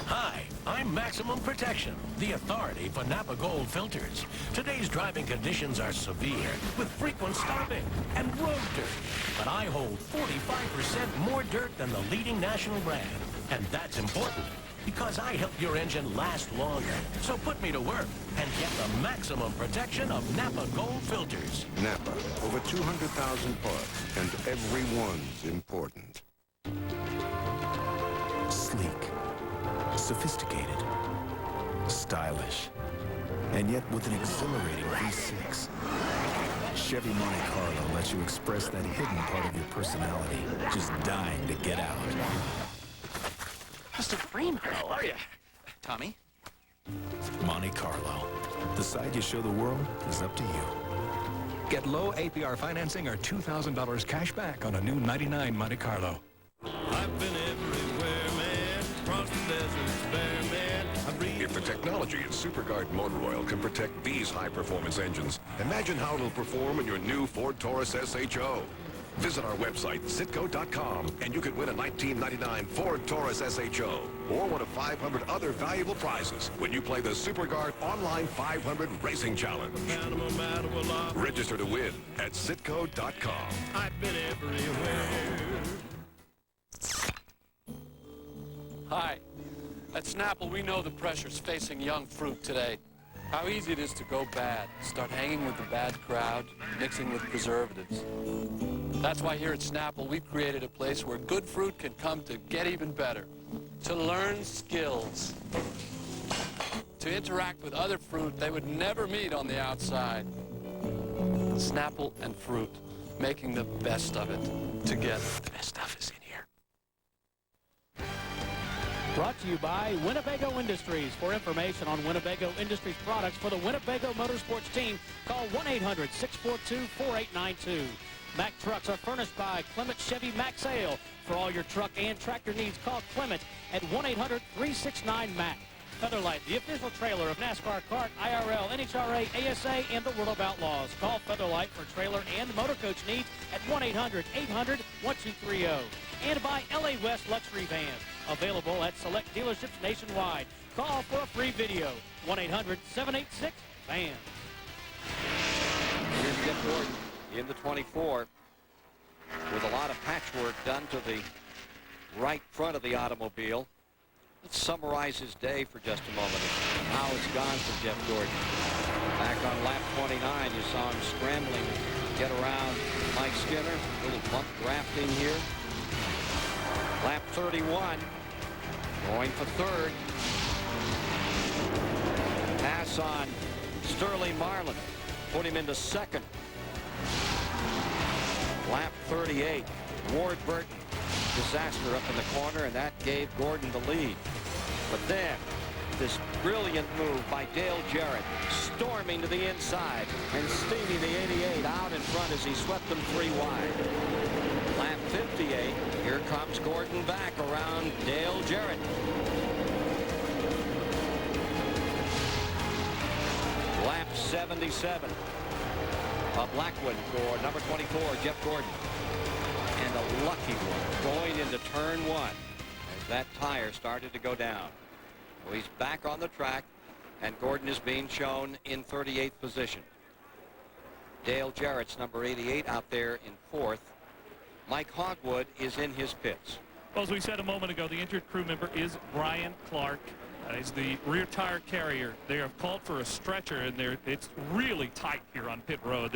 Hi, I'm Maximum Protection, the authority for Napa Gold filters. Today's driving conditions are severe, with frequent stopping and road dirt. But I hold 45% more dirt than the leading national brand. And that's important, because I help your engine last longer. So put me to work and get the maximum protection of Napa Gold filters. Napa, over 200,000 parts, and every one's important. Sleek, sophisticated, stylish, and yet with an exhilarating V6. Chevy Monte Carlo lets you express that hidden part of your personality, just dying to get out. Mr. Freeman, how are you? Tommy? Monte Carlo. The side you show the world is up to you. Get low APR financing or $2,000 cash back on a new 99 Monte Carlo. I've been everywhere, man. Across the deserts, bare, man. If the technology in SuperGuard motor oil can protect these high-performance engines, imagine how it'll perform in your new Ford Taurus SHO. Visit our website, Citgo.com, and you could win a 1999 Ford Taurus SHO or one of 500 other valuable prizes when you play the SuperGuard Online 500 Racing Challenge. Register to win at Citgo.com. I've been everywhere. Hi. At Snapple, we know the pressures facing young fruit today. How easy it is to go bad, start hanging with the bad crowd, mixing with preservatives. That's why here at Snapple, we've created a place where good fruit can come to get even better, to learn skills, to interact with other fruit they would never meet on the outside. Snapple and fruit, making the best of it together. The best stuff is in here. Brought to you by Winnebago Industries. For information on Winnebago Industries products for the Winnebago Motorsports team, call 1-800-642-4892. Mack trucks are furnished by Clement Chevy Mack Sale. For all your truck and tractor needs, call Clement at 1-800-369-MACK. Featherlight, the official trailer of NASCAR, Kart, IRL, NHRA, ASA, and the World of Outlaws. Call Featherlight for trailer and motor coach needs at 1-800-800-1230. And by LA West Luxury Vans, available at select dealerships nationwide. Call for a free video, 1-800-786-VANS. Here's Jeff Gordon in the 24 with a lot of patchwork done to the right front of the automobile. Let's summarize his day for just a moment. How it's gone for Jeff Gordon. Back on lap 29, you saw him scrambling to get around Mike Skinner. A little bump drafting here. Lap 31, going for third. Pass on Sterling Marlin. Put him into second. Lap 38, Ward Burton. Disaster up in the corner, and that gave Gordon the lead. But then, this brilliant move by Dale Jarrett, storming to the inside and steaming the 88 out in front as he swept them 3 wide. Lap 58, here comes Gordon back around Dale Jarrett. Lap 77, a Blackwood for number 24, Jeff Gordon. And a lucky one going into turn 1 as that tire started to go down. So he's back on the track, and Gordon is being shown in 38th position. Dale Jarrett's number 88 out there in 4th. Mike Hogwood is in his pits. Well, as we said a moment ago, the injured crew member is Brian Clark. He's the rear tire carrier. They have called for a stretcher, and it's really tight here on pit road.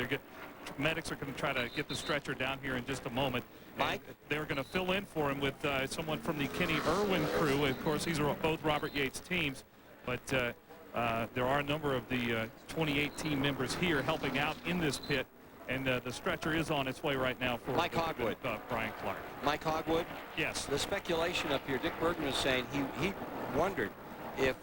Medics are going to try to get the stretcher down here in just a moment. Mike? They're going to fill in for him with someone from the Kenny Irwin crew. Of course, these are both Robert Yates teams, but there are a number of the 28 team members here helping out in this pit, and the stretcher is on its way right now for Mike Hogwood. Brian Clark. Mike Hogwood? Yes. The speculation up here, Dick Bergman was saying he wondered if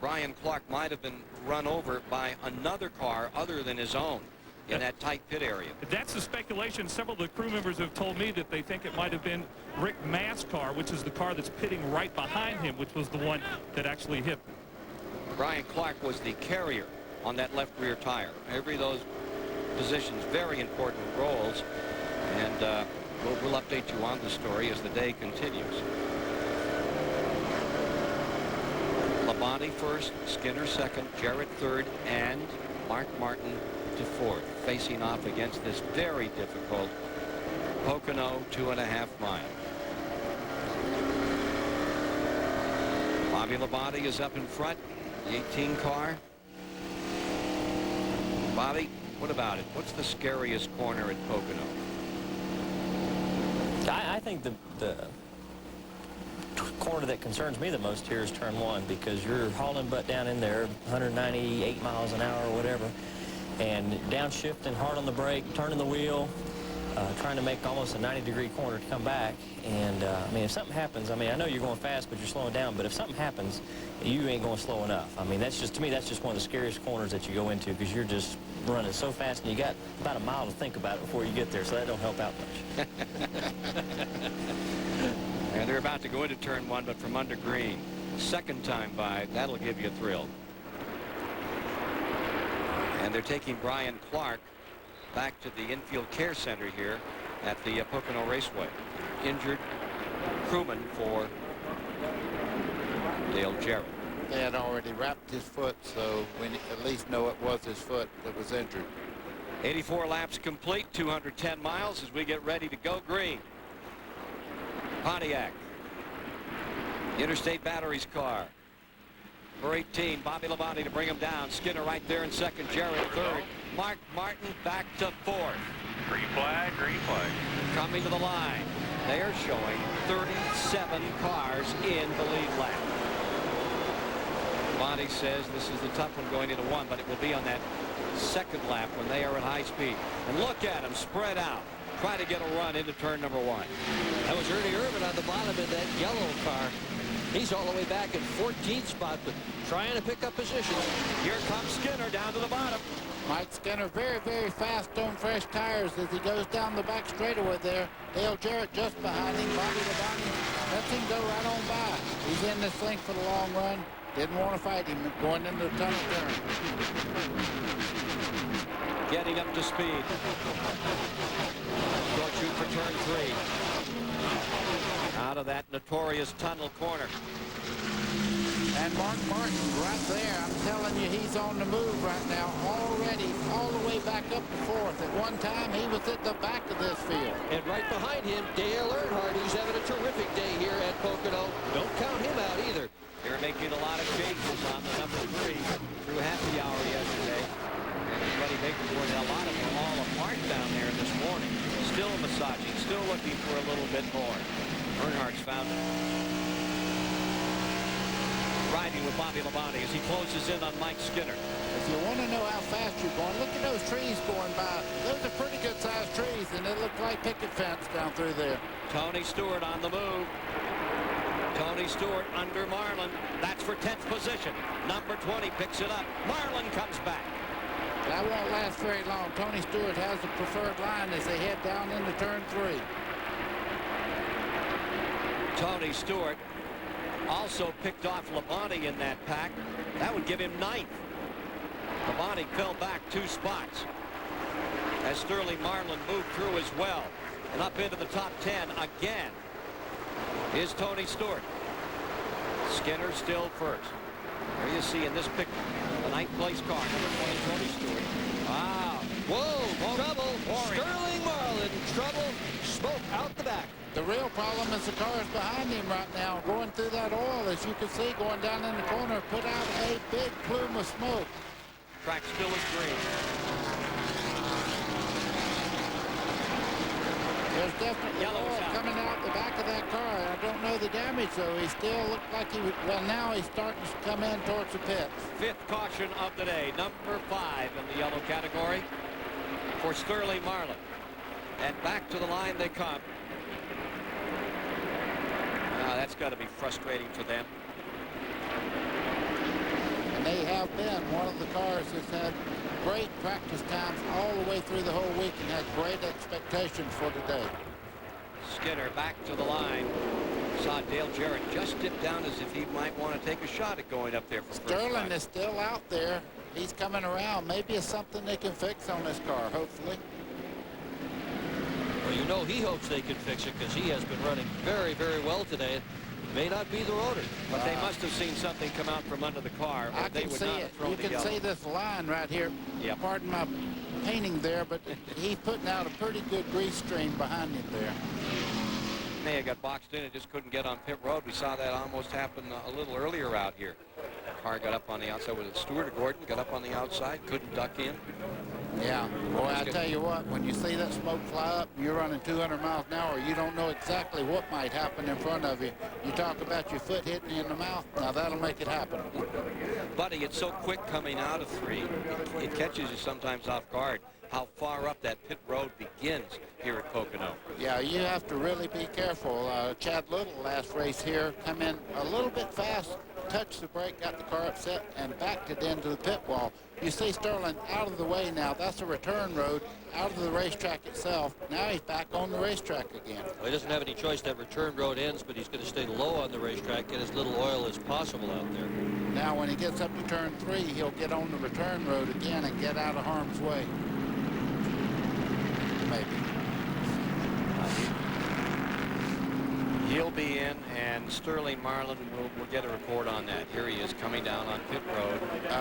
Brian Clark might have been run over by another car other than his own in that tight pit area. That's the speculation. Several of the crew members have told me that they think it might have been Rick Mass' car, which is the car that's pitting right behind him, which was the one that actually hit him. Brian Clark was the carrier on that left rear tire. Every of those positions, very important roles, and we'll update you on the story as the day continues. Labonte first, Skinner second, Jarrett third, and Mark Martin to fourth, facing off against this very difficult Pocono 2.5 mile. Bobby Labonte is up in front, the 18 car. Bobby, what about it? What's the scariest corner at Pocono? I think the corner that concerns me the most here is turn 1, because you're hauling butt down in there 198 miles an hour or whatever, and downshifting hard on the brake, turning the wheel, trying to make almost a 90-degree corner to come back. And I mean, if something happens, I mean, I know you're going fast, but you're slowing down, but if something happens, you ain't going slow enough. I mean, that's just, to me, that's just one of the scariest corners that you go into, because you're just running so fast, and you got about a mile to think about it before you get there, so that don't help out much. And they're about to go into turn 1, but from under green. Second time by, that'll give you a thrill. And they're taking Brian Clark back to the infield care center here at the Pocono Raceway. Injured crewman for Dale Jarrett. They had already wrapped his foot, so we at least know it was his foot that was injured. 84 laps complete, 210 miles as we get ready to go green. Pontiac. Interstate Batteries car. For 18, Bobby Labonte to bring him down. Skinner right there in second, Jarrett third. Mark Martin back to fourth. Green flag, green flag. Coming to the line. They are showing 37 cars in the lead lap. Labonte says this is the tough one going into 1, but it will be on that second lap when they are at high speed. And look at them spread out, trying to get a run into turn number 1. That was Ernie Irvin on the bottom in that yellow car. He's all the way back in 14th spot, but trying to pick up position. Here comes Skinner down to the bottom. Mike Skinner very, very fast on fresh tires as he goes down the back straightaway there. Dale Jarrett just behind him. Bobby Labonte lets him go right on by. He's in this thing for the long run. Didn't want to fight him going into the tunnel turn. Getting up to speed. Short shoot for turn 3. Out of that notorious tunnel corner. And Mark Martin right there. I'm telling you, he's on the move right now already, all the way back up to 4th. At one time, he was at the back of this field. And right behind him, Dale Earnhardt, who's having a terrific day here at Pocono. Don't count him out either. They're making a lot of changes on the number 3 through happy hour yesterday. Everybody making a lot of them all apart down there this morning. Still massaging, still looking for a little bit more. Earnhardt's found it. riding with Bobby Labonte as he closes in on Mike Skinner. If you want to know how fast you're going, look at those trees going by. Those are pretty good-sized trees, and they look like picket fence down through there. Tony Stewart on the move. Tony Stewart under Marlin. That's for 10th position. Number 20 picks it up. Marlin comes back. That won't last very long. Tony Stewart has the preferred line as they head down into turn 3. Tony Stewart also picked off Labonte in that pack. That would give him 9th. Labonte fell back 2 spots as Sterling Marlin moved through as well. And up into the top 10 again is Tony Stewart. Skinner still first. There you see in this picture the 9th place car, number 20, Tony Stewart. Wow. Whoa, trouble. Sterling Marlin, trouble. Smoke out the back. The real problem is the cars behind him right now going through that oil, as you can see, going down in the corner, put out a big plume of smoke. Track still is green. There's definitely oil coming out the back of that car. I don't know the damage, though. He still looked like he was, well, now he's starting to come in towards the pits. 5th caution of the day, number 5 in the yellow category for Sterling Marlin. And back to the line they come. That's got to be frustrating for them. And they have been one of the cars that's had great practice times all the way through the whole week and had great expectations for today. Skinner back to the line. Saw Dale Jarrett just dip down as if he might want to take a shot at going up there for Sterling is still out there. He's coming around. Maybe it's something they can fix on this car, hopefully. Well, you know he hopes they can fix it because he has been running very, very well today. It may not be the rotor. But they must have seen something come out from under the car. I can see it. You can see this line right here. Yep. Pardon my painting there, but he's putting out a pretty good grease stream behind him there. May have got boxed in and just couldn't get on pit road. We saw that almost happen a little earlier out here. The car got up on the outside. Was it Stewart or Gordon? Got up on the outside, couldn't duck in. Yeah, boy, I tell you what, when you see that smoke fly up and you're running 200 miles an hour, you don't know exactly what might happen in front of you. You talk about your foot hitting you in the mouth, now that'll make it happen. Buddy, it's so quick coming out of 3, it catches you sometimes off guard how far up that pit road begins here at Pocono. Yeah, you have to really be careful. Chad Little last race here come in a little bit fast, touched the brake, got the car upset, and backed it into the pit wall. You see Sterling out of the way now. That's a return road out of the racetrack itself. Now he's back on the racetrack again. Well, he doesn't have any choice. That return road ends, but he's going to stay low on the racetrack, get as little oil as possible out there. Now when he gets up to turn 3, he'll get on the return road again and get out of harm's way. Maybe. He'll be in, and Sterling Marlin will get a report on that. Here he is coming down on pit road.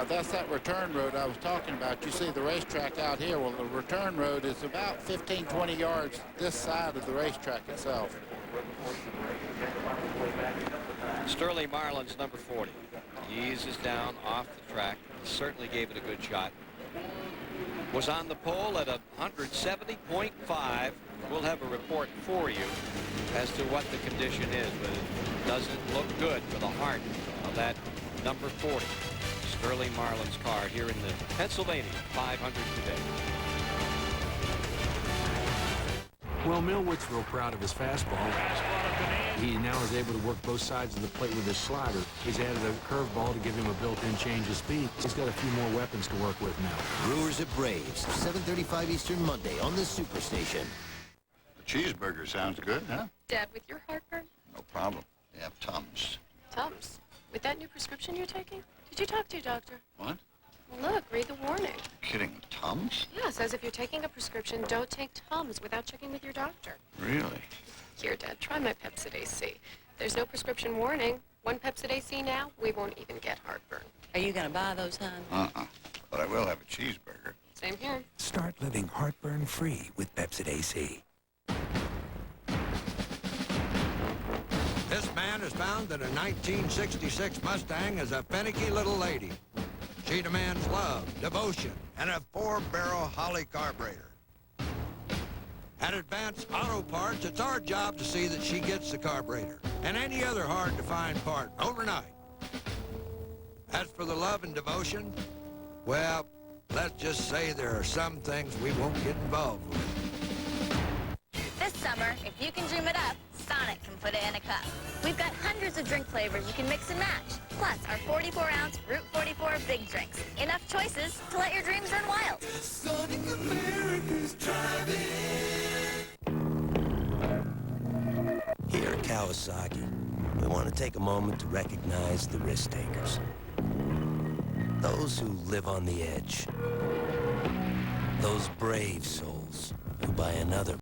That's that return road I was talking about. You see the racetrack out here. Well, the return road is about 15, 20 yards this side of the racetrack itself. Sterling Marlin's number 40. Eases down off the track. Certainly gave it a good shot. Was on the pole at 170.5. We'll have a report for you as to what the condition is, but it doesn't look good for the heart of that number 40. Sterling Marlin's car here in the Pennsylvania 500 today. Well, Millwood's real proud of his fastball. He now is able to work both sides of the plate with his slider. He's added a curveball to give him a built-in change of speed. He's got a few more weapons to work with now. Brewers at Braves, 7:35 Eastern Monday on the Superstation. Cheeseburger sounds good, huh? Dad, with your heartburn? No problem. They have Tums. Tums? With that new prescription you're taking? Did you talk to your doctor? What? Well, look, read the warning. Kidding. Tums? Yeah, it says if you're taking a prescription, don't take Tums without checking with your doctor. Really? Here, Dad, try my Pepsid AC. There's no prescription warning. One Pepsid AC now, we won't even get heartburn. Are you going to buy those, hon? But I will have a cheeseburger. Same here. Start living heartburn-free with Pepsid AC. This man has found that a 1966 Mustang is a finicky little lady. She demands love, devotion, and a 4-barrel Holly carburetor. At Advanced Auto Parts, it's our job to see that she gets the carburetor and any other hard-to-find part overnight. As for the love and devotion, well, let's just say there are some things we won't get involved with. This summer, if you can dream it up, Sonic can put it in a cup. We've got hundreds of drink flavors you can mix and match. Plus, our 44-ounce Route 44 big drinks. Enough choices to let your dreams run wild. Sonic America's driving. Here at Kawasaki, we want to take a moment to recognize the risk takers. Those who live on the edge. Those brave souls who by another